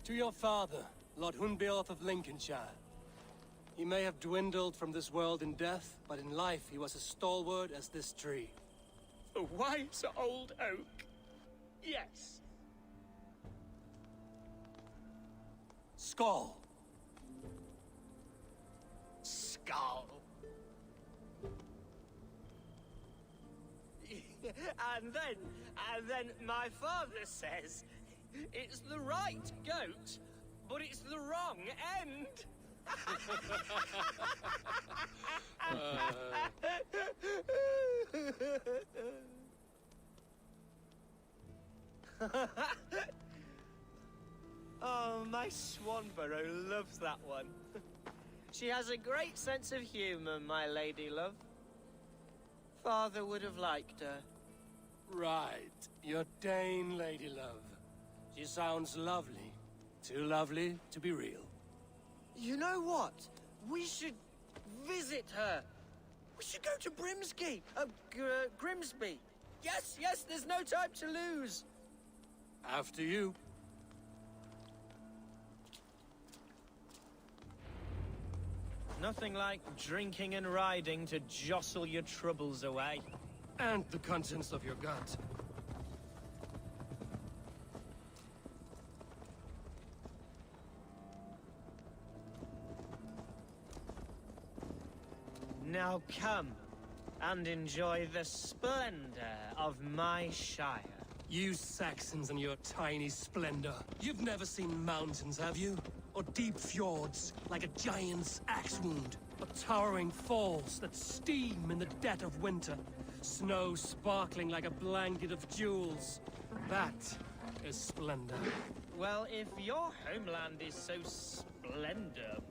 To your father, Lord Hunbeorth of Lincolnshire. He may have dwindled from this world in death, but in life he was as stalwart as this tree. A wise old oak. Yes. Skull. Skull. and then my father says it's the right goat, but it's the wrong end. Oh, my Swanborough loves that one. She has a great sense of humor, my lady love. Father would have liked her. Right. Your Dane, lady love. She sounds lovely. Too lovely to be real. You know what? We should visit her. We should go to Grimsby. Yes, yes, there's no time to lose. After you. Nothing like drinking and riding to jostle your troubles away. And the contents of your gut. Now come and enjoy the splendor of my Shire. You Saxons and your tiny splendor. You've never seen mountains, have you? Or deep fjords, like a giant's axe wound. Or towering falls that steam in the dead of winter. Snow sparkling like a blanket of jewels. That is splendor. Well, if your homeland is so splendorful,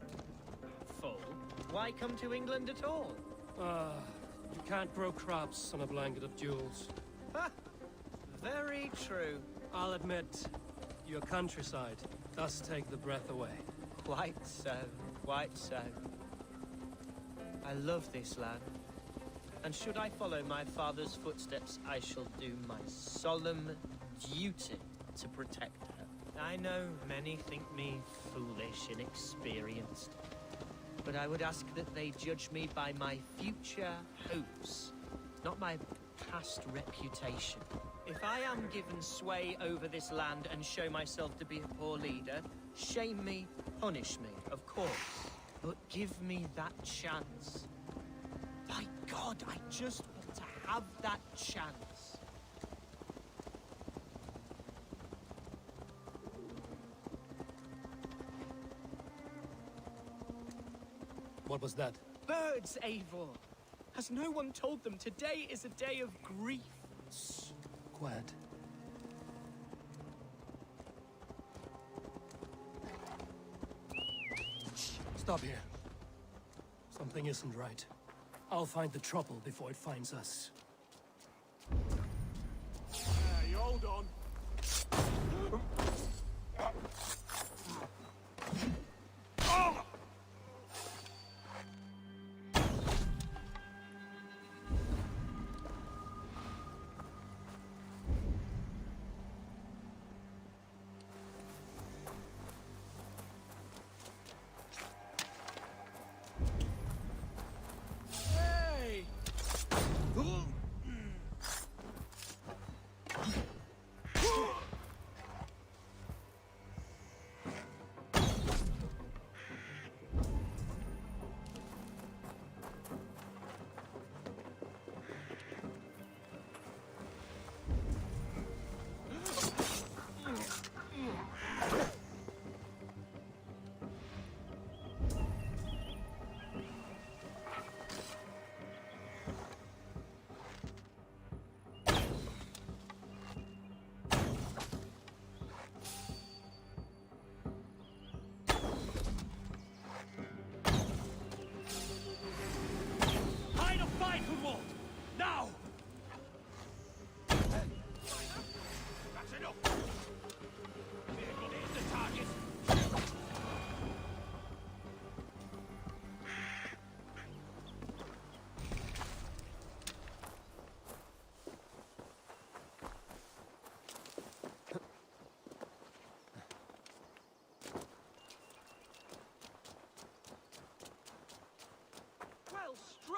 why come to England at all? You can't grow crops on a blanket of jewels. Ha! Very true. I'll admit, your countryside does take the breath away. Quite so, quite so. I love this land. And should I follow my father's footsteps, I shall do my solemn duty to protect her. I know many think me foolish and inexperienced, but I would ask that they judge me by my future hopes, not my past reputation. If I am given sway over this land and show myself to be a poor leader, shame me, punish me, of course, but give me that chance. By God, I just want to have that chance. What was that? Birds, Eivor! Has no one told them today is a day of grief? Quiet. Stop here. Something isn't right. I'll find the trouble before it finds us. Hey, hold on.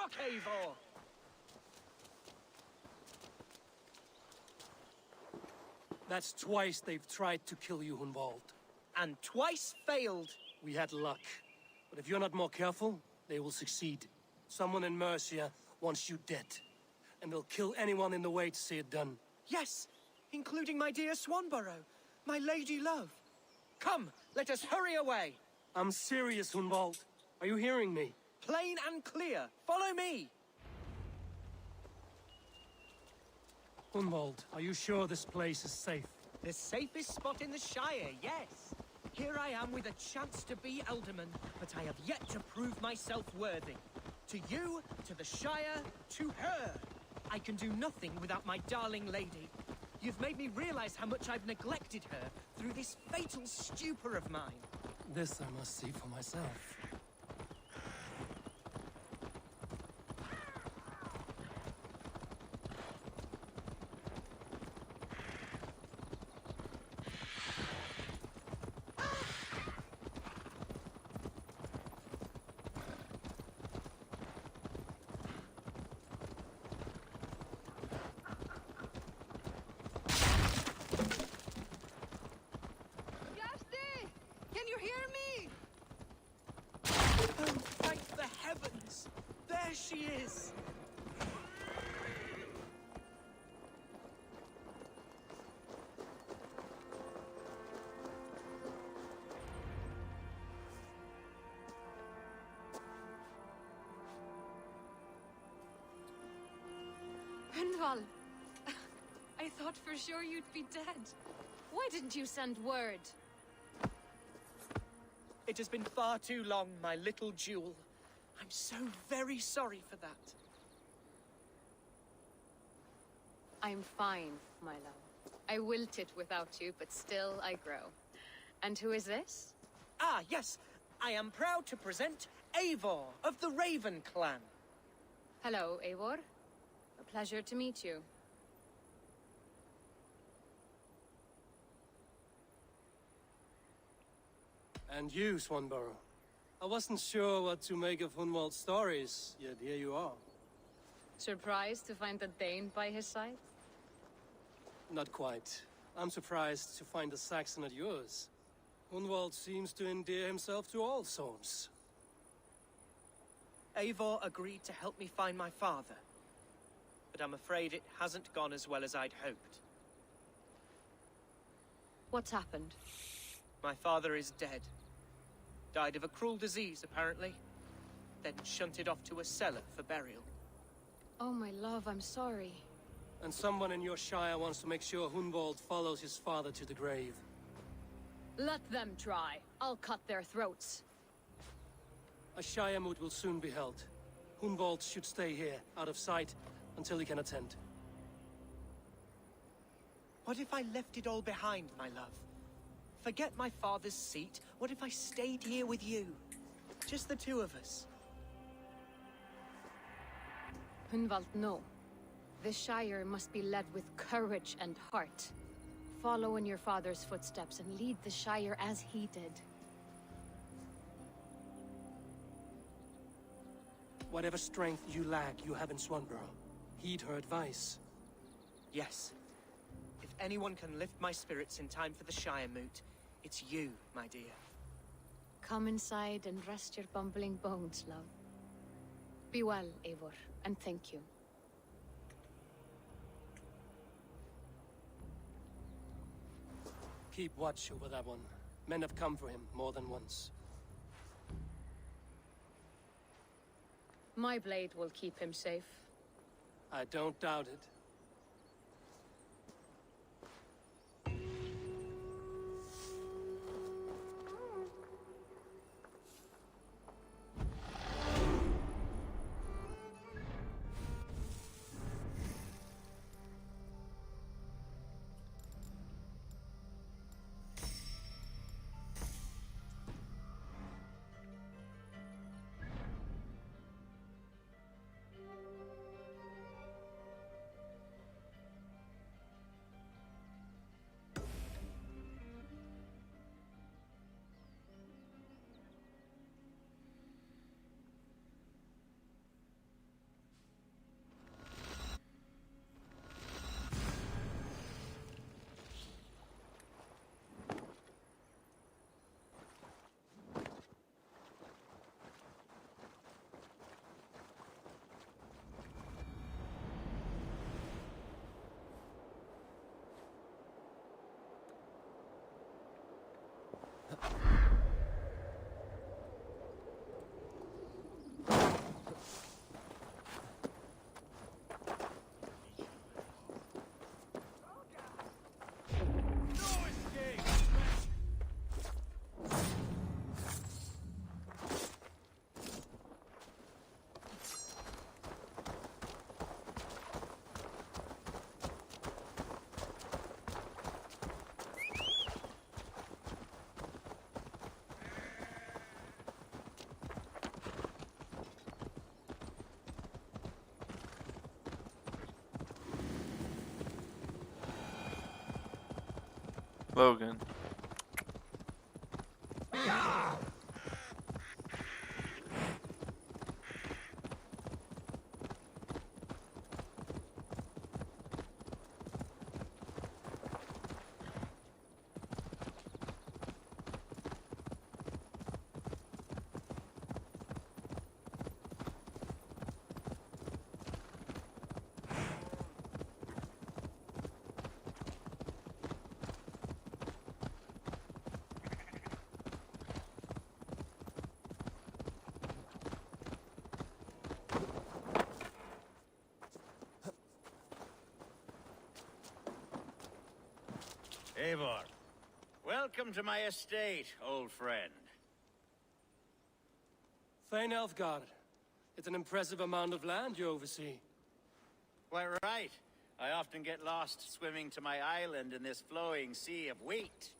rock, Eivor! That's twice they've tried to kill you, Hunwald. And twice failed. We had luck. But if you're not more careful, they will succeed. Someone in Mercia wants you dead. And they'll kill anyone in the way to see it done. Yes, including my dear Swanborough, my lady love. Come, let us hurry away. I'm serious, Hunwald. Are you hearing me? Plain and clear. Follow me. Hunwald, are you sure this place is safe? The safest spot in the Shire, yes. Here I am with a chance to be Alderman, but I have yet to prove myself worthy. To you, to the Shire, to her. I can do nothing without my darling lady. You've made me realize how much I've neglected her through this fatal stupor of mine. This I must see for myself. Can you hear me? Oh, thank the heavens! There she is! Hunwald, I thought for sure you'd be dead. Why didn't you send word? It has been far too long, my little jewel. I'm so very sorry for that. I'm fine, my love. I wilted without you, but still I grow. And who is this? Ah, yes. I am proud to present Eivor of the Raven clan. Hello, Eivor. A pleasure to meet you. And you, Swanborough. I wasn't sure what to make of Hunwald's stories, yet here you are. Surprised to find a Dane by his side? Not quite. I'm surprised to find a Saxon at yours. Hunwald seems to endear himself to all souls. Eivor agreed to help me find my father. But I'm afraid it hasn't gone as well as I'd hoped. What's happened? My father is dead. Died of a cruel disease, apparently. Then shunted off to a cellar for burial. Oh, my love, I'm sorry. And someone in your shire wants to make sure Hunwald follows his father to the grave. Let them try. I'll cut their throats. A shire moot will soon be held. Hunwald should stay here, out of sight, until he can attend. What if I left it all behind, my love? Forget my father's seat. What if I stayed here with you? Just the two of us. Hunwald, no. The Shire must be led with courage and heart. Follow in your father's footsteps and lead the Shire as he did. Whatever strength you lack, you have in Swanborough. Heed her advice. Yes. If anyone can lift my spirits in time for the Shire moot, it's you, my dear. Come inside and rest your bumbling bones, love. Be well, Eivor, and thank you. Keep watch over that one. Men have come for him more than once. My blade will keep him safe. I don't doubt it. Logan. Eivor, welcome to my estate, old friend. Thane Elfgard. It's an impressive amount of land you oversee. Quite right. I often get lost swimming to my island in this flowing sea of wheat.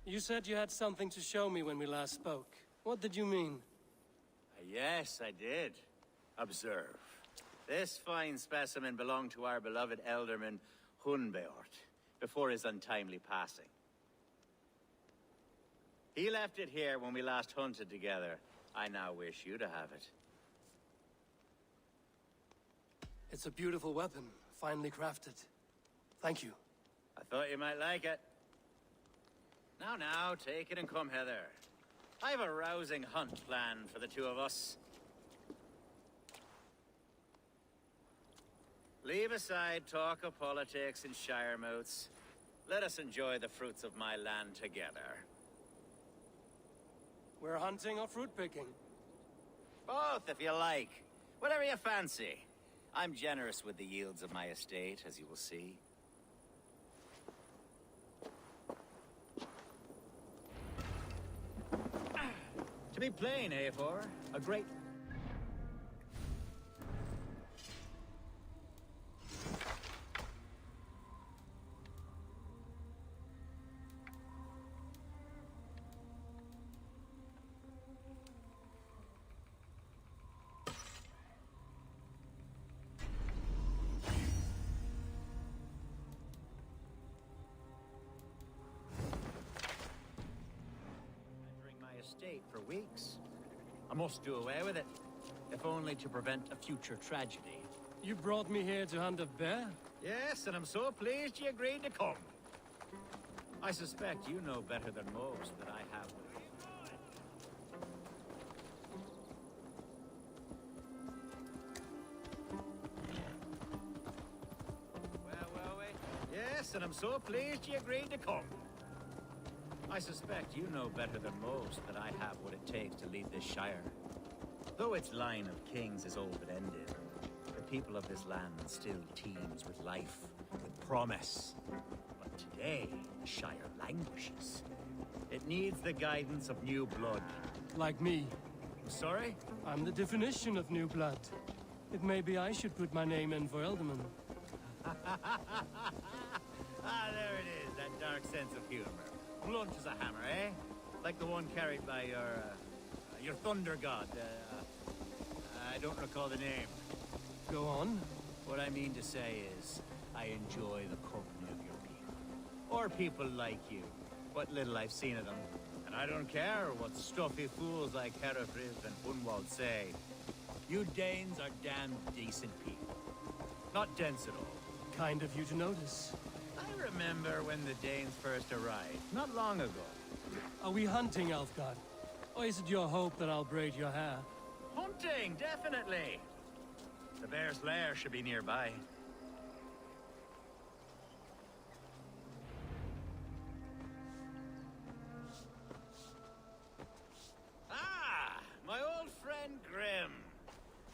You said you had something to show me when we last spoke. What did you mean? Yes, I did. Observe. This fine specimen belonged to our beloved elderman, Hunbeort, before his untimely passing. He left it here when we last hunted together. I now wish you to have it. It's a beautiful weapon, finely crafted. Thank you. I thought you might like it. Now, take it and come hither. I've a rousing hunt planned for the two of us. Leave aside talk of politics and shire moats. Let us enjoy the fruits of my land together. We're hunting or fruit picking? Both, if you like. Whatever you fancy. I'm generous with the yields of my estate, as you will see. To be plain, Eivor, a great... estate for weeks. I must do away with it, if only to prevent a future tragedy. You brought me here to hunt a bear? Yes, and I'm so pleased you agreed to come. I suspect you know better than most that I have what Well, yes, and I'm so pleased you agreed to come. I suspect you know better than most that I have what it takes to lead this shire. Though its line of kings is old and ended, the people of this land still teems with life, with promise. But today, the shire languishes. It needs the guidance of new blood. Like me. Sorry? I'm the definition of new blood. It may be I should put my name in for Elderman. There it is, that dark sense of humor. Blunt as a hammer, eh? Like the one carried by your thunder god. I don't recall the name. Go on. What I mean to say is, I enjoy the company of your people. Or people like you. What little I've seen of them. And I don't care what stuffy fools like Herefriv and Hunwald say. You Danes are damn decent people. Not dense at all. Kind of you to notice. I remember when the Danes first arrived, not long ago. Are we hunting, Elfgard? Or is it your hope that I'll braid your hair? Hunting, definitely! The bear's lair should be nearby. Ah! My old friend Grim.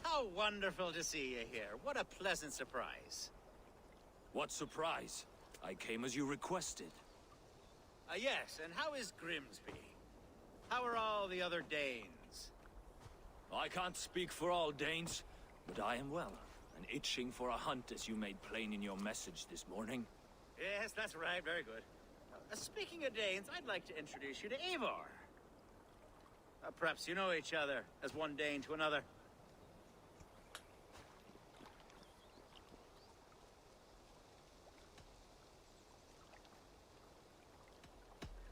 How wonderful to see you here. What a pleasant surprise. What surprise? I came as you requested. Yes, and how is Grimsby? How are all the other Danes? I can't speak for all Danes, but I am well, and itching for a hunt as you made plain in your message this morning. Yes, that's right, very good. Speaking of Danes, I'd like to introduce you to Eivor. Perhaps you know each other, as one Dane to another.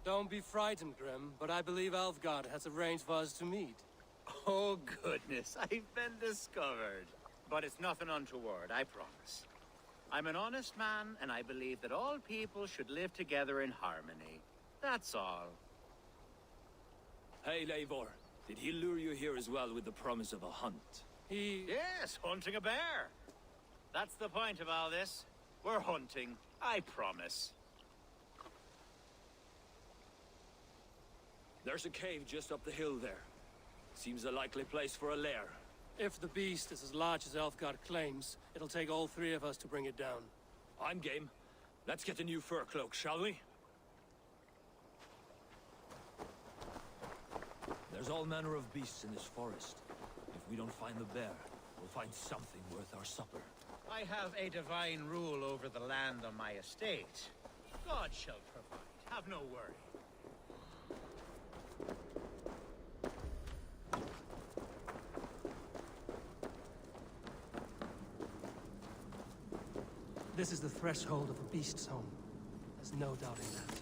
Don't be frightened, Grim, but I believe Alfgard has arranged for us to meet. Oh, goodness, I've been discovered. But it's nothing untoward, I promise. I'm an honest man, and I believe that all people should live together in harmony. That's all. Hey, Eivor. Did he lure you here as well with the promise of a hunt? Yes, hunting a bear. That's the point of all this. We're hunting, I promise. There's a cave just up the hill there. Seems a likely place for a lair. If the beast is as large as Elfgard claims, it'll take all three of us to bring it down. I'm game. Let's get a new fur cloak, shall we? There's all manner of beasts in this forest. If we don't find the bear, we'll find something worth our supper. I have a divine rule over the land on my estate. God shall provide. Have no worry. This is the threshold of a beast's home. There's no doubting that.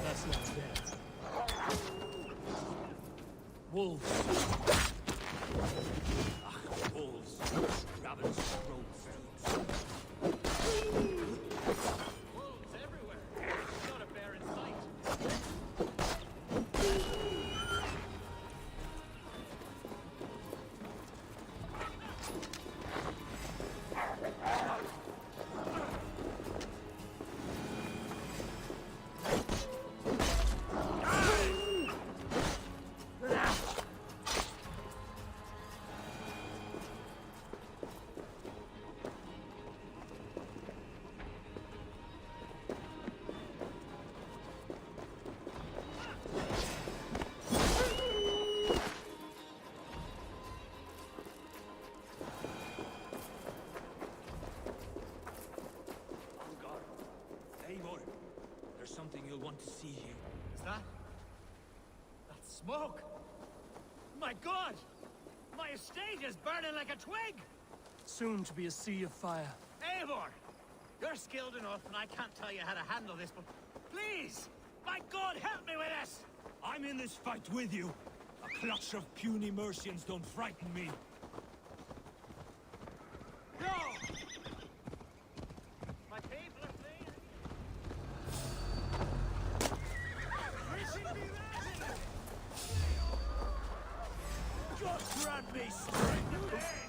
That's not there. Wolves. Wolves. Ravenous throats. Wolves everywhere. Not a bear in sight. Eivor, there's something you'll want to see here. Is that smoke? My God! My estate is burning like a twig! Soon to be a sea of fire. Eivor! You're skilled enough, and I can't tell you how to handle this, but please! My God, help me with this! I'm in this fight with you. A clutch of puny Mercians don't frighten me. No! My people are fleeing. Just grab me straight.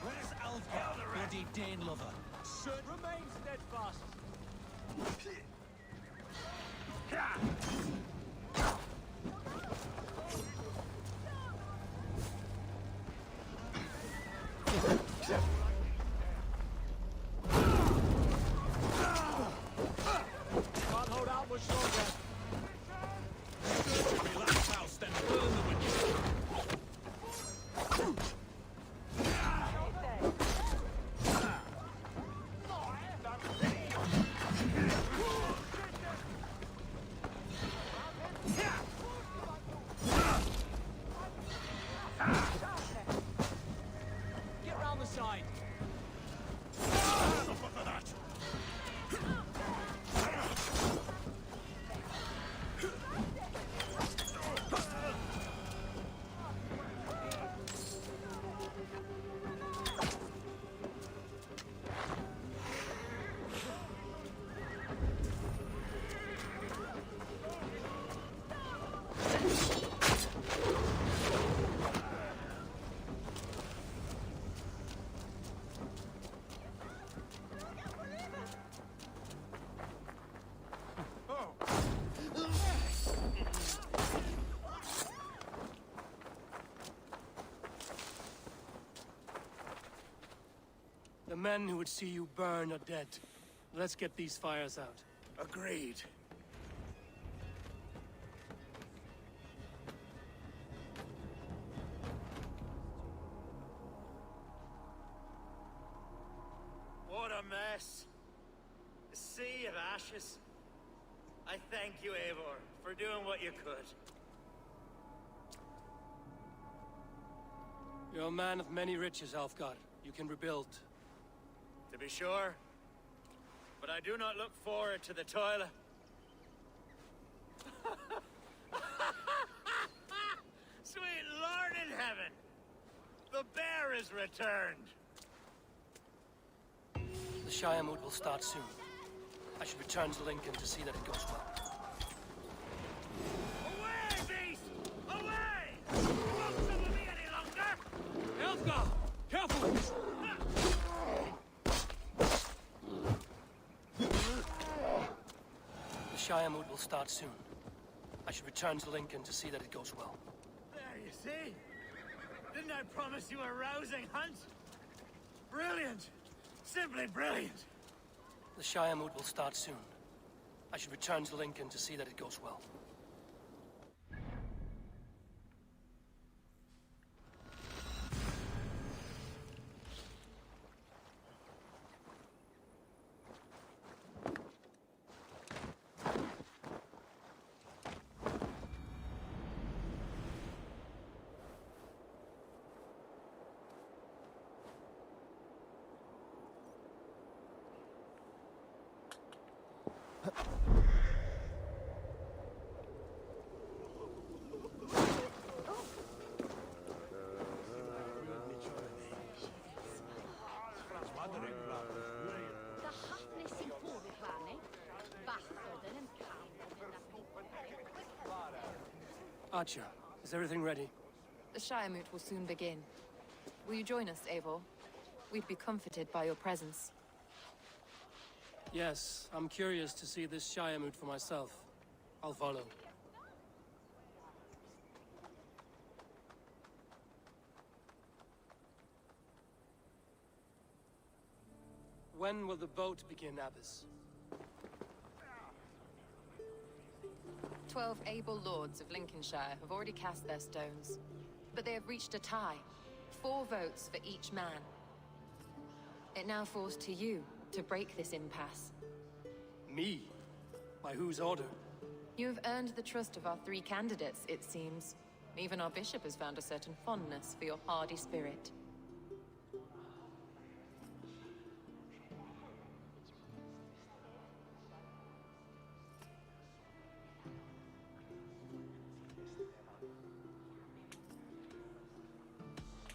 Where's Alfgard, bloody Dane lover? Remain steadfast. Can't hold out much longer. Relax, house, then burn the witch. Get round the side. Enough of that. The men who would see you burn are dead. Let's get these fires out. Agreed. What a mess. A sea of ashes. I thank you, Eivor, for doing what you could. You're a man of many riches, Alfgard. You can rebuild. To be sure. But I do not look forward to the toilet. Sweet Lord in heaven! The bear is returned! The Shire moot will start soon. I should return to Lincoln to see that it goes well. Away, beast! Away! Won't trouble me any longer! Elfgar! Careful! The Shire moot will start soon. I should return to Lincoln to see that it goes well. There, you see? Didn't I promise you a rousing hunt? Brilliant! Simply brilliant! The Shire moot will start soon. I should return to Lincoln to see that it goes well. Archer, is everything ready? The Shire moot will soon begin. Will you join us, Eivor? We'd be comforted by your presence. Yes, I'm curious to see this Shire moot for myself. I'll follow. When will the vote begin, Abbess? 12 able lords of Lincolnshire have already cast their stones, but they have reached a tie. 4 votes for each man. It now falls to you to break this impasse. Me? By whose order? You have earned the trust of our 3 candidates, it seems. Even our bishop has found a certain fondness for your hardy spirit.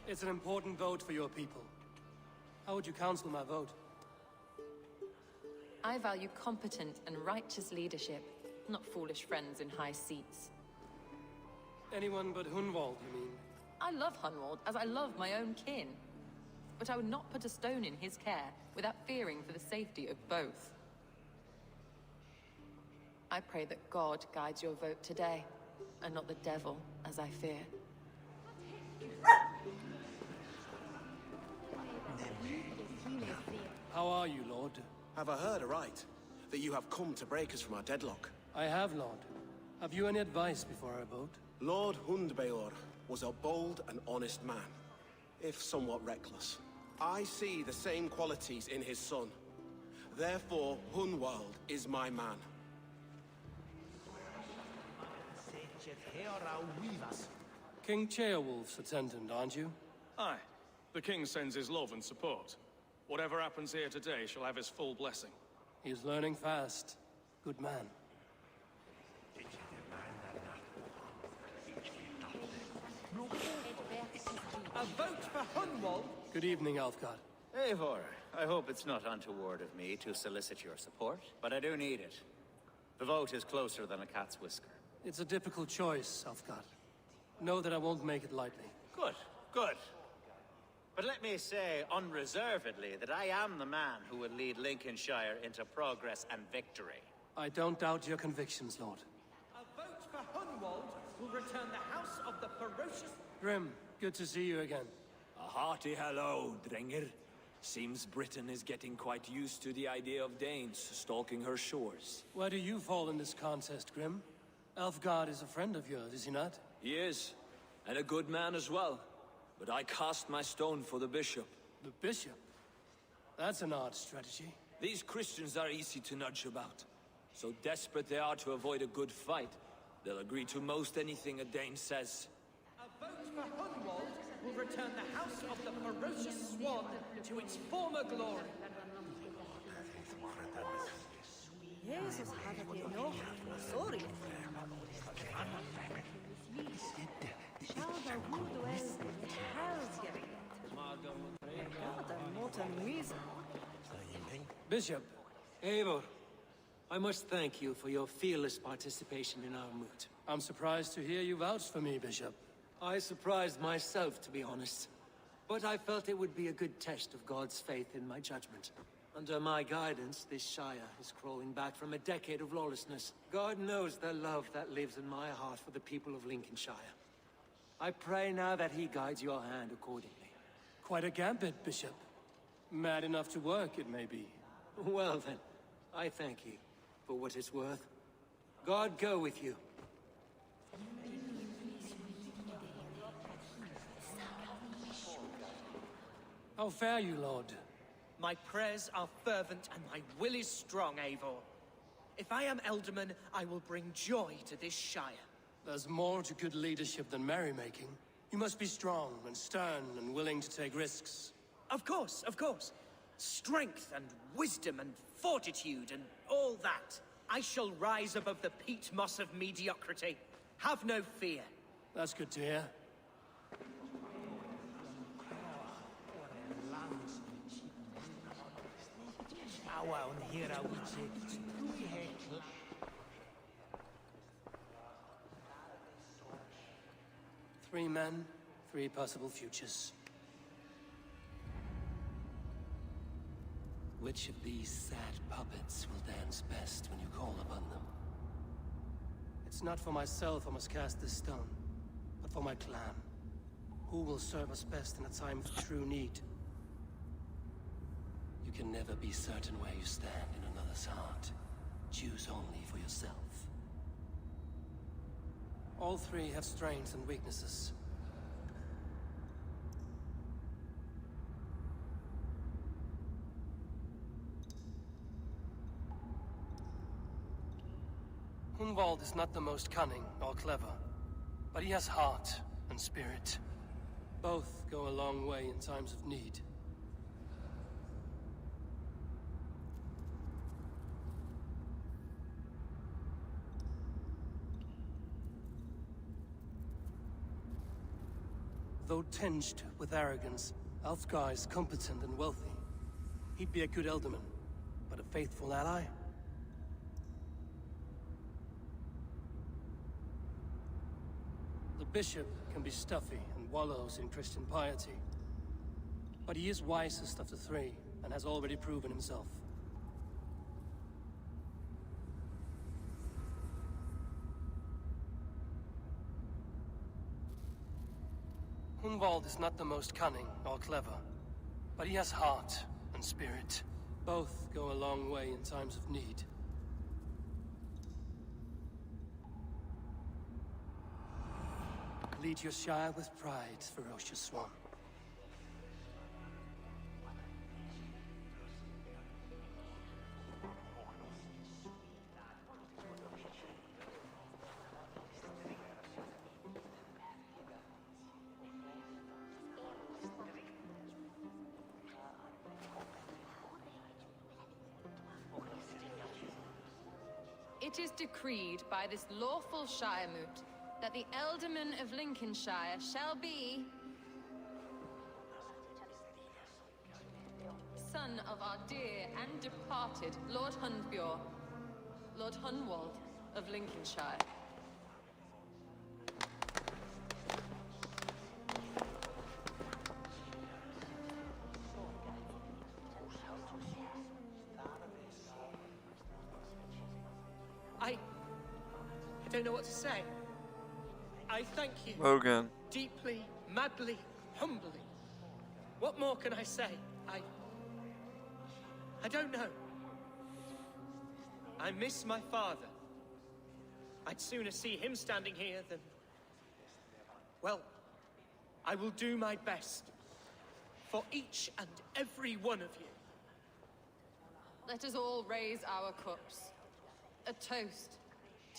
It's an important vote for your people. How would you counsel my vote? I value competent and righteous leadership, not foolish friends in high seats. Anyone but Hunwald, you mean? I love Hunwald, as I love my own kin. But I would not put a stone in his care without fearing for the safety of both. I pray that God guides your vote today, and not the devil, as I fear. How are you, Lord? Have I heard aright that you have come to break us from our deadlock? I have, Lord. Have you any advice before I vote? Lord Hundbeor was a bold and honest man, if somewhat reckless. I see the same qualities in his son. Therefore, Hunwald is my man. King Ceolwulf's attendant, aren't you? Aye. The king sends his love and support. Whatever happens here today shall have his full blessing. He's learning fast. Good man. A vote for Hunwald? Good evening, Alfgard. Eivor, I hope it's not untoward of me to solicit your support, but I do need it. The vote is closer than a cat's whisker. It's a difficult choice, Alfgard. Know that I won't make it lightly. Good, good. But let me say unreservedly that I am the man who will lead Lincolnshire into progress and victory. I don't doubt your convictions, Lord. A vote for Hunwald will return the House of the Ferocious... Grim, good to see you again. A hearty hello, Drenger. Seems Britain is getting quite used to the idea of Danes stalking her shores. Where do you fall in this contest, Grim? Alfgard is a friend of yours, is he not? He is, and a good man as well. But I cast my stone for the bishop. The bishop? That's an odd strategy. These Christians are easy to nudge about. So desperate they are to avoid a good fight, they'll agree to most anything a Dane says. A vote for Hunwald will return the house of the ferocious swan to its former glory. Jezus, hadden we nog? Sorry. Schau, da Wurduell mit Helsgerät. Ja, da Motanwiese. Bishop, Eivor, I must thank you for your fearless participation in our moot. I'm surprised to hear you vouch for me, Bishop. I surprised myself, to be honest. But I felt it would be a good test of God's faith in my judgment. Under my guidance, this Shire is crawling back from a decade of lawlessness. God knows the love that lives in my heart for the people of Lincolnshire. I pray now that he guides your hand accordingly. Quite a gambit, Bishop. Mad enough to work, it may be. Well then, I thank you for what it's worth. God go with you. How fare you, Lord? My prayers are fervent and my will is strong, Eivor. If I am Elderman, I will bring joy to this Shire. There's more to good leadership than merrymaking. You must be strong and stern and willing to take risks. Of course, of course. Strength and wisdom and fortitude and all that. I shall rise above the peat moss of mediocrity. Have no fear. That's good to hear. Three men, three possible futures. Which of these sad puppets will dance best when you call upon them? It's not for myself I must cast this stone, but for my clan. Who will serve us best in a time of true need? You can never be certain where you stand in another's heart. Choose only for yourself. All three have strengths and weaknesses. Hunwald is not the most cunning or clever, but he has heart and spirit. Both go a long way in times of need. Though tinged with arrogance, Alfgar is competent and wealthy. He'd be a good Elderman, but a faithful ally? The bishop can be stuffy and wallows in Christian piety. But he is wisest of the three, and has already proven himself. Hunwald is not the most cunning or clever, but he has heart and spirit. Both go a long way in times of need. Lead your Shire with pride, ferocious swan. It is decreed by this lawful Shire moot that the Alderman of Lincolnshire shall be son of our dear and departed Lord Hundbjorn, Lord Hunwald of Lincolnshire. I don't know what to say. I thank you. Logan. Deeply, madly, humbly. What more can I say? I don't know. I miss my father. I'd sooner see him standing here than... Well, I will do my best. For each and every one of you. Let us all raise our cups. A toast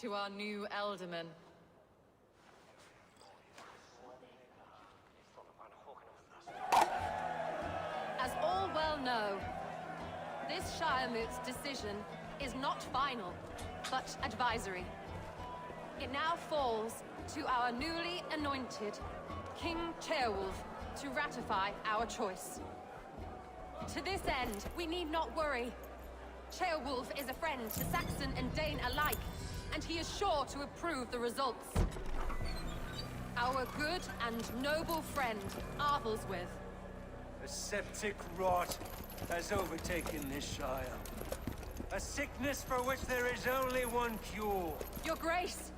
to our new Alderman. No. This Shiremoot's decision is not final, but advisory. It now falls to our newly anointed King Ceolwulf to ratify our choice. To this end, we need not worry. Ceolwulf is a friend to Saxon and Dane alike, and he is sure to approve the results. Our good and noble friend, Arthelswith. A septic rot has overtaken this Shire. A sickness for which there is only one cure. Your Grace!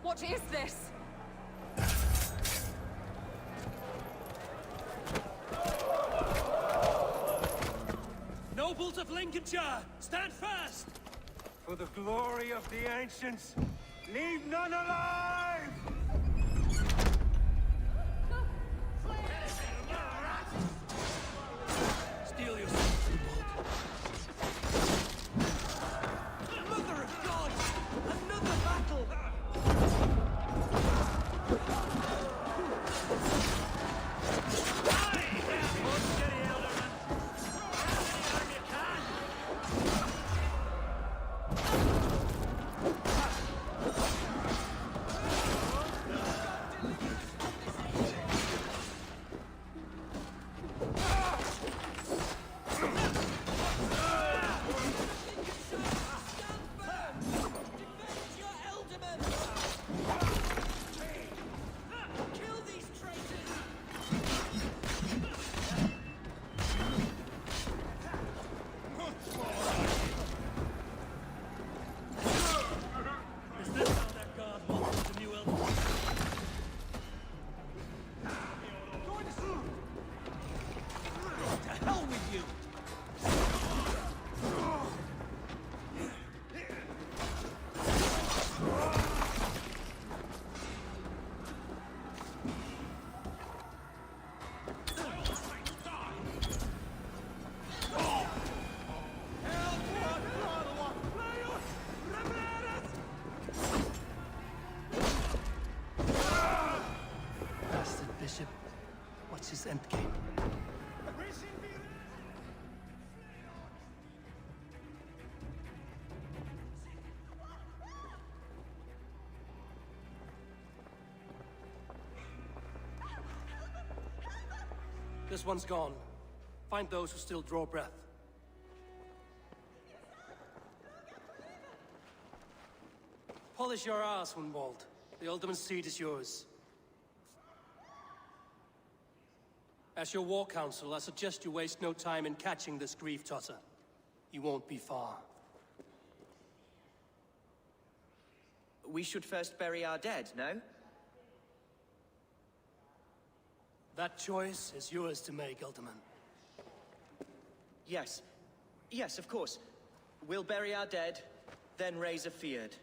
What is this? Nobles of Lincolnshire, stand fast! For the glory of the ancients, leave none alive! Steel yourself, Mother of God! Another battle! Bishop, what's his endgame? This one's gone. Find those who still draw breath. Polish your ass, Hunwald. The Alderman's seat is yours. As your war counsel, I suggest you waste no time in catching this grief tosser. He won't be far. We should first bury our dead, no? That choice is yours to make, Alderman. Yes. Yes, of course. We'll bury our dead, then raise a feared.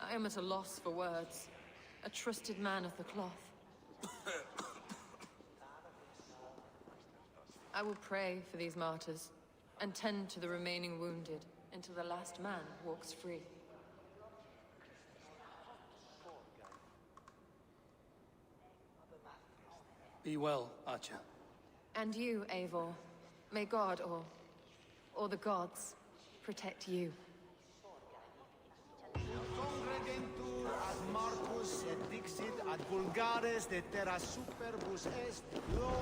I am at a loss for words. A trusted man of the cloth. I will pray for these martyrs, and tend to the remaining wounded until the last man walks free. Be well, Archer. And you, Eivor. May God, or the gods, protect you. Congregentur ad Marcus et dixit ad vulgares de terra superbus est lo.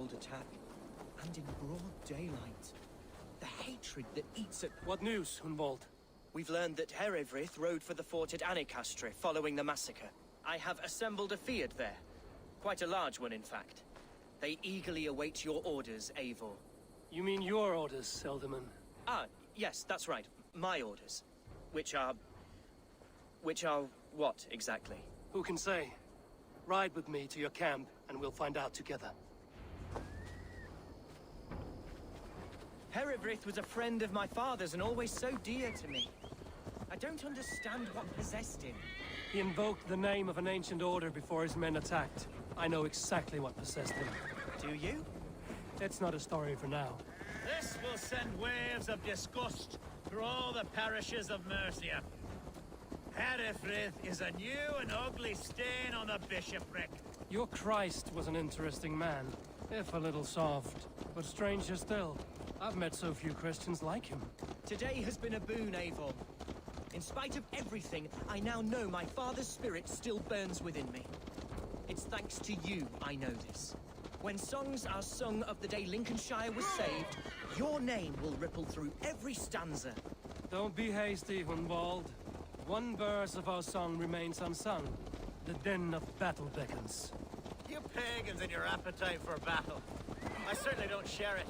Hunwold attack. And in broad daylight. The hatred that eats at... What news, Hunwold? We've learned that Herevrith rode for the fort at Annikastre following the massacre. I have assembled a field there. Quite a large one, in fact. They eagerly await your orders, Eivor. You mean your orders, Elderman? Ah, yes, that's right. My orders. Which are what, exactly? Who can say? Ride with me to your camp, and we'll find out together. Herevrith was a friend of my father's and always so dear to me. I don't understand what possessed him. He invoked the name of an ancient order before his men attacked. I know exactly what possessed him. Do you? It's not a story for now. This will send waves of disgust through all the parishes of Mercia. Herefrith is a new and ugly stain on the bishopric. Your Christ was an interesting man, if a little soft. But stranger still, I've met so few Christians like him. Today has been a boon, Eivor. In spite of everything, I now know my father's spirit still burns within me. It's thanks to you I know this. When songs are sung of the day Lincolnshire was saved, your name will ripple through every stanza. Don't be hasty, Hunwold. One verse of our song remains unsung. The din of battle beckons. You pagans and your appetite for battle. I certainly don't share it.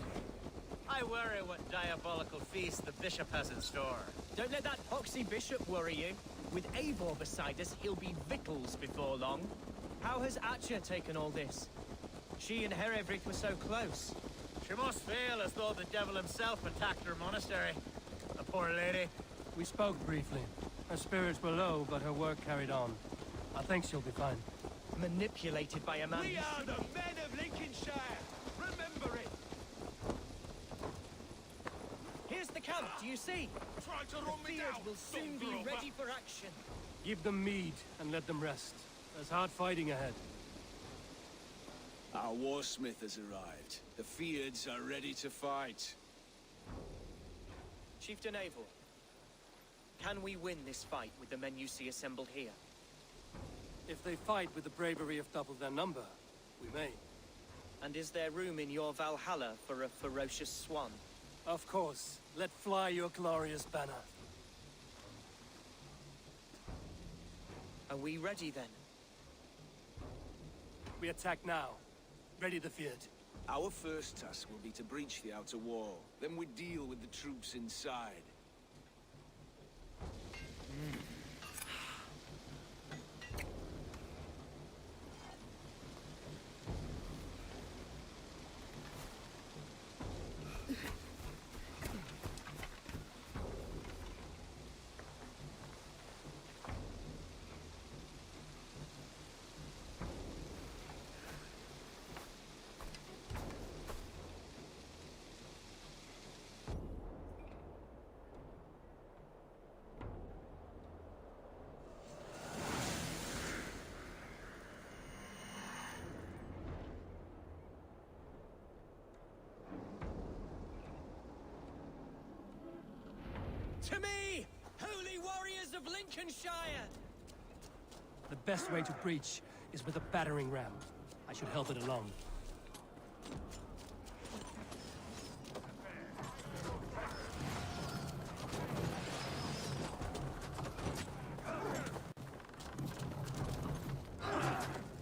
I worry what diabolical feast the bishop has in store. Don't let that poxy bishop worry you. With Eivor beside us, he'll be victuals before long. How has Atcha taken all this? She and Herevrith were so close. She must feel as though the devil himself attacked her monastery. The poor lady. We spoke briefly. Her spirits were low, but her work carried on. I think she'll be fine. Manipulated by a man... We are the men of Lincolnshire! Remember it! Here's the camp, do you see? Try to run me down! Will soon be ready for action. Give them mead and let them rest. There's hard fighting ahead. Our warsmith has arrived. The Feards are ready to fight. Chieftain Eivor, can we win this fight with the men you see assembled here? If they fight with the bravery of double their number, we may. And is there room in your Valhalla for a ferocious swan? Of course. Let fly your glorious banner. Are we ready then? We attack now. Ready the field. Our first task will be to breach the outer wall. Then we deal with the troops inside. To me, holy warriors of Lincolnshire! The best way to breach is with a battering ram. I should help it along.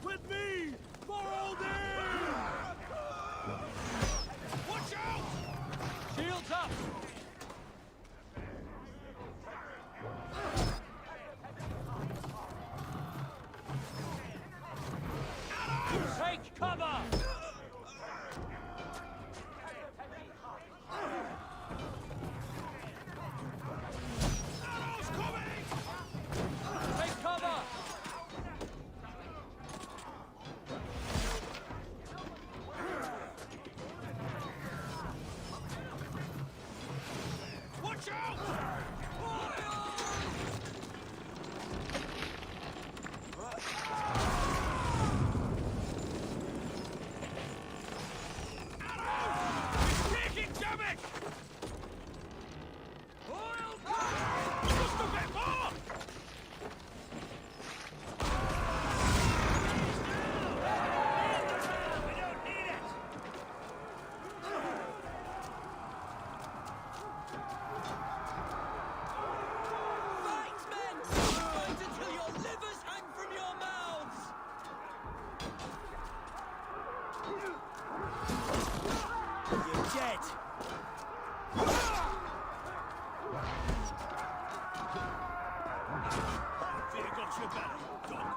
With me! For all day! Watch out! Shields up! Take cover! You're dead! Fear got your back, dog.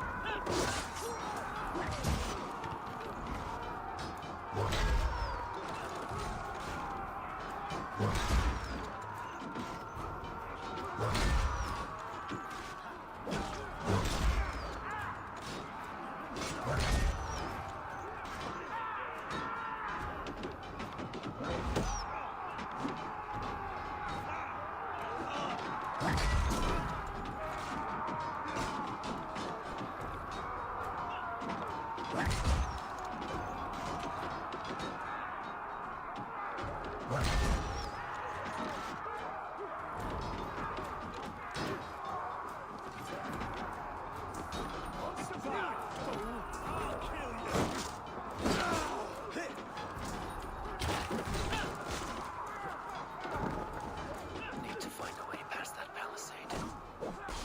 Need to find a way past that palisade.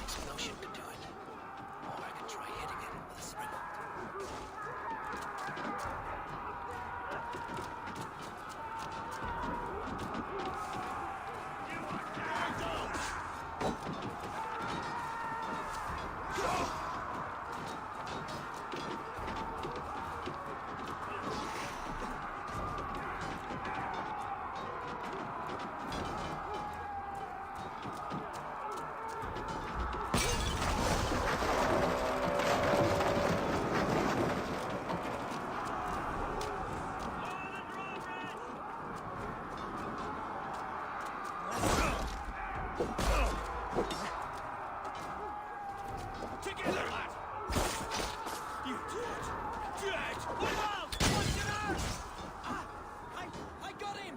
Explosion could do it. Or I could try hitting it with a spring. Together, lad! You dead! Dead! Wow! Watch it out! I got him!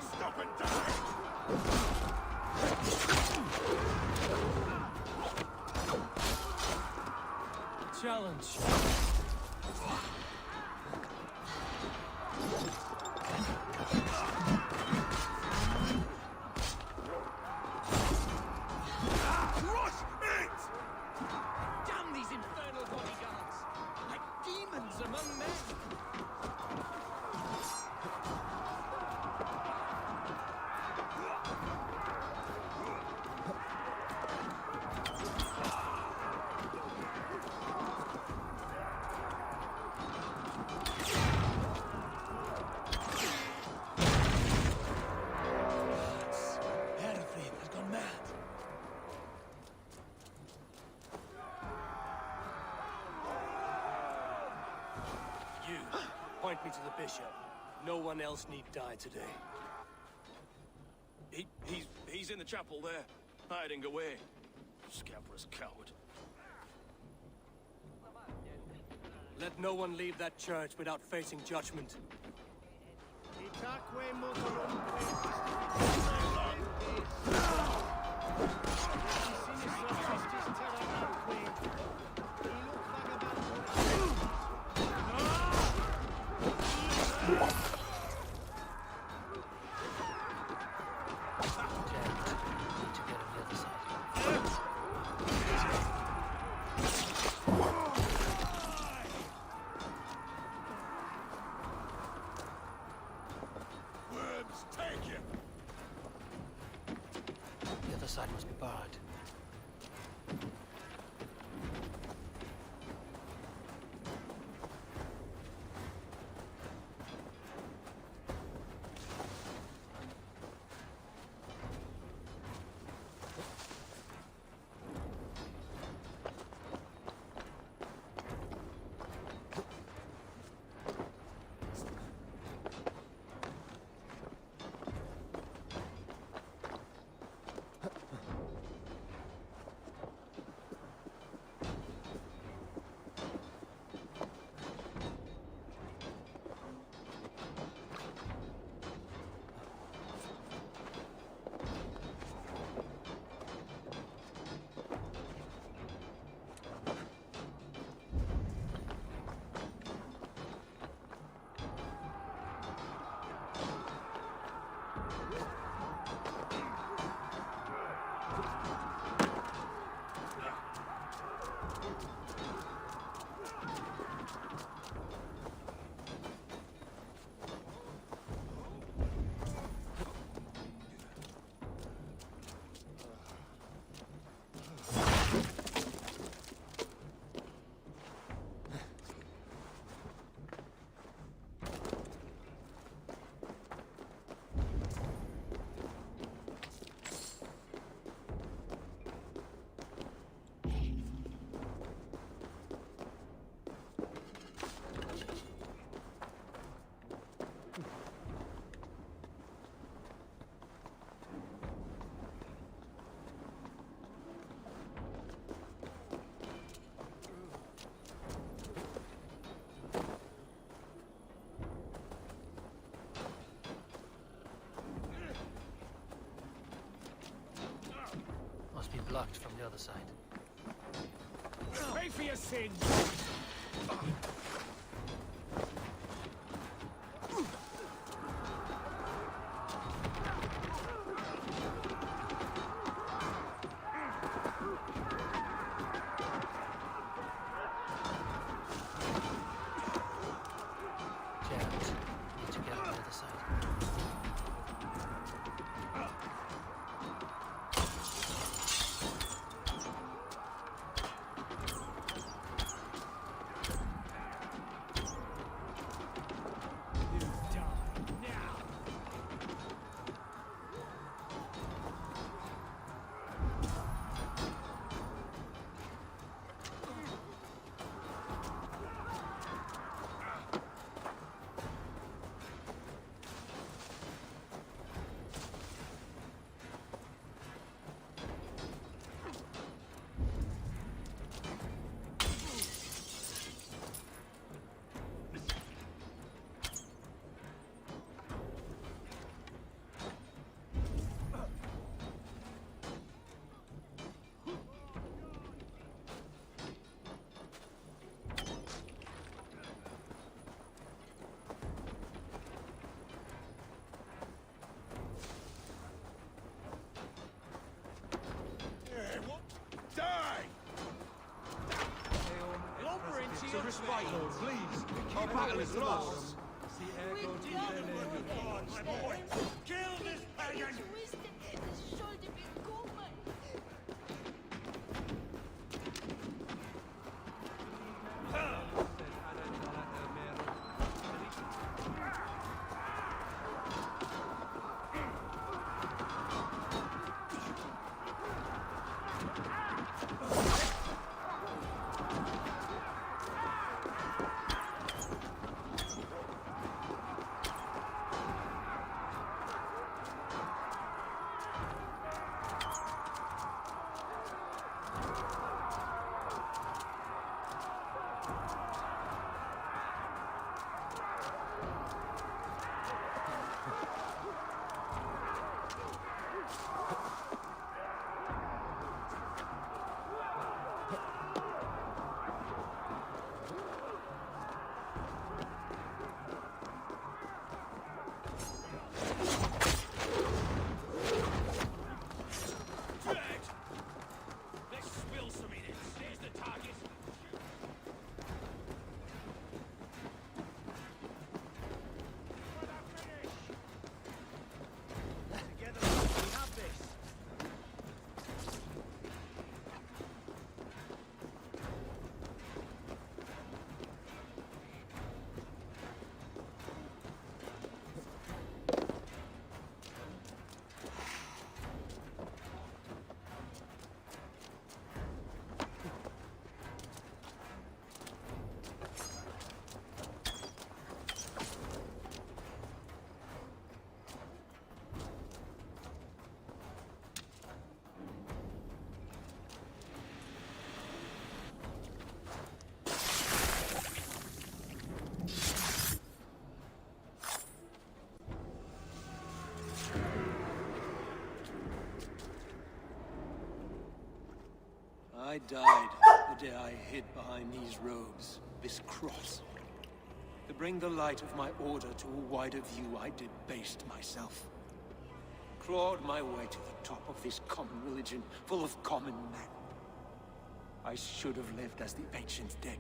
Stop and die! Challenge. Crush it! Damn these infernal bodyguards! Like demons among men! Everything has gone mad. You, point me to the bishop. No one else need die today. He's in the chapel there, hiding away. Scabrous coward. Let no one leave that church without facing judgment. Worms, take him! The other side must be barred. locked from the other side. Pay for your sins! Lord, please. Our battle is lost. Kill this pagan! I died the day I hid behind these robes, this cross. To bring the light of my order to a wider view, I debased myself. Clawed my way to the top of this common religion, full of common men. I should have lived as the ancients did.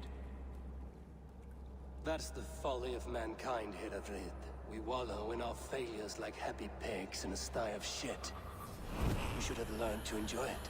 That's the folly of mankind, Hiravrid. We wallow in our failures like happy pigs in a sty of shit. We should have learned to enjoy it.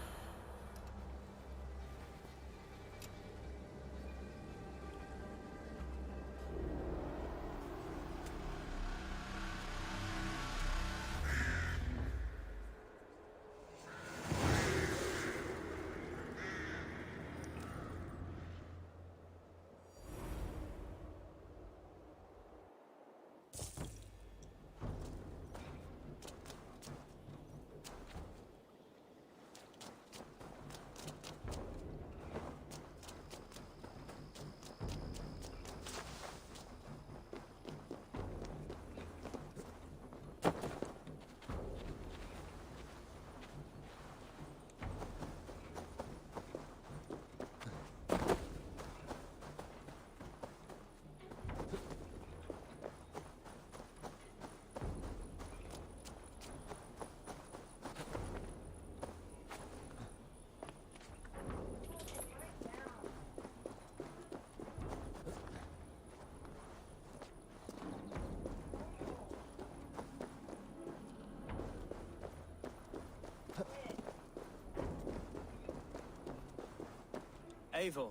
Eivor,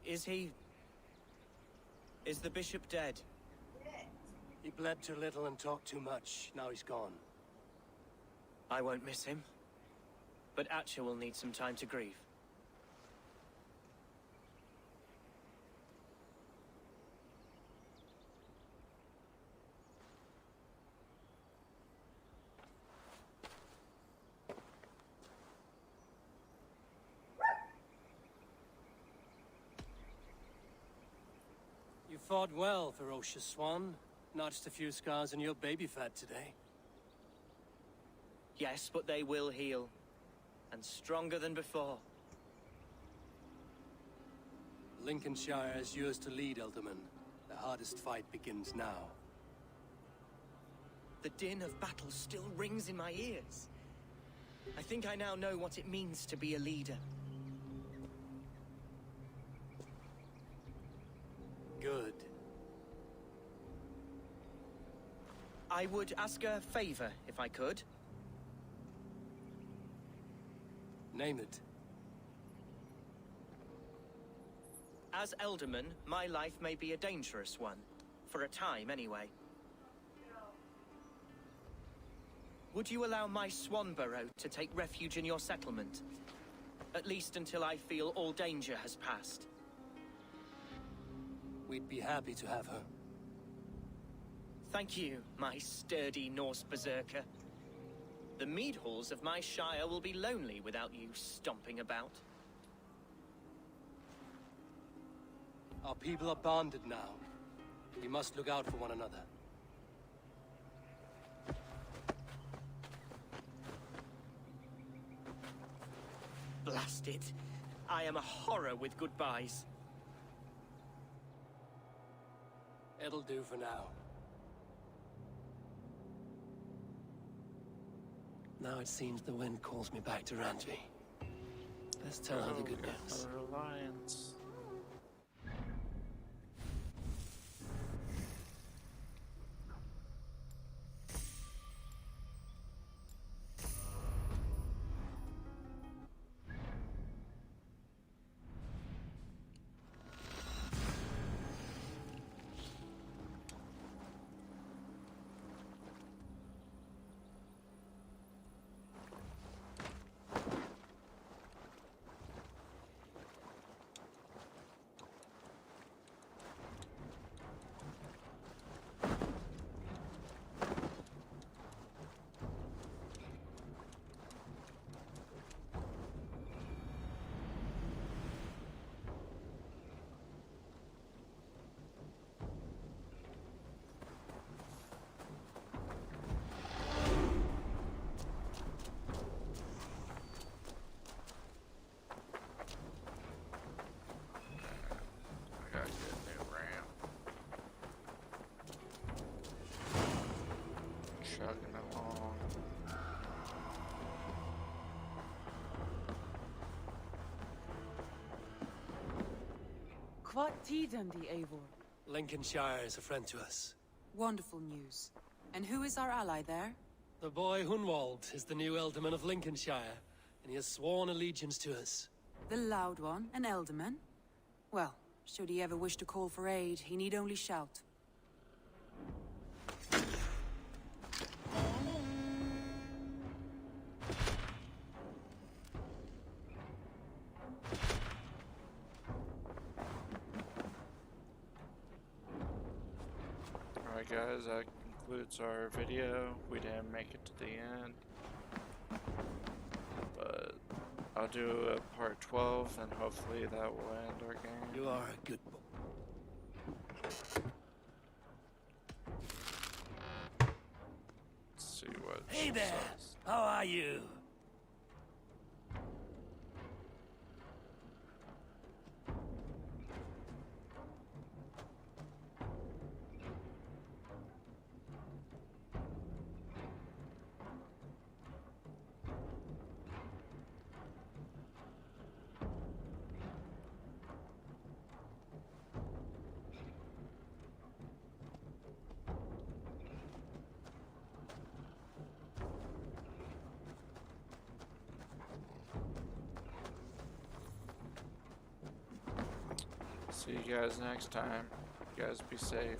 is the bishop dead? He bled too little and talked too much. Now he's gone. I won't miss him. But Atcha will need some time to grieve. You fought well, ferocious swan. Notched a few scars on your baby fat today. Yes, but they will heal. And stronger than before. Lincolnshire is yours to lead, Elderman. The hardest fight begins now. The din of battle still rings in my ears. I think I now know what it means to be a leader. Good. I would ask a favor, if I could. Name it. As Elderman, my life may be a dangerous one. For a time, anyway. Would you allow my Swanborough to take refuge in your settlement? At least until I feel all danger has passed. We'd be happy to have her. Thank you, my sturdy Norse berserker. The mead halls of my shire will be lonely without you stomping about. Our people are bonded now. We must look out for one another. Blast it. I am a horror with goodbyes. It'll do for now. Now it seems the wind calls me back to Randvi. Let's tell her the good news. Alliance. Chugging along. What Tidam the Eivor? Lincolnshire is a friend to us. Wonderful news. And who is our ally there? The boy Hunwald is the new Ealdorman of Lincolnshire, and he has sworn allegiance to us. The loud one, an Ealdorman? Well, should he ever wish to call for aid, he need only shout. Alright guys, that concludes our video. We didn't make it to the end. But I'll do a part 12 and hopefully that will end our game. You are a good boy. Let's see what Hey she there! says. How are you? See you guys next time. You guys be safe.